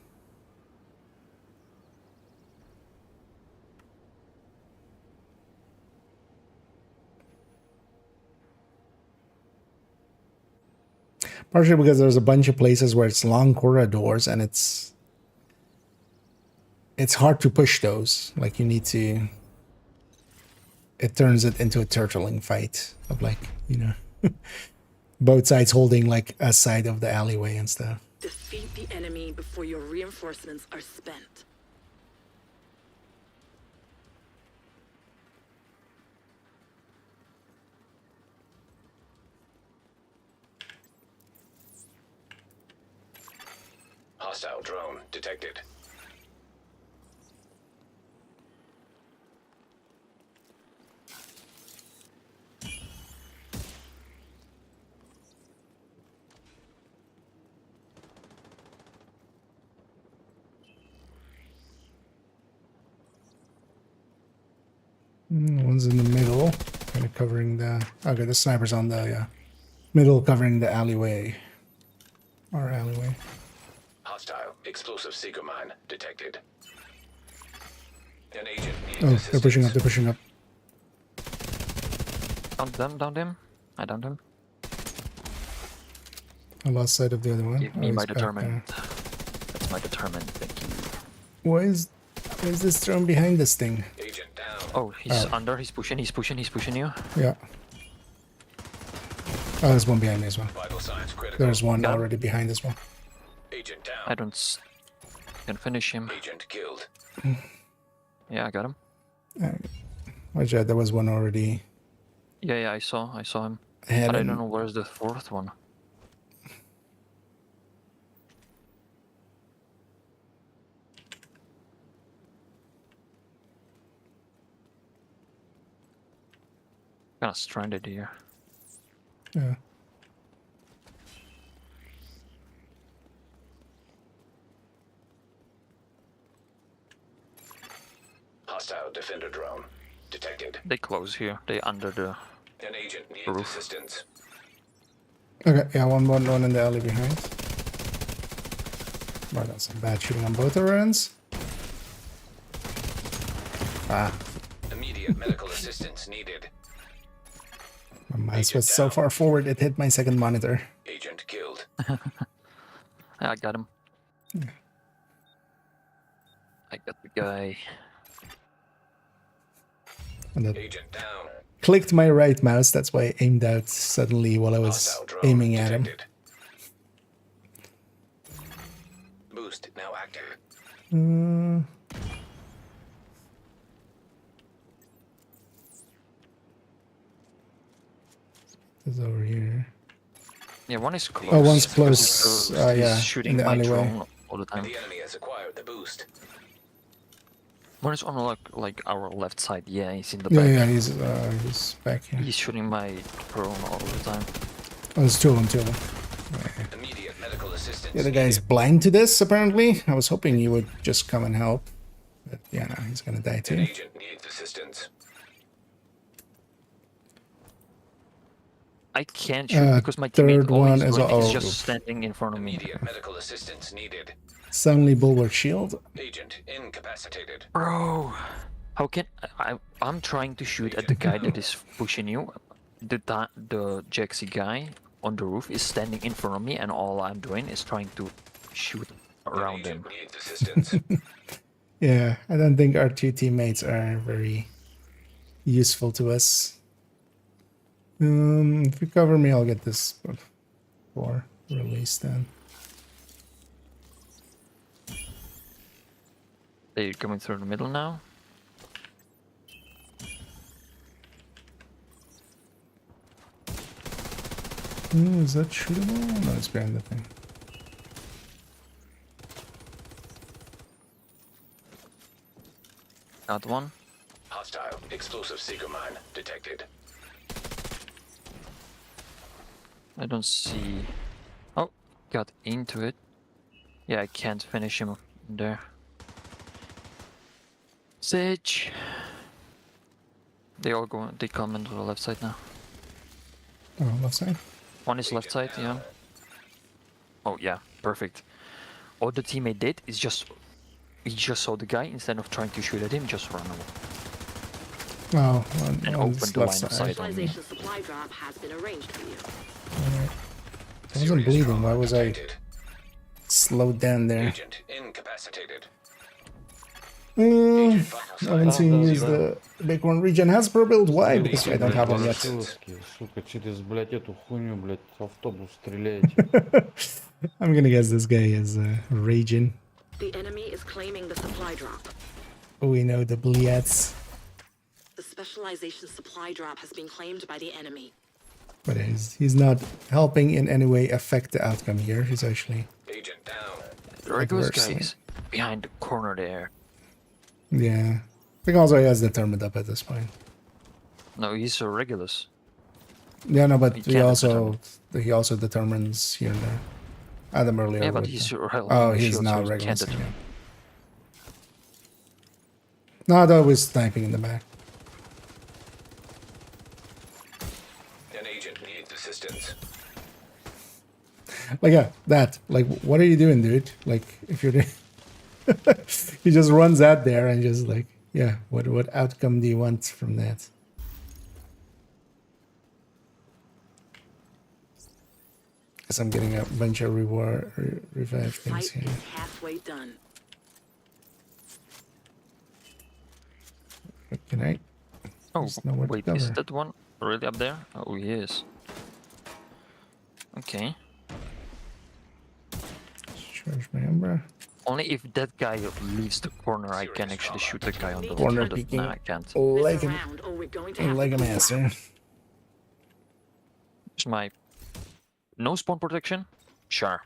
Partially because there's a bunch of places where it's long corridors and it's hard to push those. Like you need to... It turns it into a turtling fight of like, you know, both sides holding like a side of the alleyway and stuff. Defeat the enemy before your reinforcements are spent. Hostile drone detected. One's in the middle, kind of covering the... Okay, the sniper's on the middle, covering the alleyway. Our alleyway. Hostile explosive seeker mine detected. An agent needs Oh, assistance. they're pushing up, they're pushing up. Downed him. I downed him. I lost sight of the other one. Give me Oh, my he's back determined. there. That's my determined, thank you. Why is this drone behind this thing? Agent down. Oh, he's under, he's pushing you. Yeah. Oh, there's one behind me as well. Vital signs critical. There's one Got him. already behind this one. Agent down. I don't can finish him. Agent killed. Yeah, I got him. Roger, there was one already. Yeah, I saw him. Ahead But I and- don't know where's the fourth one. Kinda stranded here. Yeah. Hostile defender drone detected. They close here. They under the An agent needs roof. assistance. Okay, yeah, one in the alley behind. Well, that's some bad shooting on both our ends. Ah, Immediate medical assistance needed. my mouse was so far forward it hit my second monitor. Agent killed. I got him. I got the guy. And that Agent down. clicked my right mouse, that's why I aimed out suddenly while I was Hostile drone aiming at him. detected. Boost now active. It's over here. Yeah, one is close. Oh, one's close. He's Yeah, shooting in the my alleyway. drone all the time. The enemy has acquired the boost. One is on like our left side. Yeah, he's in the Yeah, back. yeah, he's back here. He's shooting my drone all the time. Oh, there's two of them. Immediate medical assistance. The other guy's blind to this, apparently. I was hoping he would just come and help. But yeah, no, he's gonna die An too. agent needs assistance. I can't shoot because my teammate third one always is doing is oh, just standing in front of me. Immediate medical assistance needed. Suddenly bulwark shield. Agent incapacitated. Bro, how can I'm trying to shoot at the guy that is pushing you. The Jaxi guy on the roof is standing in front of me, and all I'm doing is trying to shoot around him. Needs assistance. Yeah, I don't think our two teammates are very useful to us. If you cover me, I'll get this before release then. They're coming through the middle now. Is that shootable? No, it's behind the thing. Got one. Hostile explosive seeker mine detected. I don't see... Oh, got into it. Yeah, I can't finish him there. Sage. They all go. They come into the left side now. Oh, left side. One is left side, yeah. Oh yeah, perfect. All the teammate did is he just saw the guy, instead of trying to shoot at him, just run away. Oh, And on opened the line of sight on me. Stabilization supply drop has been arranged for you. Alright. I wasn't bleeding. Why was I slowed down there? Agent incapacitated. I haven't seen you use the Bighorn region. Has per build. Why? Because I don't have one yet. Сука, через, блядь, эту хуйню, блядь, автобус стреляете. I'm gonna guess this guy is raging. The enemy is claiming the supply drop. We know the Bliats. The specialization supply drop has been claimed by the enemy. But he's not helping in any way affect the outcome here. He's actually... Agent down. The regular guy is behind the corner there. Yeah. I think also he has determined up at this point. No, he's a Regulus. Yeah, no, but He he also determines here and there. Adam earlier. Yeah, but with he's the... held Oh, on the he's shield, not so he regular. can't determine. No, that was sniping in the back. An agent needs assistance. Like, yeah, that. Like, what are you doing, dude? Like, if you're... he just runs out there and just like, yeah, what outcome do you want from that? Guess I'm getting a bunch of revive things here. Halfway done. Can I? Oh, wait, is cover. that one really up there? Oh, he is. Okay. Charge my Umbra. Only if that guy leaves the corner, I can actually shoot the guy on the Corner left. peeking. No, I can't. Like a master. It's my no spawn protection. Sure.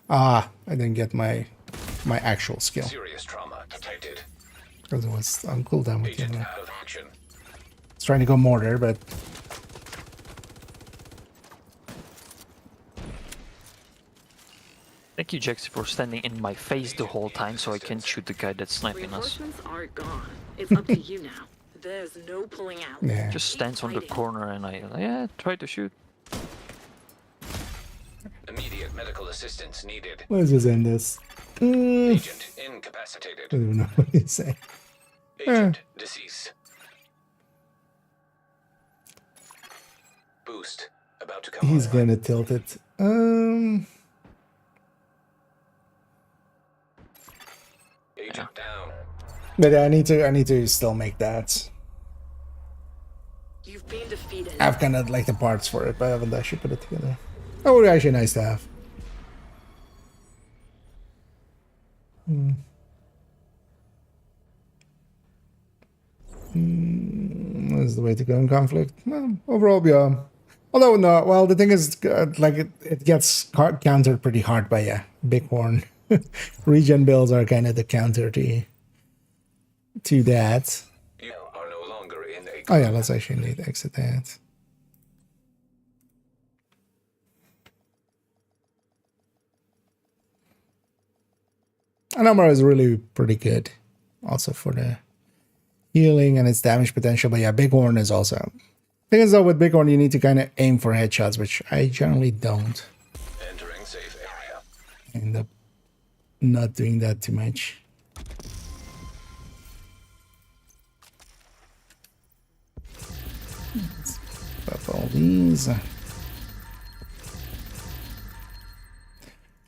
I didn't get my actual skill. Serious trauma detected. Because it was on cooldown with Agent him. out of action. It's trying to go mortar, but Thank you, Jax, for standing in my face the whole time so I can shoot the guy that's sniping us. Reinforcements are gone. It's up to you now. There's no pulling out. yeah. Just stands on the corner and I try to shoot. Immediate medical assistance needed. Let's just end this. Agent incapacitated. I don't even know what you say. Agent deceased. Boost about to come He's online. gonna tilt it. Agent down. But I need to still make that. You've been defeated. I've kind of like the parts for it, but I haven't actually put it together. That would be actually nice to have. That's the way to go in conflict. Well, overall, yeah. Although, no, well, the thing is, like, it gets countered pretty hard by Bighorn. Regen builds are kind of the counter to that. You are no longer in a... Oh yeah, let's actually need to exit that. And Umbra is really pretty good. Also for the healing and its damage potential. But yeah, Bighorn is also... Thing is though, with Bighorn you need to kind of aim for headshots, which I generally don't. Entering safe area. End up not doing that too much. Let's buff all these.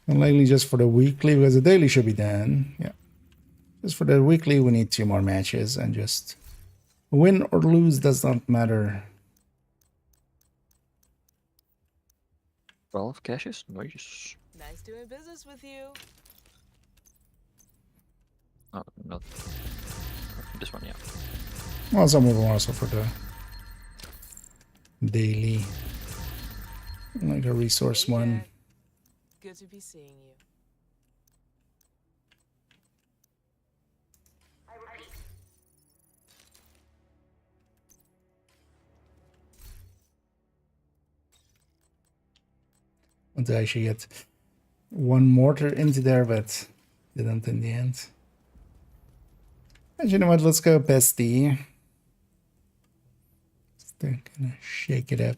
And likely just for the weekly, because the daily should be done. Yeah. Just for the weekly, we need 2 more matches, and just win or lose does not matter. 12 caches? Nice. Nice doing business with you. Oh, not this one, yeah. Well, some of them also for the daily, like a resource one. Good to be seeing you. Want to actually get one mortar into there, but didn't in the end. And you know what? Let's go bestie. Still gonna shake it up.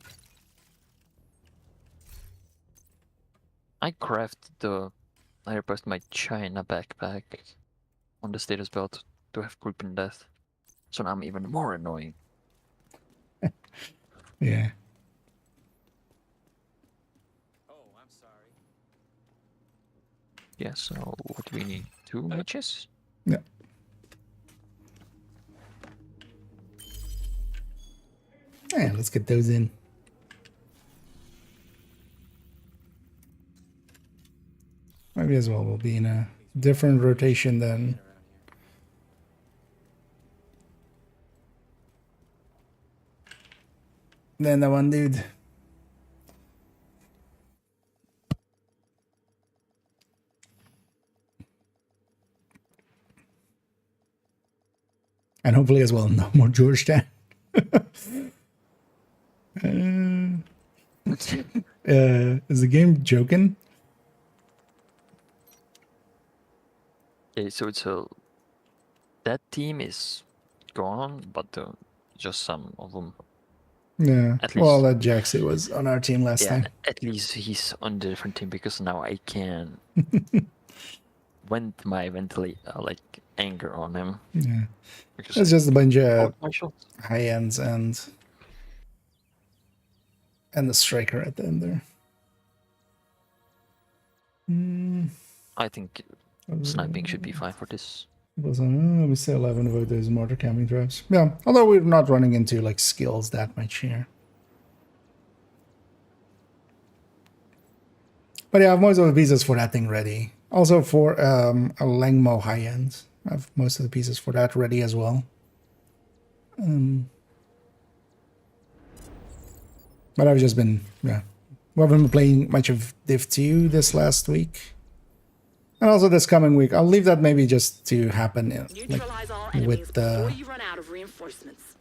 I crafted I replaced my China backpack on the status belt to have creeping death. So now I'm even more annoying. Yeah. Oh, I'm sorry. Yeah, so what do we need? 2 matches? Yeah. Yeah, let's get those in. Maybe as well we'll be in a different rotation than the one dude. And hopefully as well, no more Georgetown. Is the game joking? Okay, so it's that team is gone, but just some of them. Yeah. At Well, least, that Jaxie was on our team last time. at least he's on a different team because now I can vent my like anger on him. Yeah. Because It's just a bunch of my shots. high ends and the striker at the end there. I think sniping should be fine for this. We still 11 about those mortar camping traps. Yeah, although we're not running into like skills that much here. But yeah, I have most of the pieces for that thing ready. Also for a Langmo high end. I have most of the pieces for that ready as well. But I've just been, yeah. We haven't been playing much of Div2 this last week. And also this coming week. I'll leave that maybe just to happen with before you run out of reinforcements.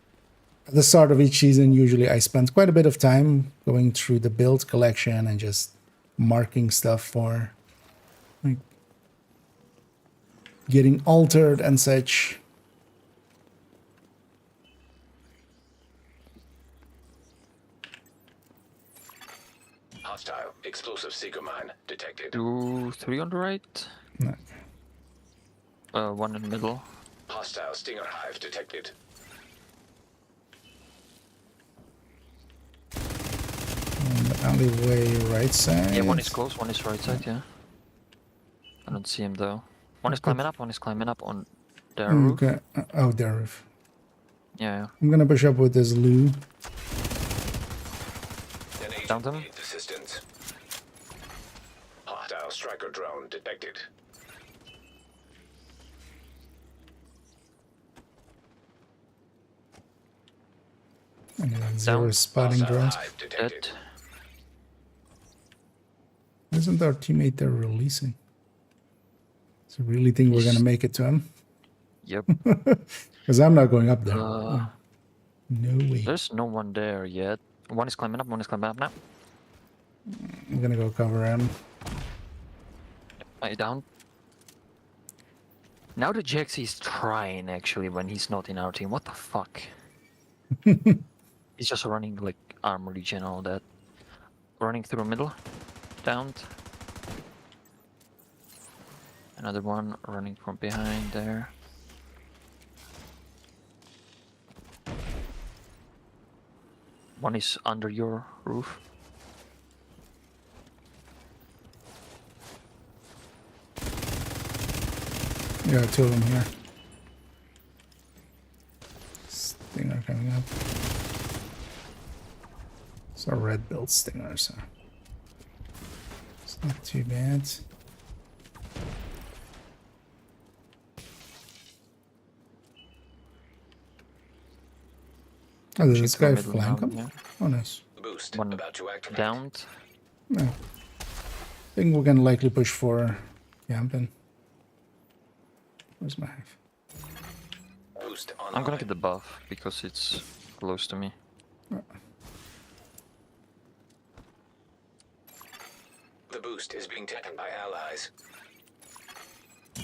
At the start of each season. Usually I spend quite a bit of time going through the build collection and just marking stuff for like getting altered and such. Hostile explosive seeker mine detected. 2, 3 on the right. No. 1 in the middle. Hostile stinger hive detected. On the alleyway right side. Yeah, 1 is close, 1 is right side, yeah. I don't see him though. 1 is climbing up, 1 is climbing up on their roof. Okay. Oh, their roof. Yeah. I'm gonna push up with this Lou. Down them. Assistance. Hostile striker drone detected. And then 0 spotting drones. Dead. Isn't our teammate there releasing? So really think we're gonna make it to him? Yep. Because I'm not going up there. No way. There's no one there yet. 1 is climbing up, 1 is climbing up now. I'm gonna go cover him. Are you down? Now the Jax is trying actually when he's not in our team. What the fuck? He's just running like armor regen and all that. Running through the middle. Downed. Another one running from behind there. One is under your roof. Yeah, 2 of them here. Stinger coming up. It's a red build stinger, so it's not too bad. Oh, does Pushing this through guy middle flank now, him? yeah. Oh, nice. Boost One about to activate. downed. No. I think we can likely push for camping. Where's my hive? Boost I'm gonna online. get the buff because it's close to me. The boost is being taken by allies.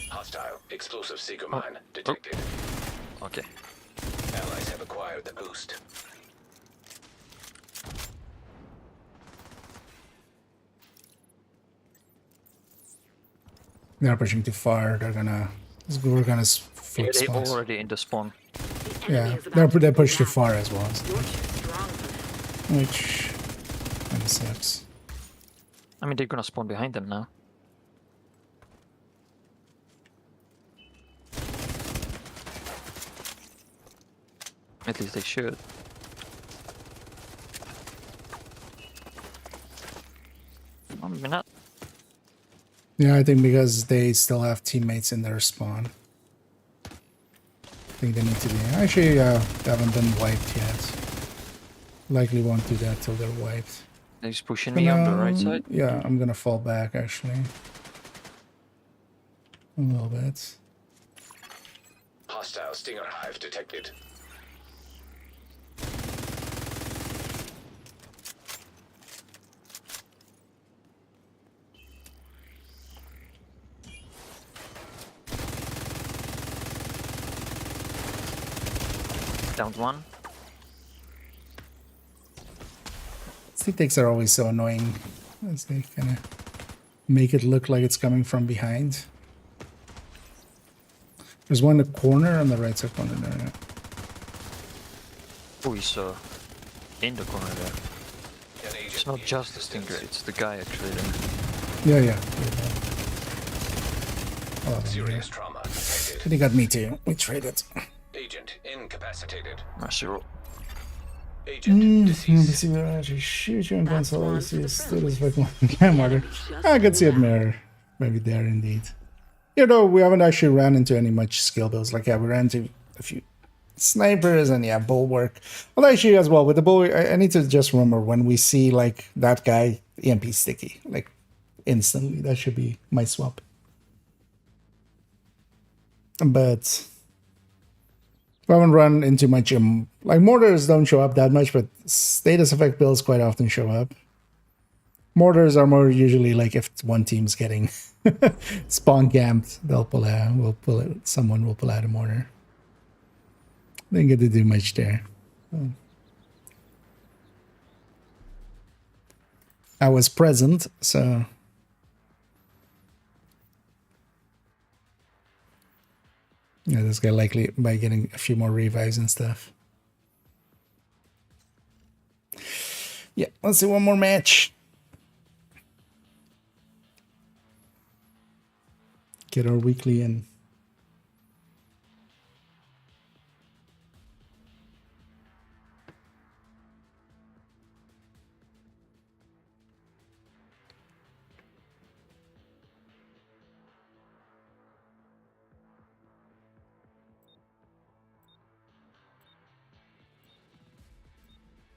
Hostile explosive seeker mine detected. Okay. Allies have acquired the boost. They're pushing too far. They're gonna. We're gonna flip Yeah, they spawns. already in the spawn. Yeah, they pushed too far as well. Which kind of sucks. I mean, they're gonna spawn behind them now. At least they should. Well, maybe not. Yeah, I think because they still have teammates in their spawn. I think they need to be. Actually, they haven't been wiped yet. Likely won't do that till they're wiped. He's pushing me on the right side. Yeah, I'm gonna fall back actually. A little bit. Hostile stinger hive detected. Downed one. Stick are always so annoying as they kind of make it look like it's coming from behind. There's one in the corner on the right side corner there. Yeah. Oh, he's in the corner there. It's not just the stinger, it's the guy actually there. Yeah. Oh, Serious trauma detected. they got me too. We traded. Agent incapacitated. Zero. Agent deceased. Shoot you on console. I could see it mirror. Maybe there indeed. You know, we haven't actually ran into any much skill builds. Like, yeah, we ran into a few snipers and, yeah, bulwark. Well, actually, as well, with the bulwark, I need to just remember when we see, like, that guy, EMP sticky. Like, instantly. That should be my swap. But we haven't run into much. Like, mortars don't show up that much, but status effect builds quite often show up. Mortars are more usually like if one team's getting spawn camped, they'll pull out. Someone will pull out a mortar. Didn't get to do much there. Oh. I was present, so yeah, this guy likely by getting a few more revives and stuff. Yeah, let's do one more match. Get our weekly in.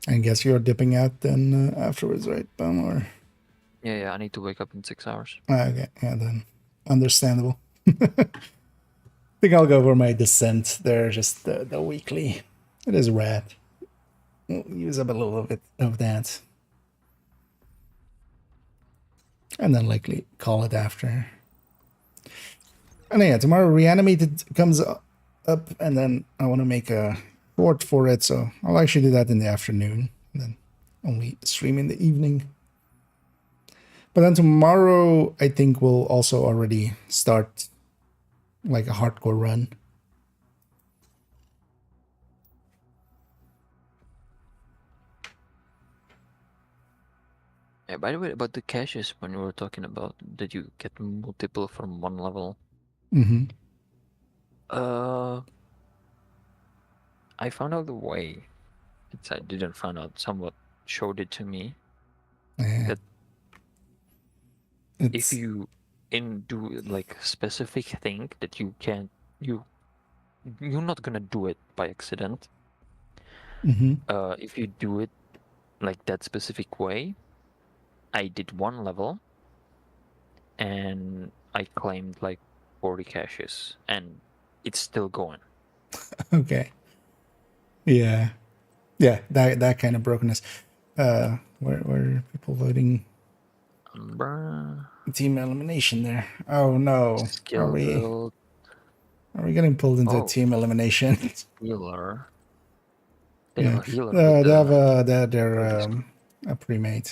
I guess you're dipping out then afterwards, right, Bum? Or Yeah, I need to wake up in 6 hours. okay, yeah, then understandable. I think I'll go for my descent there, just the weekly. It is rad. We'll use up a little bit of that. And then likely call it after. And yeah, tomorrow Reanimated comes up, and then I want to make a short for it, so I'll actually do that in the afternoon, and then only stream in the evening. But then tomorrow, I think we'll also already start like a hardcore run. Yeah, by the way, about the caches, when we were talking about that you get multiple from one level. Mm-hmm. I found out the way. I didn't find out. Someone showed it to me. Yeah. That if you do like specific thing that you can't, you're not gonna do it by accident. If you do it like that specific way, I did one level, and I claimed like 40 caches, and it's still going. Okay. Yeah. Yeah, that kind of brokenness. Where are people voting? Team elimination there. Oh no. Skill build. Are we getting pulled into team elimination? Healer. They Yeah. have a healer. They have they're a pre-made.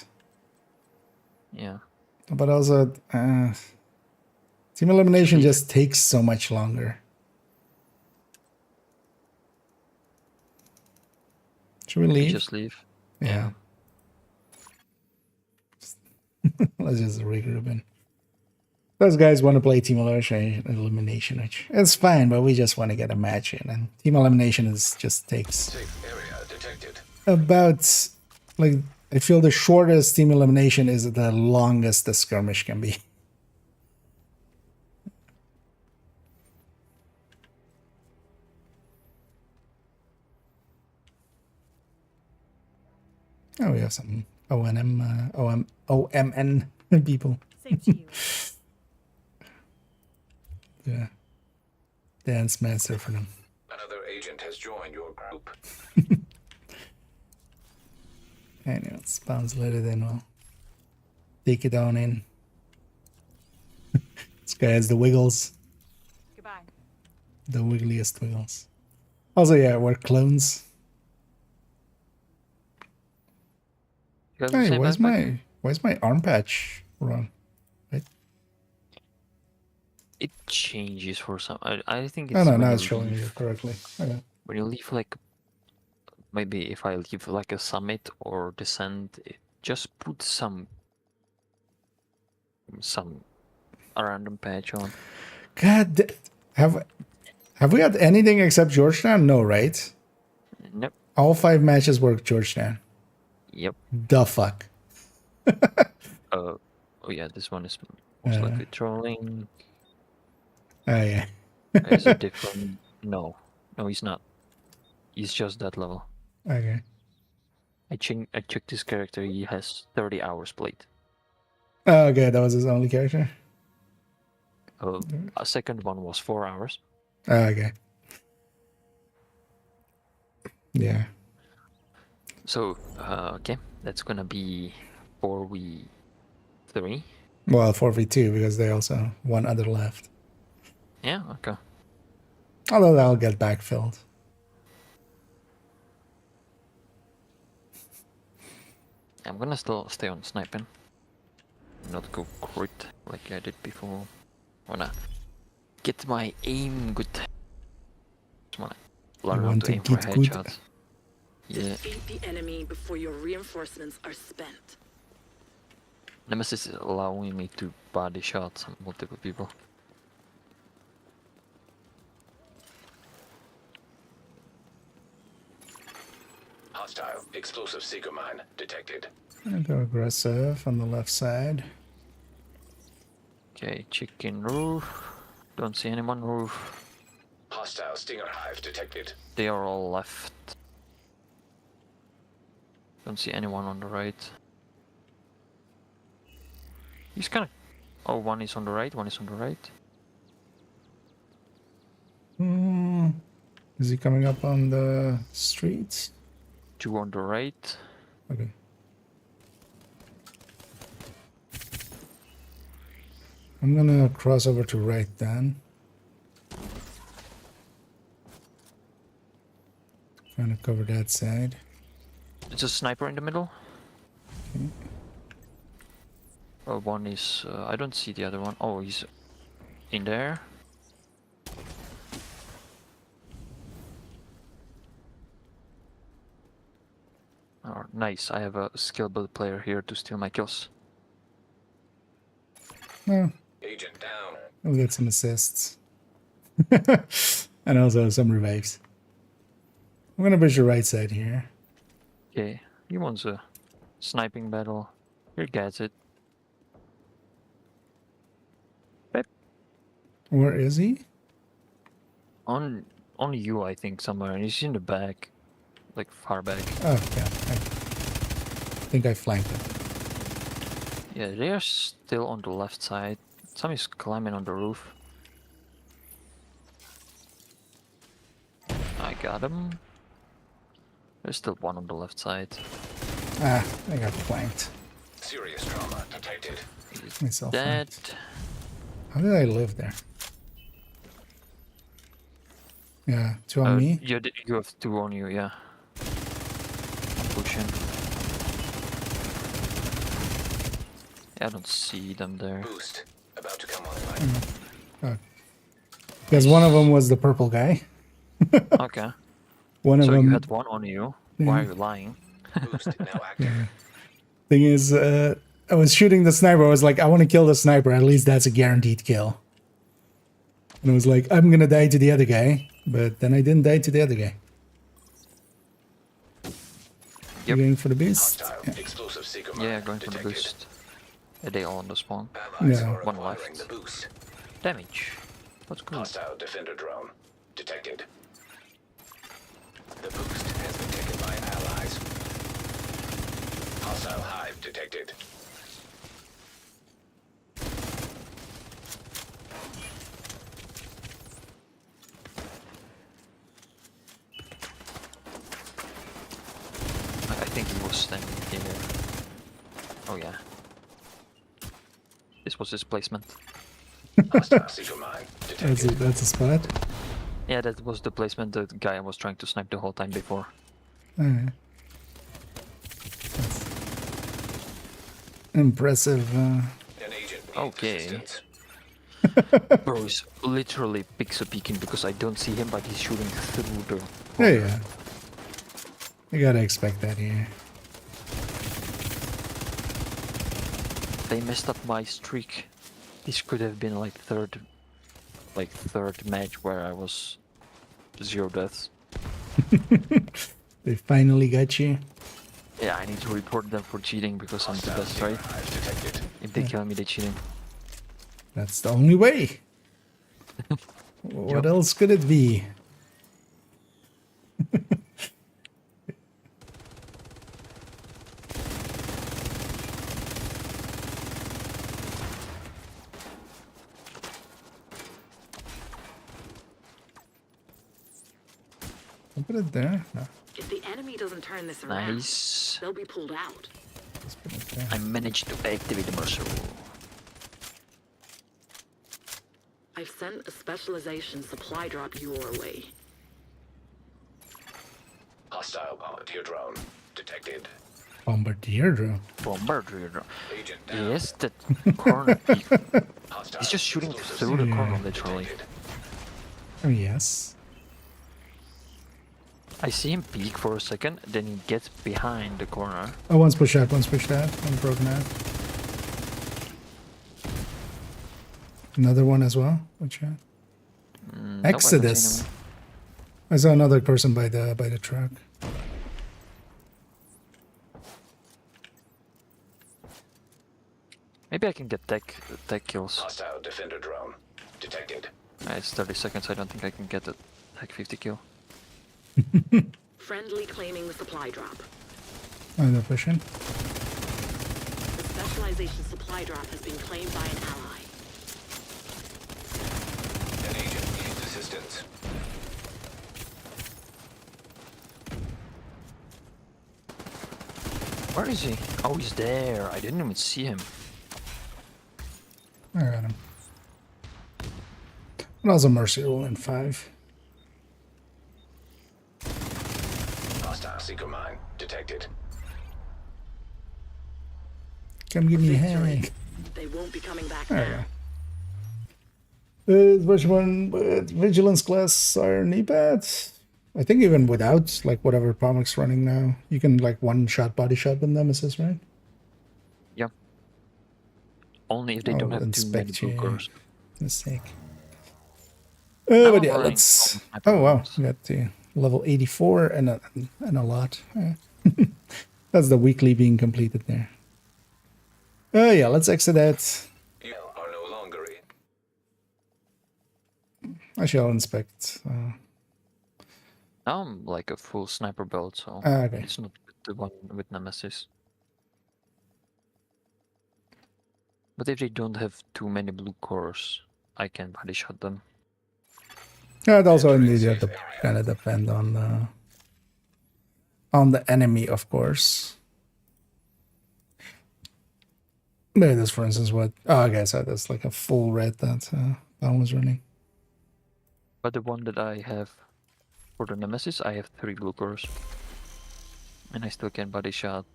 Yeah. But also team elimination just takes so much longer. Should we leave? Just leave. Yeah. Let's just regroup in. Those guys want to play team elimination, which it's fine, but we just want to get a match in. And team elimination just takes Safe area detected. about, like, I feel the shortest team elimination is the longest the skirmish can be. Oh, we have some OMN people. Yeah. Dance master for them. Another agent has joined your group. Anyway, let's bounce let it in. We'll take it on in. This guy has the wiggles. Goodbye. The wiggliest wiggles. Also, yeah, we're clones. Hey, where's my arm patch run? Right? It changes for some. I think it's. Oh no, now it's showing you correctly. Okay. When you leave like, maybe if I leave like a summit or descent, it just put some a random patch on. God, have we had anything except Georgetown? No, right? Nope. All 5 matches were Georgetown. Yep. The fuck. Oh yeah, this one is most likely trolling. Oh yeah. There's a different. No, he's not. He's just that level. Okay. I checked his character. He has 30 hours played. Oh, okay, that was his only character. A second one was 4 hours. Oh, okay. Yeah. So okay, that's gonna be 4v3. Well, 4v2 because they also one other left. Yeah. Okay. Although that'll get backfilled. I'm gonna still stay on sniping. Not go crit like I did before. Wanna get my aim good. Just wanna learn how to aim for headshots. Yeah. Defeat the enemy before your reinforcements are spent. Nemesis is allowing me to body shot multiple people. Hostile explosive seeker mine detected. I'm gonna go aggressive on the left side. Okay, chicken roof. Don't see anyone roof. Hostile stinger hive detected. They are all left. Don't see anyone on the right. He's kind of. Oh, one is on the right. One is on the right. Is he coming up on the streets? 2 on the right. Okay. I'm gonna cross over to right then. Trying to cover that side. It's a sniper in the middle. Okay. One is. I don't see the other one. Oh, he's in there. Oh, nice. I have a skill build player here to steal my kills. Well, Agent down. we'll get some assists. And also some revives. I'm gonna push the right side here. Okay, he wants a sniping battle. Here gets it. Pep. Where is he? On you, I think, somewhere. He's in the back. like far back. Oh, yeah. I think I flanked it. Yeah, they are still on the left side. Some is climbing on the roof. I got him. There's still one on the left side. Ah, I got flanked. Serious trauma detected. Myself Dead. flanked. How did I live there? Yeah, 2 on me. You have 2 on you, yeah. I'm pushing. Yeah, I don't see them there. Boost about to come online. Oh. Because one of them was the purple guy. Okay. One of so them. you had 1 on you. Why are you lying? Boost now active. Yeah. Thing is, I was shooting the sniper. I was like, I want to kill the sniper. At least that's a guaranteed kill. And I was like, I'm gonna die to the other guy, but then I didn't die to the other guy. You're going for the boost? Hostile explosive seeker mine Yeah, going for the detected. boost. Are they all on the spawn? Allies Yeah. are 1 acquiring left. the boost. Damage. That's good. Hostile defender drone detected. The boost has been taken by allies. Hostile hive detected. I think he was standing here. Oh yeah. This was his placement. Hostile seeker mine detected. That's a spot. Yeah, that was the placement the guy was trying to snipe the whole time before. Alright. That's impressive. An agent needs Okay. assistance. Bro is literally pixel peeking because I don't see him, but he's shooting through the... Yeah. You gotta expect that here. They messed up my streak. This could have been like third match where I was 0 deaths. They finally got you. Yeah, I need to report them for cheating because I'm the best, right? If they kill me, they cheating. That's the only way. What else could it be? I'll put it there. No, If the enemy doesn't turn this around, Nice. they'll be pulled out. just put it there. I managed to activate the muscle. I've sent a specialization supply drop your way. Hostile bombardier drone detected. Bombardier drone. Bombardier drone. Agent down. Yes, that corner. Hostile He's just shooting explosive through the seeker corner, mine literally. detected. Oh, yes. I see him peek for a second, then he gets behind the corner. Oh, one's pushed out, one's pushed out, one broken out. Another one as well. Watch out. Nope, I don't see Exodus. anyone. I saw another person by the truck. Maybe I can get tech kills. Hostile defender drone detected. It's 30 seconds, I don't think I can get the tech 50 kill. Friendly claiming the supply drop. Oh, they're pushing. The specialization supply drop has been claimed by an ally. An agent needs assistance. Where is he? Oh, he's there. I didn't even see him. I got him. And also mercy roll in 5. Hostile seeker mine detected. Come give me a Victory. hand. They won't be coming back There now. you go. Which one? Vigilance class are knee pads. I think even without like whatever Pomic's running now, you can like one shot body shot with nemesis, right? Yeah. Only if they don't have too many inspect you. bookers. Mistake. I'm But yeah, running let's. all my Oh wow, programs. we got to level 84 and a lot. That's the weekly being completed there. Oh yeah, let's exit that. You are no longer in. I shall inspect. I'm like a full sniper belt, so Okay. it's not the one with Nemesis. But if they don't have too many blue cores, I can body shot them. Yeah, it also indeed kind of depend on the enemy, of course. Maybe this, for instance, what? Oh, okay, so that's like a full red that was running. But the one that I have for the Nemesis, I have 3 blue cores. And I still can body shot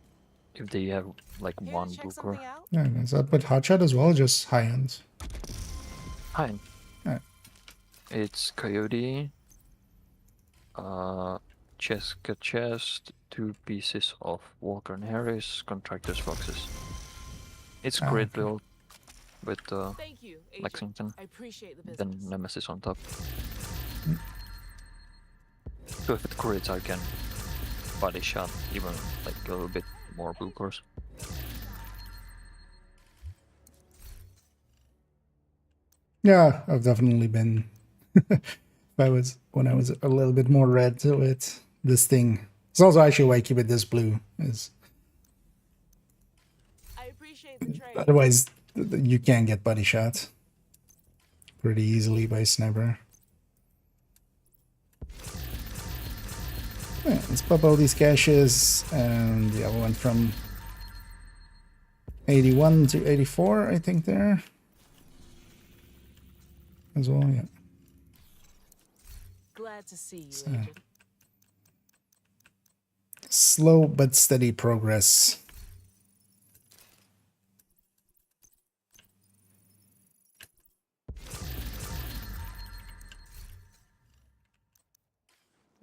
if they have like 1 blue core. Yeah, is that with hotshot as well, or just high end? High end. Alright. It's Coyote, chest, 2 pieces of Walker and Harris, Contractor's boxes. It's great build with Lexington, then Nemesis on top. So if it crits, I can body shot even like a little bit more blue cores. Yeah, I've definitely been. When I was a little bit more red to it, this thing. It's also actually why I keep it this blue. Is otherwise you can get body shot pretty easily by sniper. Yeah, let's pop all these caches, and yeah, we went from 81 to 84, I think there as well. Yeah. Glad to see you, So, Agent. slow but steady progress.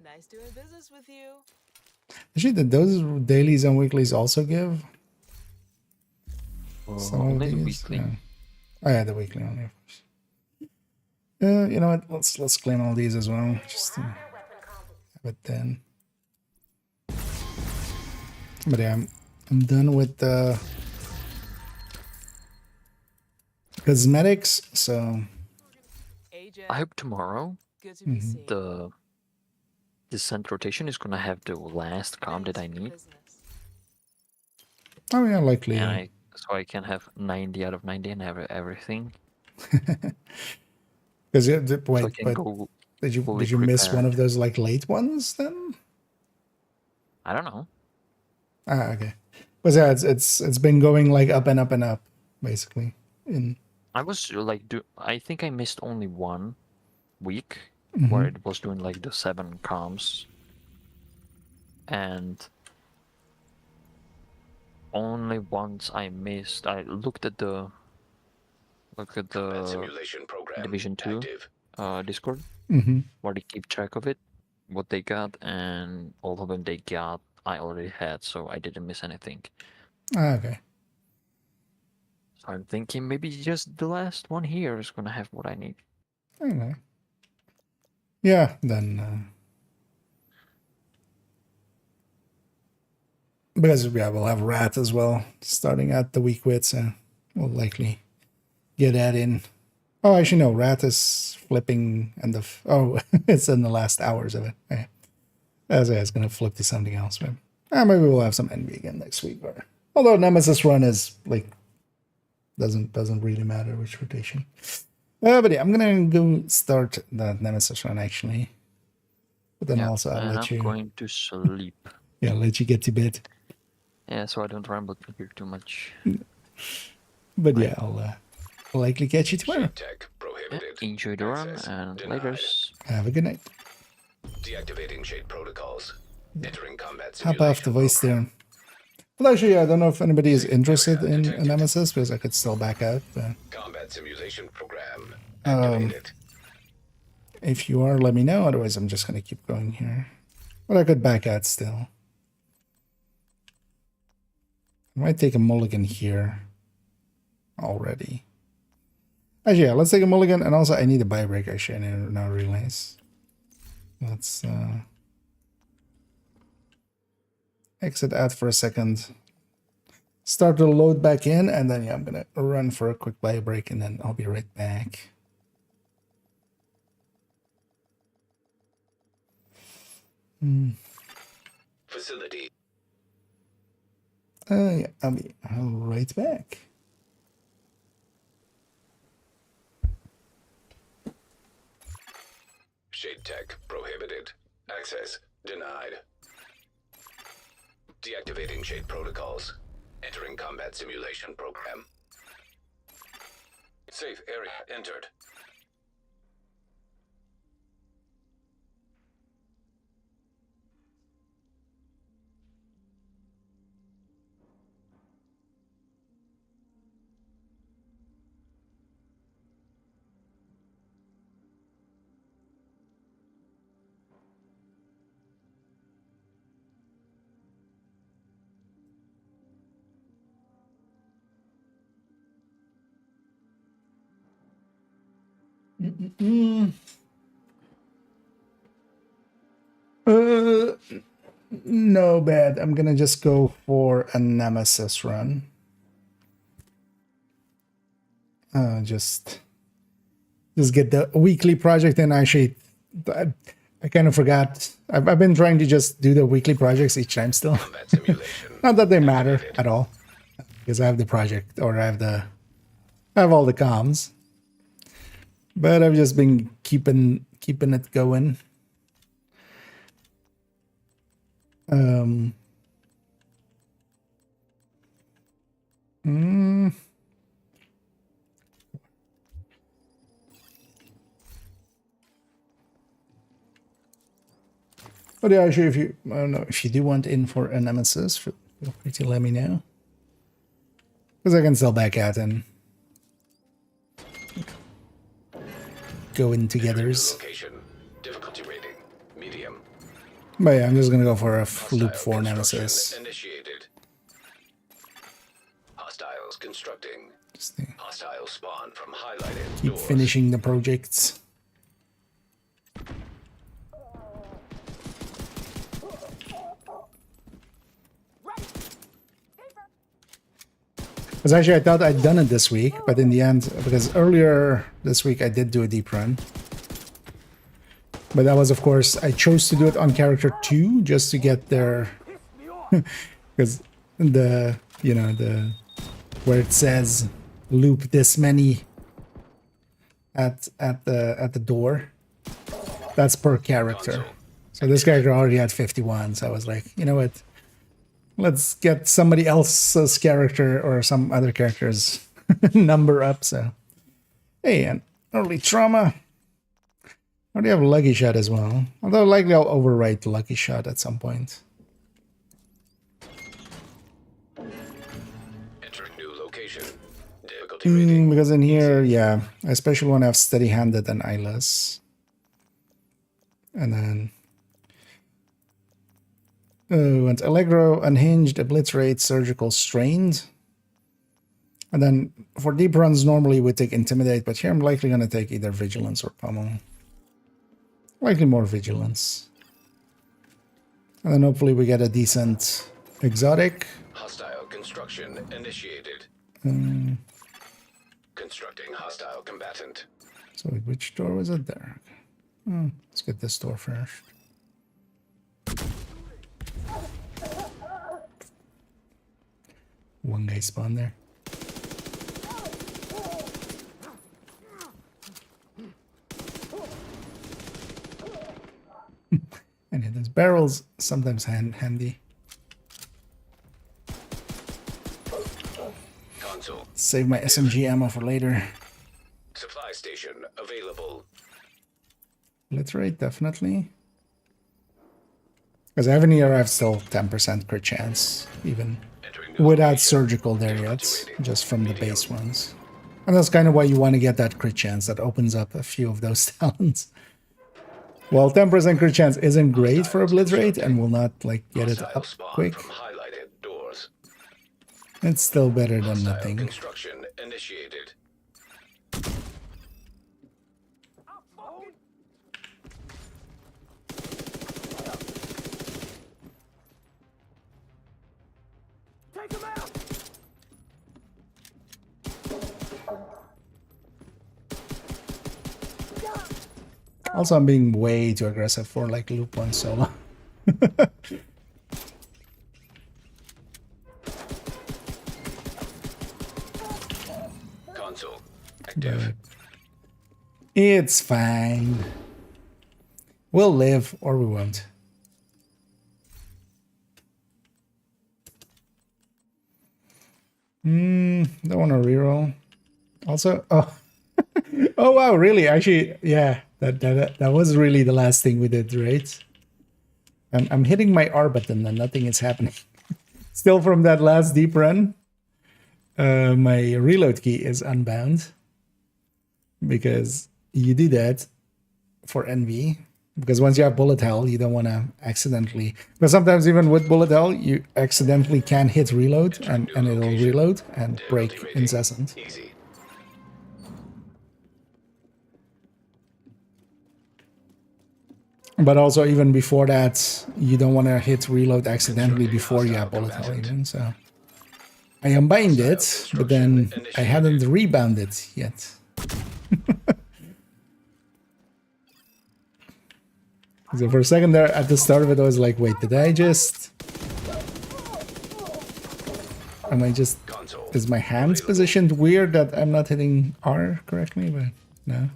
Nice doing business with you. Actually, did those dailies and weeklies also give? Some of Only the these? weekly. Yeah. Oh yeah, the weekly only, of course. You know what? Let's claim all these as well. Just have it then. But yeah, I'm done with the cosmetics. So I hope tomorrow the descent rotation is gonna have the last comp that I need. Oh yeah, likely. And so I can have 90 out of 90 and have everything. Because wait, but did you miss one of those like late ones then? I don't know. Ah, okay. But yeah, it's been going like up and up and up, basically. I was like, I think I missed only 1 week Mhm. where it was doing like the 7 comms, and only once I missed. I looked at the simulation program Division 2 Discord, Mhm. where they keep track of it, what they got, and all of them they got I already had, so I didn't miss anything. Ah, okay. So I'm thinking maybe just the last one here is gonna have what I need. Okay. Yeah, then because yeah, we'll have Rat as well starting at the week with, so we'll likely get that in. Oh, actually no, Rat is flipping and it's in the last hours of it. Yeah. As I was gonna flip to something else, but maybe we'll have some envy again next week. Or although Nemesis run is like doesn't really matter which rotation. But yeah, I'm gonna go start the Nemesis run actually. But then also I'll let you. I'm going to sleep. Yeah, I'll let you get to bed. Yeah, so I don't ramble here too much. But yeah, I'll likely catch you tomorrow. Enjoy the run and later. Have a good night. Deactivating shade protocols. Entering combat Hop off the voice there. Well, actually, I don't know if anybody is interested in a Nemesis because I could still back out. But, combat simulation program. If you are, let me know. Otherwise, I'm just gonna keep going here. But I could back out still. I might take a mulligan here already. Actually, yeah, let's take a mulligan. And also, I need a buy break, actually. I now realize. Let's exit out for a second. Start the load back in. And then, yeah, I'm going to run for a quick buy break. And then I'll be right back. Facility. Yeah, I'll be right back. Shade tech prohibited. Access denied. Deactivating shade protocols. Entering combat simulation program. Safe area entered. No bad. I'm gonna just go for a Nemesis run. Just get the weekly project, and actually, I kind of forgot. I've been trying to just do the weekly projects each time still. Not that they matter at all, because I have the project, or I have all the comms. But I've just been keeping it going. But yeah, actually, I don't know, if you do want in for a Nemesis, feel free to let me know, because I can still back out and go in togethers. Difficulty rating medium. But yeah, I'm just gonna go for a loop 4 Nemesis. Initiated. Hostiles constructing. Hostile spawn from highlighted Keep finishing the projects. Because actually I thought I'd done it this week, but in the end, because earlier this week I did do a deep run. But that was, of course, I chose to do it on character 2 just to get there. Because the, where it says loop this many at the door, that's per character. So this character already had 51, so I was like, you know what? Let's get somebody else's character or some other character's number up. So, hey, an early trauma. I already have Lucky Shot as well. Although likely I'll overwrite Lucky Shot at some point. Entering new location. Difficulty rating. Because in here, yeah, I especially want to have Steady-Handed and Eyeless. And then... and Allegro, Unhinged, Obliterate, Surgical, Strained. And then for deep runs, normally we take Intimidate, but here I'm likely going to take either Vigilance or Pummel. Likely more Vigilance. And then hopefully we get a decent exotic. Hostile construction initiated. Constructing hostile combatant. So which door was it there? Let's get this door first. One guy spawned there. And those barrels sometimes handy. Console. Save my SMG ammo for later. Supply station available. Literate, definitely. Because I have here, I have still 10% crit chance, even without surgical there yet, just from the base ones. And that's kind of why you want to get that crit chance. That opens up a few of those talents. Well, 10% crit chance isn't great for Obliterate and will not get it up quick. It's still better than nothing. Construction initiated. Also, I'm being way too aggressive for loop 1 solo. Console active. It's fine. We'll live or we won't. Don't want to reroll. Also, oh, oh wow, really? Actually, yeah, that was really the last thing we did, right? I'm hitting my R button and nothing is happening. Still from that last deep run. My reload key is unbound because you do that for NV. Because once you have bullet hell, you don't want to accidentally... But sometimes even with bullet hell, you accidentally can hit reload and it'll reload and break incessant. Easy. But also even before that, you don't want to hit reload accidentally before you have bullet hell even, so... I unbind it, but then I hadn't rebounded yet. So for a second there, at the start of it, I was like, wait, did I just... Am I just... Is my hands positioned weird that I'm not hitting R correctly? But no.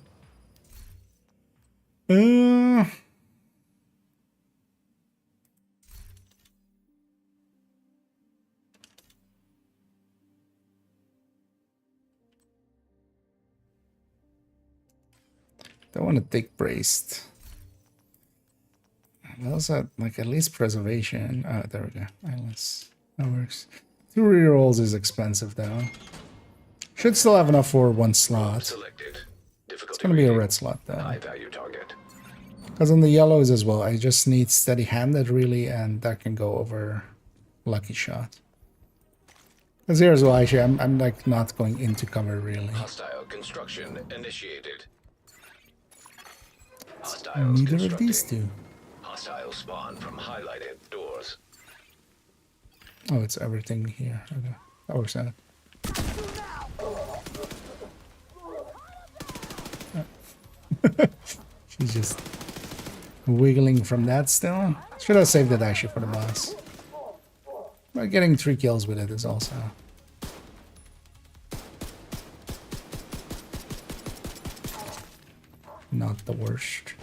Don't want to take braced. I also had, like, at least preservation. Oh, there we go. Eyeless. That works. 2 rerolls is expensive though. Should still have enough for 1 slot. It's gonna be a red slot though. High value target. Because on the yellows as well, I just need steady-handed really, and that can go over lucky shot. Because here as well, actually, I'm like not going into cover really. Hostile construction initiated. Hostile Neither of these two. Hostile spawn from highlighted doors. Oh, it's everything here. Okay. That works out. She's just wiggling from that still. Should have saved that actually for the boss. But getting 3 kills with it is also not the worst.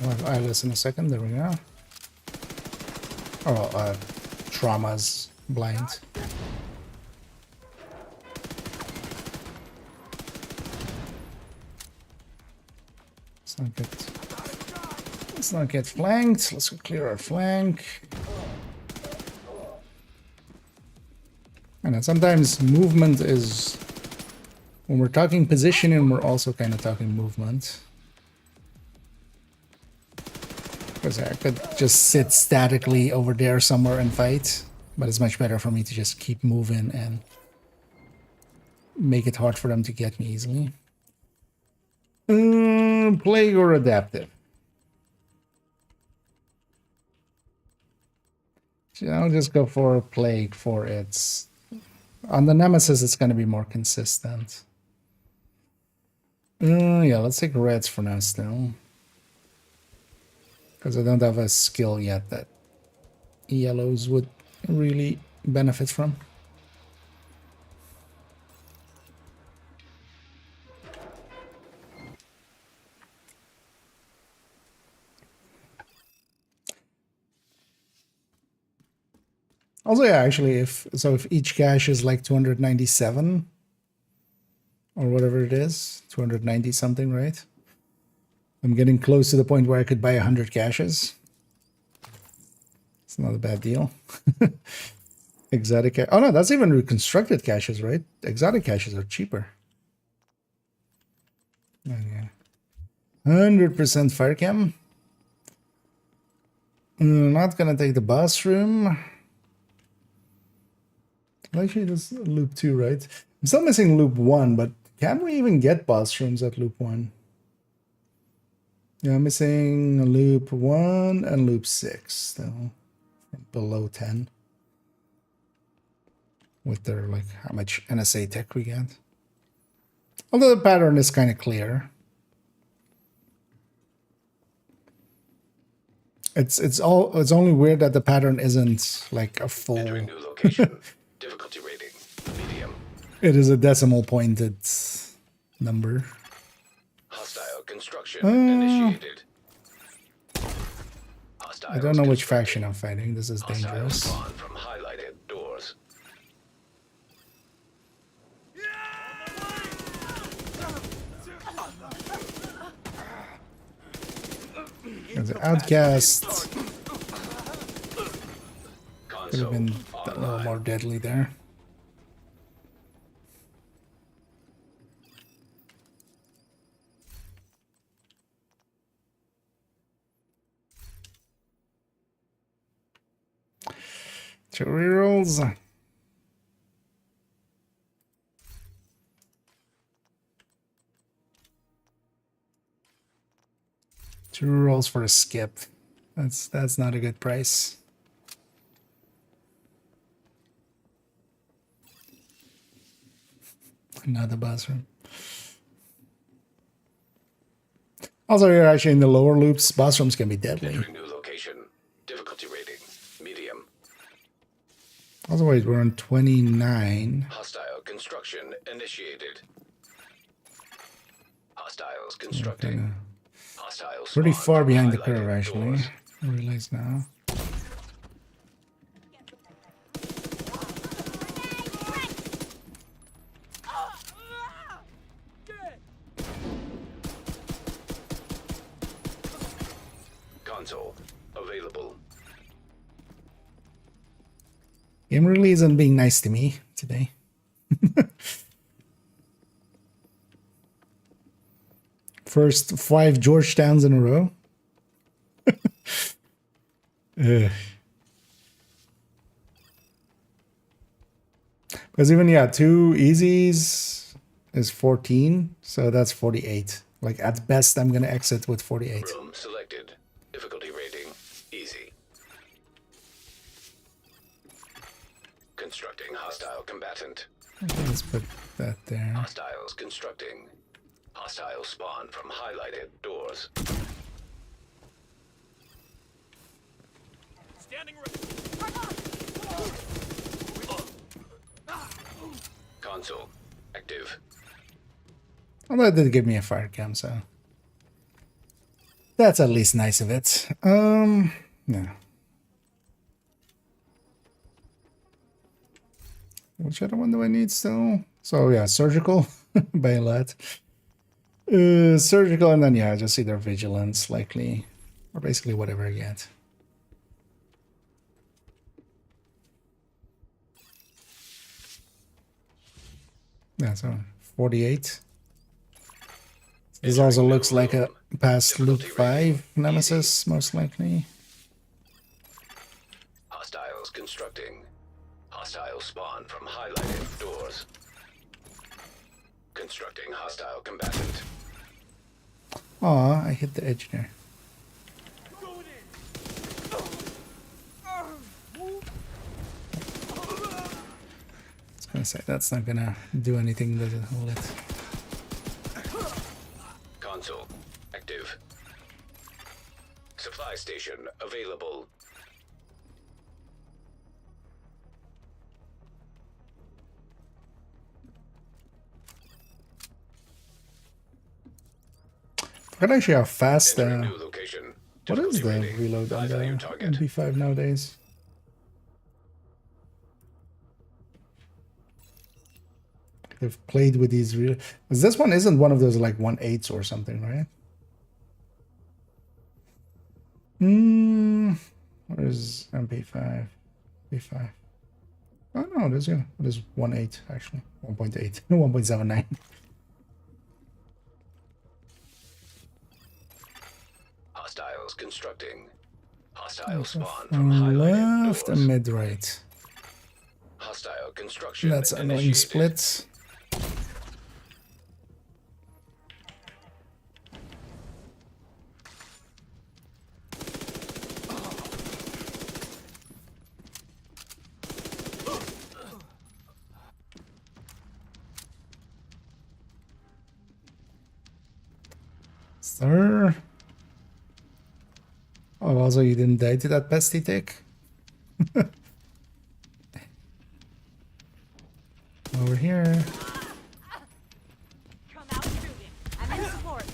I'll have eyeless in a second. There we go. Oh, trauma's blind. Let's not get flanked. Let's clear our flank. And then sometimes movement is... When we're talking positioning, we're also kind of talking movement. Because I could just sit statically over there somewhere and fight. But it's much better for me to just keep moving and make it hard for them to get me easily. Plague or adaptive? I'll just go for Plague for its... On the Nemesis, it's going to be more consistent. Yeah, let's take Reds for now still. Because I don't have a skill yet that yellows would really benefit from. Also, yeah, actually, if each cache is like 297 or whatever it is, 290 something, right? I'm getting close to the point where I could buy 100 caches. It's not a bad deal. Exotic. Oh no, that's even reconstructed caches, right? Exotic caches are cheaper. Oh, yeah. 100% fire cam. I'm not gonna take the boss room. Actually, this is loop 2, right? I'm still missing loop 1, but can we even get boss rooms at loop 1? Yeah, I'm missing loop 1 and loop 6 still. Below 10. With their, like, how much NSA tech we get. Although the pattern is kind of clear. It's only weird that the pattern isn't like a full. Entering new location. Difficulty rating medium. It is a decimal pointed number. Hostile construction initiated. I don't know which faction I'm fighting. This is dangerous. Spawn from highlighted doors. There's an outcast. Could have been a little more deadly there. Two rerolls. Two rolls for a skip. That's not a good price. Another boss room. Also, you're actually in the lower loops. Boss rooms can be deadly. Entering new location. Difficulty rating medium. Otherwise, we're on 29. Hostile construction initiated. Hostiles constructing. Hostiles Pretty far behind the highlighted curve, actually. doors. I realize now. Console available. Game really isn't being nice to me today. First 5 Georgetowns in a row. Because even, yeah, 2 easies is 14, so that's 48. Like, at best, I'm going to exit with 48. Room selected. Difficulty rating easy. Constructing hostile combatant. Okay, let's put that there. Hostiles constructing. Hostile spawn from highlighted doors. Standing Console active. Although it did give me a fire cam, so that's at least nice of it. Yeah. Which other one do I need still? So yeah, surgical, Bayonet. Surgical, and then yeah, just either vigilance, likely, or basically whatever I get. Yeah, so 48. This also looks like a past loop 5 nemesis, most likely. Hostiles constructing. Hostile spawn from highlighted doors. Constructing hostile combatant. Aw, I hit the edge there. I was gonna say, that's not gonna do anything, does it? Hold it. Console active. Supply station available. Forgot actually how fast New location. what is the reload on the MP5 nowadays? They've played with these real. This one isn't one of those like 1.8s or something, right? What is MP5? MP5. Oh no, there's yeah, it is 1.8 actually. 1.8. No, 1.79. Hostiles constructing. Hostile spawn from highlighted Left doors. and mid right. Hostile construction. That's annoying splits. Sir. Oh, also you didn't die to that pesty tick? Over here. Come out shooting. I'm in support.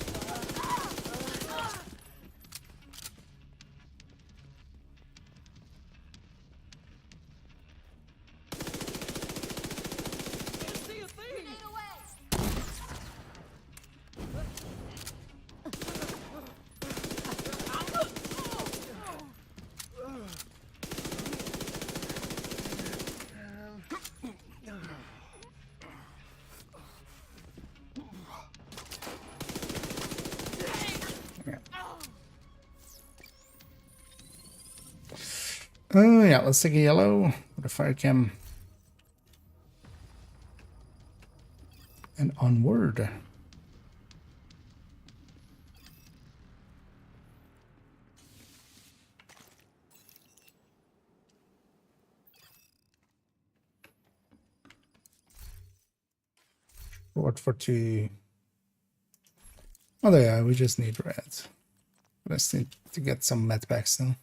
Oh yeah, let's take a yellow with a fire cam. And onward. What for two? Oh yeah, we just need red. Let's need to get some med packs now.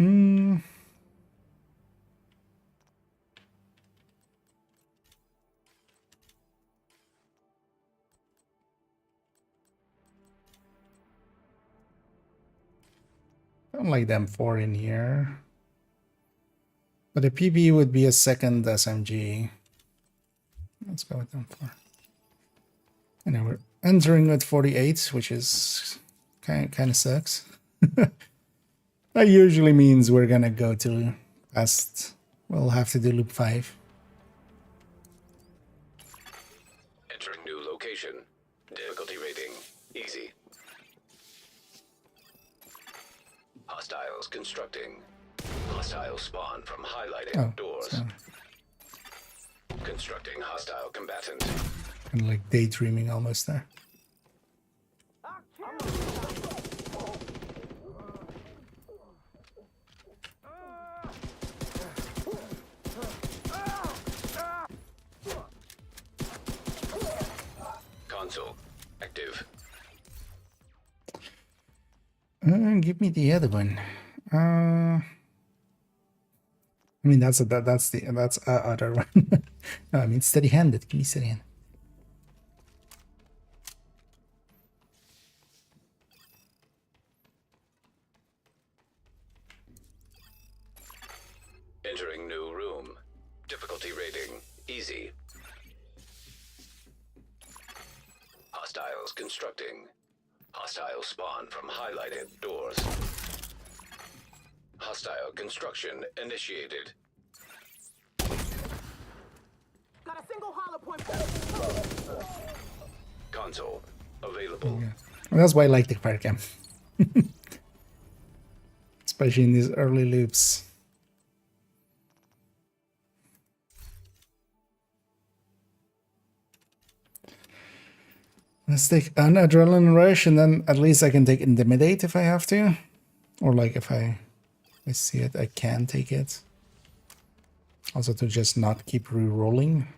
I don't like them four in here. But a PB would be a second SMG. Let's go with them four. And now we're entering with 48, which is kind of sucks. That usually means we're gonna go to past. We'll have to do loop 5. Entering new location. Difficulty rating easy. Hostiles constructing. Hostile spawn from highlighted doors. So Constructing hostile combatant. kind of like daydreaming almost there. Console active. Give me the other one. I mean that's the other one. No, I mean steady-handed. Give me steady-handed. Entering new room. Difficulty rating easy. Hostiles constructing. Hostile spawn from highlighted doors. Hostile construction initiated. Got a single hollow point. Console available. Yeah. Well, that's why I like the fire cam. Especially in these early loops. Let's take an adrenaline rush, and then at least I can take intimidate if I have to, or like if I see it, I can take it. Also to just not keep re-rolling.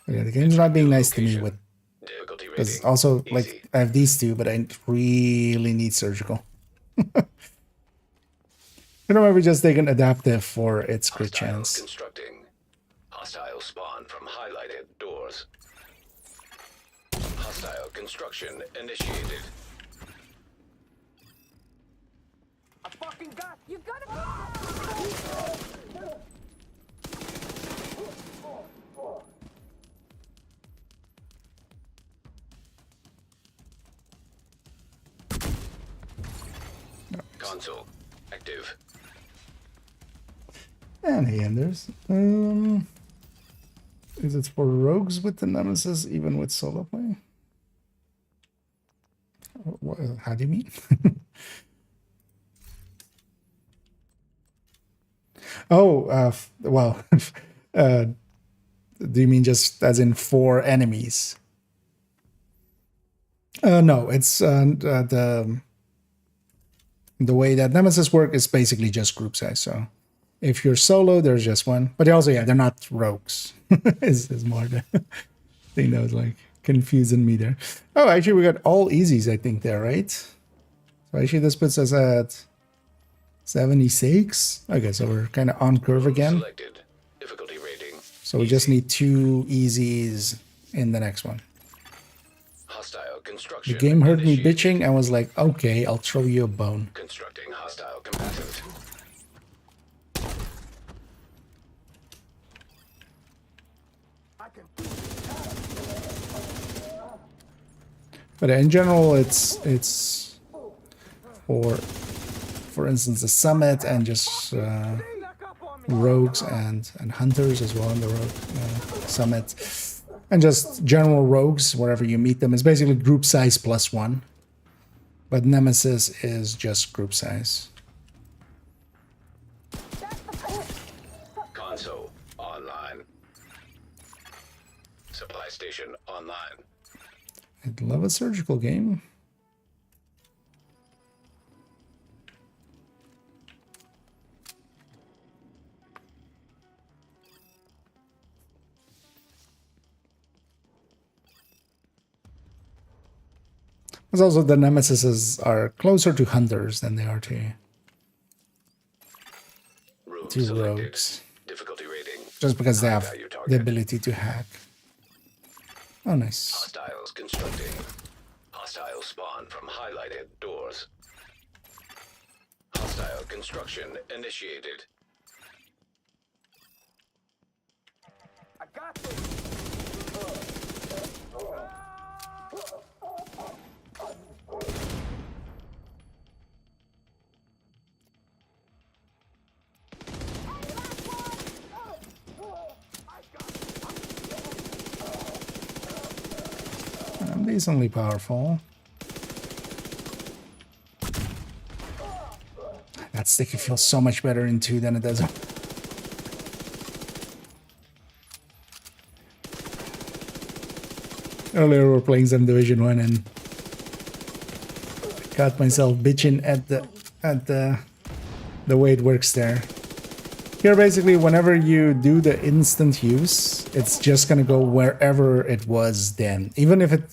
But yeah, the game's not being nice to me with. Because also like I have these two, but I really need surgical. I don't know if we just take an adaptive for its crit chance. Constructing. Hostile spawn from highlighted doors. Hostile construction initiated. I fucking got you. Gotta. Console active. And hey, Anders. Is it for rogues with the nemesis, even with solo play? How do you mean? Oh, well, do you mean just as in 4 enemies? No, it's the way that Nemesis work is basically just group size. So if you're solo, there's just one. But also, yeah, they're not rogues. is more the thing that was like confusing me there. Oh, actually, we got all easies, I think, there, right? So actually, this puts us at 76. Okay, so we're kind of on curve again. Difficulty rating. So we just need 2 easies in the next one. Hostile construction. The game heard me bitching and was like, okay, I'll throw you a bone. Constructing hostile combatant. But in general, it's for instance, the summit and just rogues and hunters as well in the rogue summit, and just general rogues wherever you meet them. It's basically group size +1, but Nemesis is just group size. Console online. Supply station online. I'd love a surgical game. But also the Nemesises are closer to hunters than they are to rogues. Difficulty rating. Just because they have the ability to hack. Oh, nice. Hostiles constructing. Hostile spawn from highlighted doors. Hostile construction initiated. I got this. I'm decently powerful. That sticky feels so much better in 2 than it does. Earlier we were playing some Div1 and got myself bitching at the way it works there. Here basically whenever you do the instant use, it's just gonna go wherever it was then. Even if it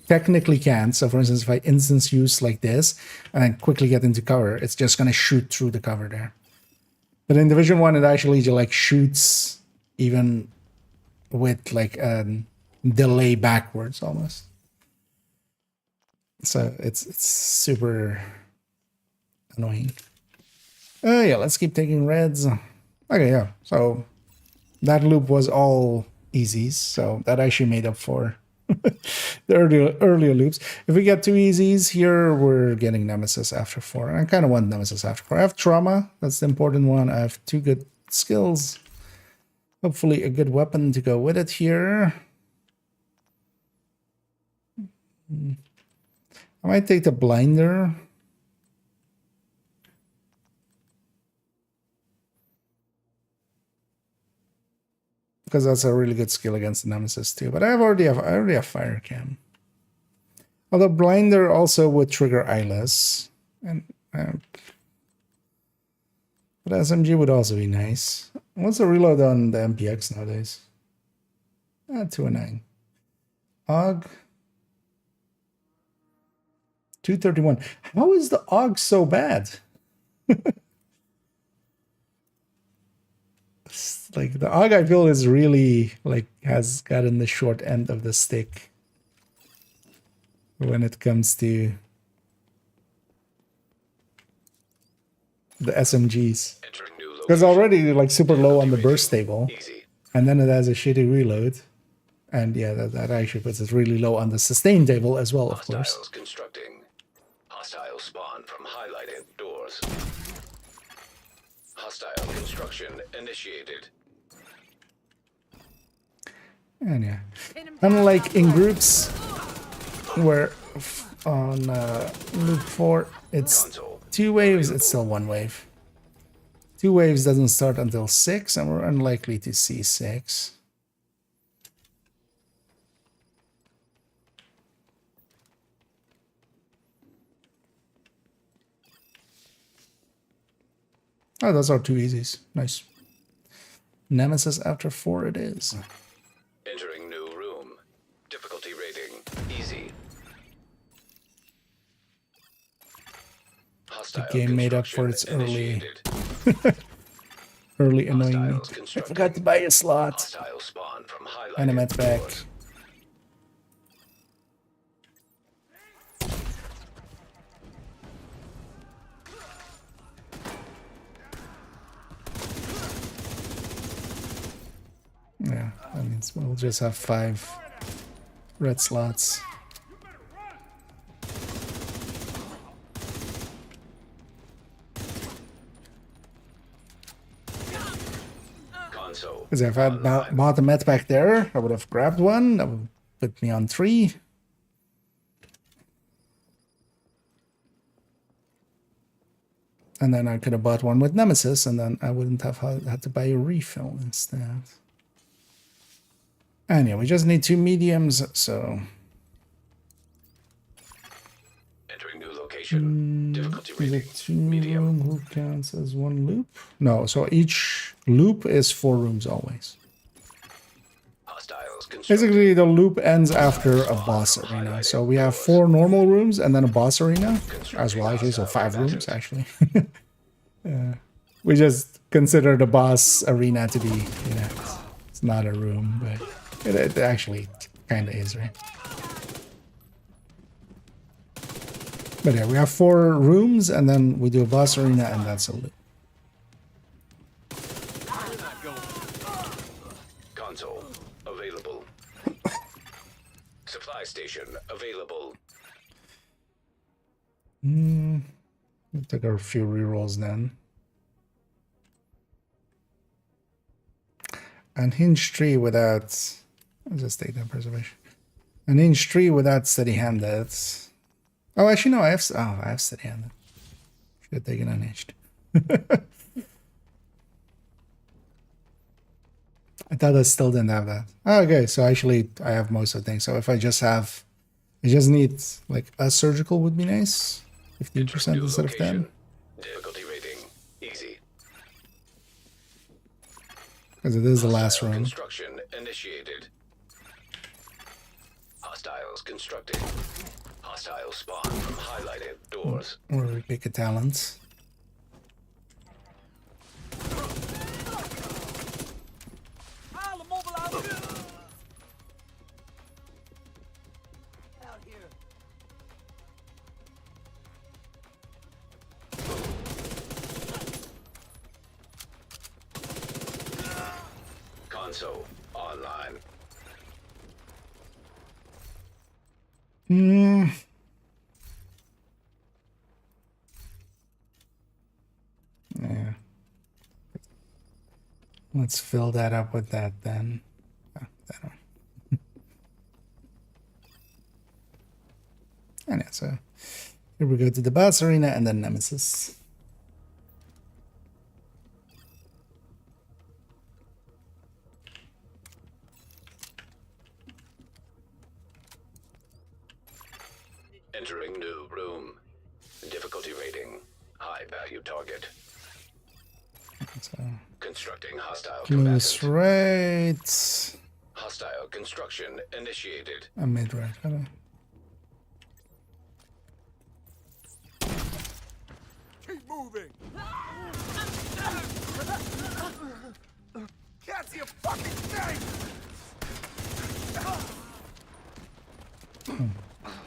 technically can't. So for instance, if I instance use like this and then quickly get into cover, it's just gonna shoot through the cover there. But in Div1 it actually like shoots even with like a delay backwards almost. So it's super annoying. Yeah, let's keep taking reds. Okay, yeah. So that loop was all easies, so that actually made up for the earlier loops. If we get 2 easies here, we're getting Nemesis after 4. And I kind of want Nemesis after 4. I have Trauma, that's the important one. I have 2 good skills. Hopefully a good weapon to go with it here. I might take the Blinder. Because that's a really good skill against the Nemesis too. But I already have Fire Cam. Although Blinder also would trigger Eyeless. And but SMG would also be nice. What's the reload on the MPX nowadays? 209. AUG 231. How is the AUG so bad? Like the AUG I feel is really like has gotten the short end of the stick when it comes to the SMGs. Because already like super low on the burst table. And then it has a shitty reload. And yeah, that actually puts it really low on the sustain table as well, of course. Hostiles constructing. Hostile spawn from highlighted doors. Hostile construction initiated. And yeah, unlike in groups where on loop 4 it's 2 waves, it's still 1 wave. 2 waves doesn't start until 6, and we're unlikely to see 6. Oh, those are 2 easies. Nice. Nemesis after 4 it is. Entering new room. Difficulty rating easy. The game made up for its early annoying me. I forgot to buy a slot. And a med pack. Yeah, that means we'll just have 5 red slots. Because if I had bought a med pack there, I would have grabbed one. That would put me on 3. And then I could have bought one with Nemesis, and then I wouldn't have had to buy a refill instead. Anyway, we just need 2 mediums, so... Entering new location. Difficulty rating Is it 2 room? Who counts as 1 loop? No, so each loop is 4 rooms always. Basically, the loop ends after a boss arena. So we have 4 normal rooms and then a boss arena as well. Actually, so 5 rooms actually. We just consider the boss arena to be, you know, it's not a room, but it actually kind of is, right? But yeah, we have 4 rooms and then we do a boss arena and that's a loop. Console available. Supply station available. We'll take our few rerolls then. Unhinged tree without... I'll just take that preservation. Unhinged tree without steady-handed. Oh, actually, no, I have steady-handed. Should have taken unhinged. I thought I still didn't have that. Oh, okay, so actually, I have most of the things. So if I just need, like, a surgical would be nice. 15% instead of 10. Difficulty rating easy. Because it is the last room. Construction initiated. Hostiles constructed. Hostile spawn from highlighted doors. Or we pick a talent. Console online. Yeah. Let's fill that up with that then. Oh, that one. And yeah, so here we go to the boss arena and then Nemesis. Entering new room. Difficulty rating. High value target. So, constructing hostile close combatant. right. Hostile construction initiated. A mid right. Okay. Keep moving. Can't see a fucking thing.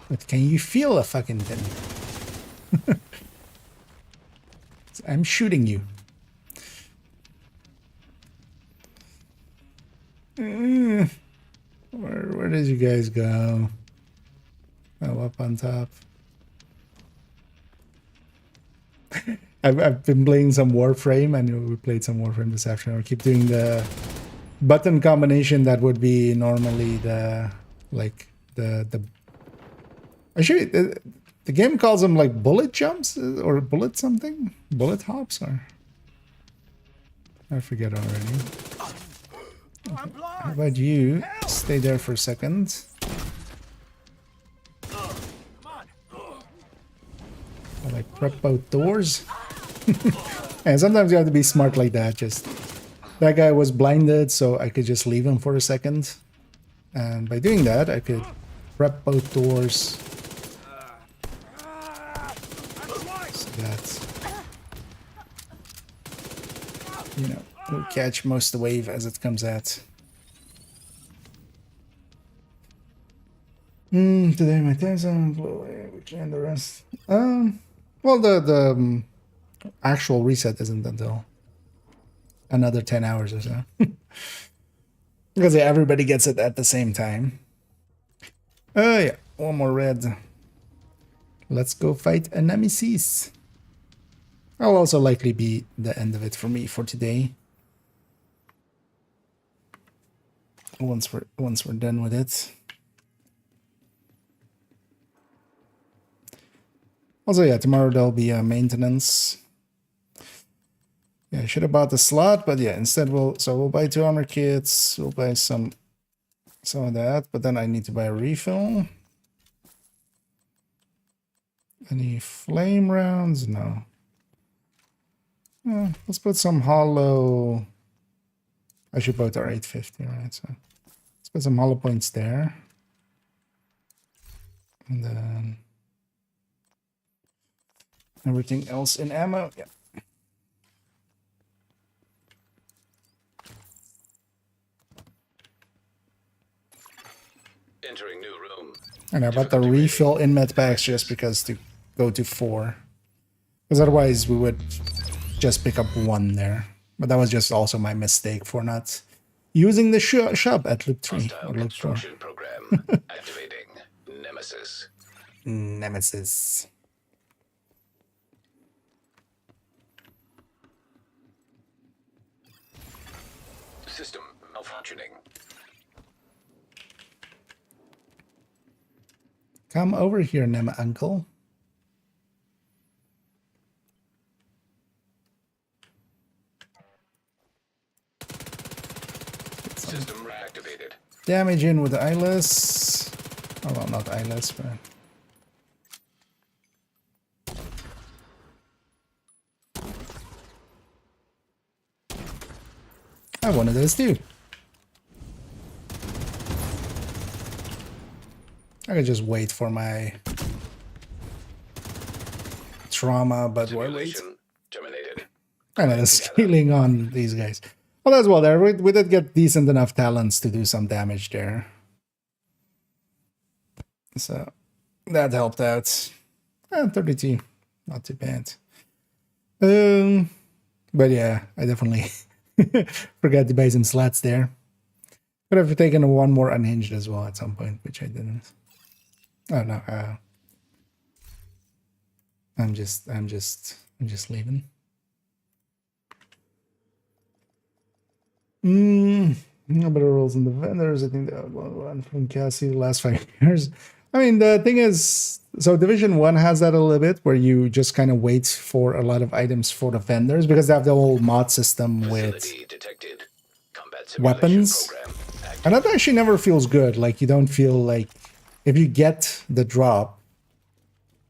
But can you feel a fucking thing? I'm shooting you. Where did you guys go? Oh, up on top. I've been playing some Warframe. I know we played some Warframe this afternoon. I keep doing the button combination that would be normally the actually the game calls them like bullet jumps or bullet something, bullet hops, or I forget already. How about you stay there for a second? I like prep both doors. And sometimes you have to be smart like that. Just that guy was blinded, so I could just leave him for a second. And by doing that, I could prep both doors. So that, you know, we'll catch most of the wave as it comes out. Today my time's on weekly and the rest. Well, the actual reset isn't until another 10 hours or so. Because yeah, everybody gets it at the same time. Oh yeah, one more red. Let's go fight a nemesis. I'll also likely be the end of it for me for today. Once we're done with it. Also, yeah, tomorrow there'll be a maintenance. Yeah, I should have bought the slot, but yeah, instead we'll buy 2 armor kits. We'll buy some of that, but then I need to buy a refill. Any flame rounds? No. Yeah, let's put some hollow. I should both are 850, right? So let's put some hollow points there, and then everything else in ammo. Yeah. Entering new room. And I bought the refill in med packs just because to go to 4. Because otherwise we would just pick up 1 there. But that was just also my mistake for not using the shop at loop 3 or loop 4. Program activating Nemesis. Nemesis. System malfunctioning. Come over here, Nema Uncle. System reactivated. Damage in with the eyeless. Oh well, not eyeless, but I wanted this too. I could just wait for my trauma, but wait. Terminated. And then scaling on these guys. Well, as well there. We did get decent enough talents to do some damage there. So that helped out. 32. Not too bad. But yeah, I definitely forgot to buy some slots there. Could have taken one more unhinged as well at some point, which I didn't. Oh no, I'm just leaving. No better roles in the vendors. I think that one from Cassie the last 5 years. I mean, the thing is, so Div1 has that a little bit where you just kind of wait for a lot of items for the vendors because they have the whole mod system with weapons. And that actually never feels good. Like, you don't feel like if you get the drop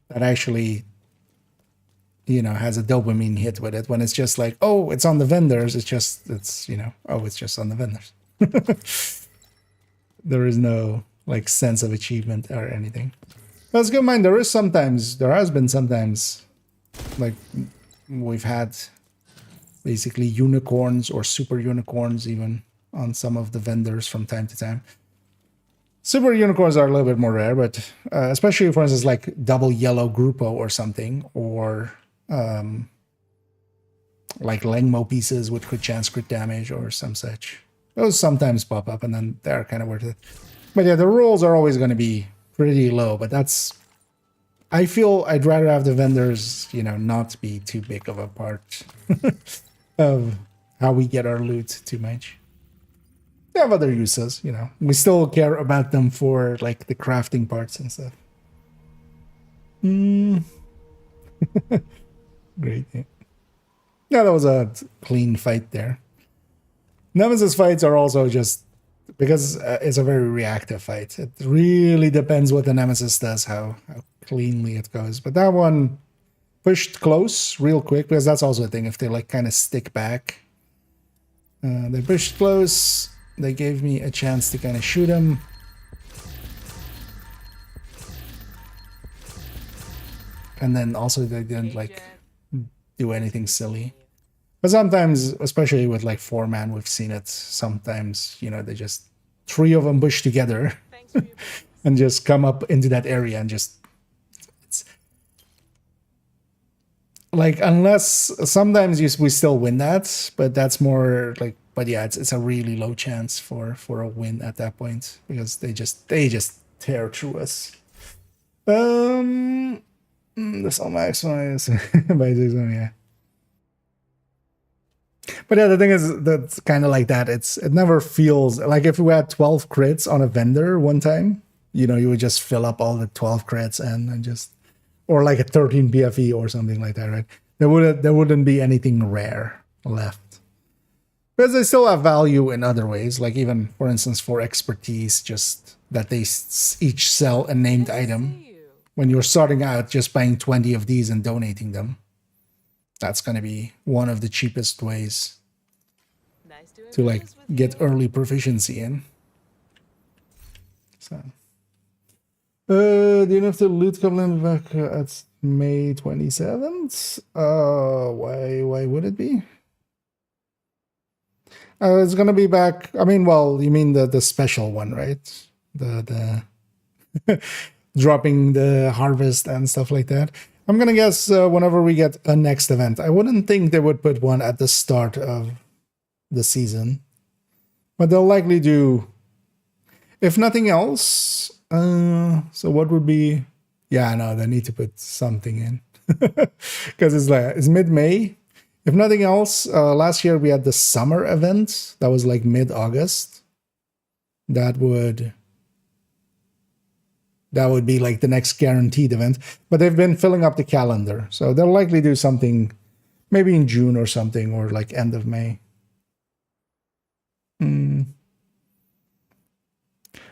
that actually, you know, has a dopamine hit with it, when it's just like, oh, it's on the vendors, it's, you know, oh, it's just on the vendors. There is no, like, sense of achievement or anything. But let's keep in mind, there has been sometimes, like, we've had basically unicorns or super unicorns even on some of the vendors from time to time. Super unicorns are a little bit more rare, but especially, for instance, like double yellow Grupo or something, or like Lengmo pieces with crit chance, crit damage, or some such. Those sometimes pop up, and then they're kind of worth it. But yeah, the rolls are always going to be pretty low, but that's... I feel I'd rather have the vendors, you know, not be too big of a part of how we get our loot too much. They have other uses, you know. We still care about them for, like, the crafting parts and stuff. Great. Yeah, that was a clean fight there. Nemesis fights are also just because it's a very reactive fight. It really depends what the Nemesis does, how cleanly it goes. But that one pushed close real quick, because that's also a thing. If they like kind of stick back, they pushed close. They gave me a chance to kind of shoot him. And then also they didn't like do anything silly. But sometimes, especially with like 4-man, we've seen it. Sometimes, you know, they just 3 of them push together and just come up into that area and just, it's like, unless sometimes we still win that, but that's more like, but yeah, it's a really low chance for a win at that point, because they just tear through us. This all maximize by 6, yeah. But yeah, the thing is, that's kind of like that. It never feels like if we had 12 crits on a vendor one time, you know, you would just fill up all the 12 crits and just, or like a 13 BFE or something like that, right? There wouldn't be anything rare left. Because they still have value in other ways, like even, for instance, for expertise, just that they each sell a named item. When you're starting out, just buying 20 of these and donating them. That's going to be one of the cheapest ways to like get early proficiency in. So, do you know if the loot coming back at May 27th? Why would it be? It's going to be back. I mean, well, you mean the special one, right? The dropping the harvest and stuff like that. I'm going to guess whenever we get a next event. I wouldn't think they would put one at the start of the season. But they'll likely do, if nothing else. So what would be... Yeah, no, they need to put something in. Because it's mid-May. If nothing else, last year we had the summer event. That was like mid-August. That would be like the next guaranteed event. But they've been filling up the calendar. So they'll likely do something maybe in June or something, or like end of May.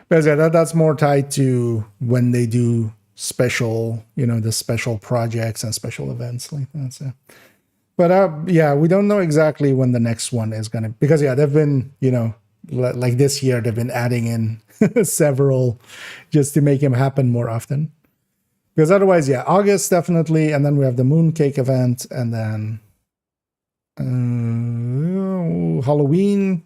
But yeah, that's more tied to when they do special, you know, the special projects and special events like that. So. But yeah, we don't know exactly when the next one is going to, because yeah, they've been, you know, like this year, they've been adding in several just to make him happen more often. Because otherwise, yeah, August definitely, and then we have the Mooncake event, and then Halloween.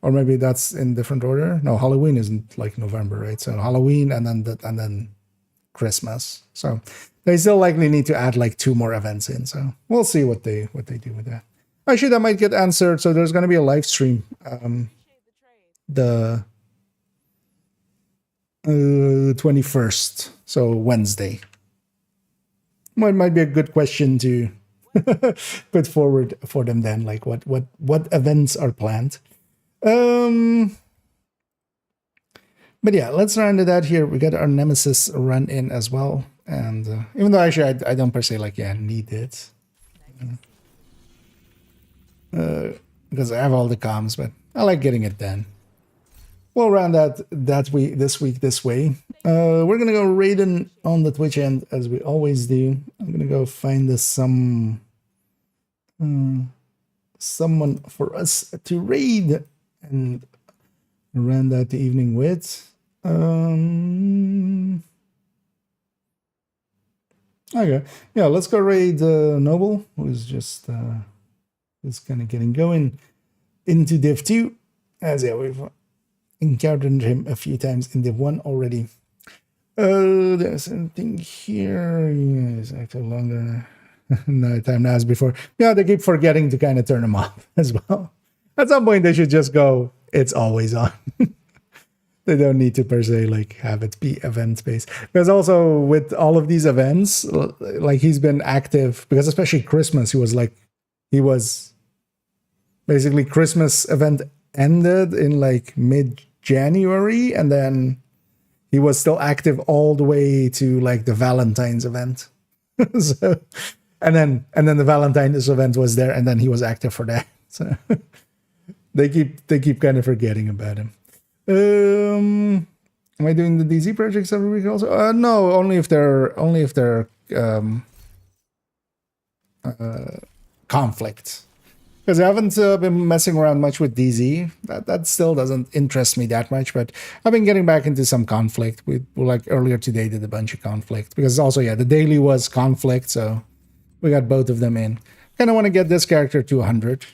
Or maybe that's in different order. No, Halloween isn't like November, right? So Halloween and then Christmas. So they still likely need to add like 2 more events in. So we'll see what they do with that. Actually, that might get answered. So there's going to be a live stream. The 21st, so Wednesday. Might be a good question to put forward for them then. Like what events are planned. But yeah, let's run into that here. We got our Nemesis run in as well. And even though actually I don't per se like, yeah, need it. Because I have all the comms, but I like getting it done. We'll run this week this way. We're going to go raiding on the Twitch end as we always do. I'm going to go find someone for us to raid and run that the evening with. Okay, yeah, let's go raid Noble, who's just is kind of getting going into Div2. As yeah, we've encountered him a few times in Div1 already. There's something here. Yeah, it's actually longer time now as before. Yeah, they keep forgetting to kind of turn them off as well. At some point, they should just go, it's always on. They don't need to per se like have it be event based. Because also with all of these events, like he's been active, because especially Christmas, he was basically Christmas event ended in like mid-January, and then he was still active all the way to like the Valentine's event. So, and then the Valentine's event was there, and then he was active for that. So they keep kind of forgetting about him. Am I doing the DZ projects every week also? No, only if they're conflicts. Because I haven't been messing around much with DZ. That still doesn't interest me that much, but I've been getting back into some conflict. We like earlier today did a bunch of conflict. Because also, yeah, the daily was conflict, so we got both of them in. Kind of want to get this character to 100.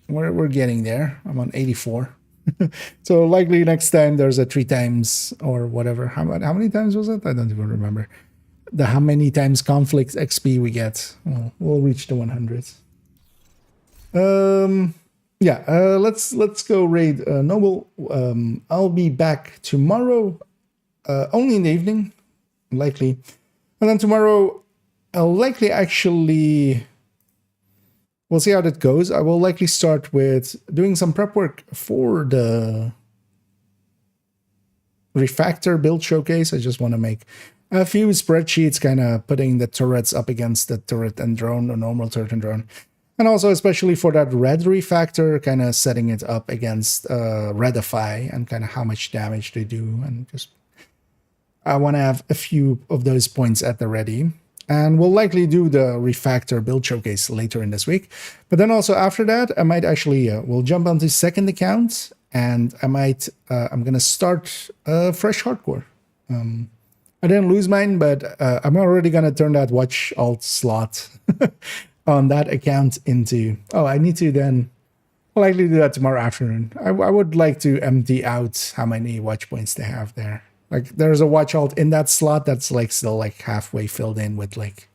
We're getting there. I'm on 84. So likely next time there's a 3 times or whatever. How many times was it? I don't even remember. How many times conflict XP we get. We'll reach the 100s. Let's go raid Noble. I'll be back tomorrow, only in the evening, likely. And then tomorrow, I'll likely actually... We'll see how that goes. I will likely start with doing some prep work for the refactor build showcase. I just want to make a few spreadsheets, kind of putting the turrets up against the turret and drone, or normal turret and drone. And also, especially for that red refactor, kind of setting it up against Redify and kind of how much damage they do. And just, I want to have a few of those points at the ready. And we'll likely do the refactor build showcase later in this week. But then also after that, I might actually, we'll jump onto second account, and I'm going to start fresh hardcore. I didn't lose mine, but I'm already going to turn that watch alt slot on that account into, I need to then, I'll likely do that tomorrow afternoon. I would like to empty out how many watch points they have there. Like, there's a watch alt in that slot that's like still like halfway filled in with like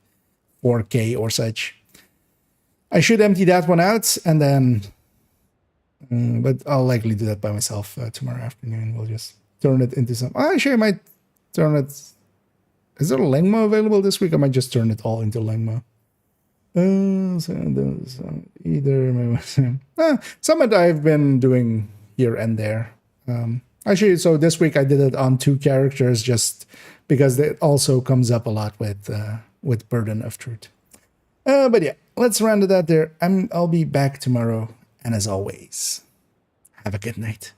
4K or such. I should empty that one out, and then, but I'll likely do that by myself tomorrow afternoon. We'll just turn it into some. Actually, I might turn it. Is there a Lengma available this week? I might just turn it all into Lengma. Summit I've been doing here and there. Actually, so this week I did it on 2 characters just because it also comes up a lot with Burden of Truth. But yeah, let's round it out there. I'll be back tomorrow, and as always, have a good night.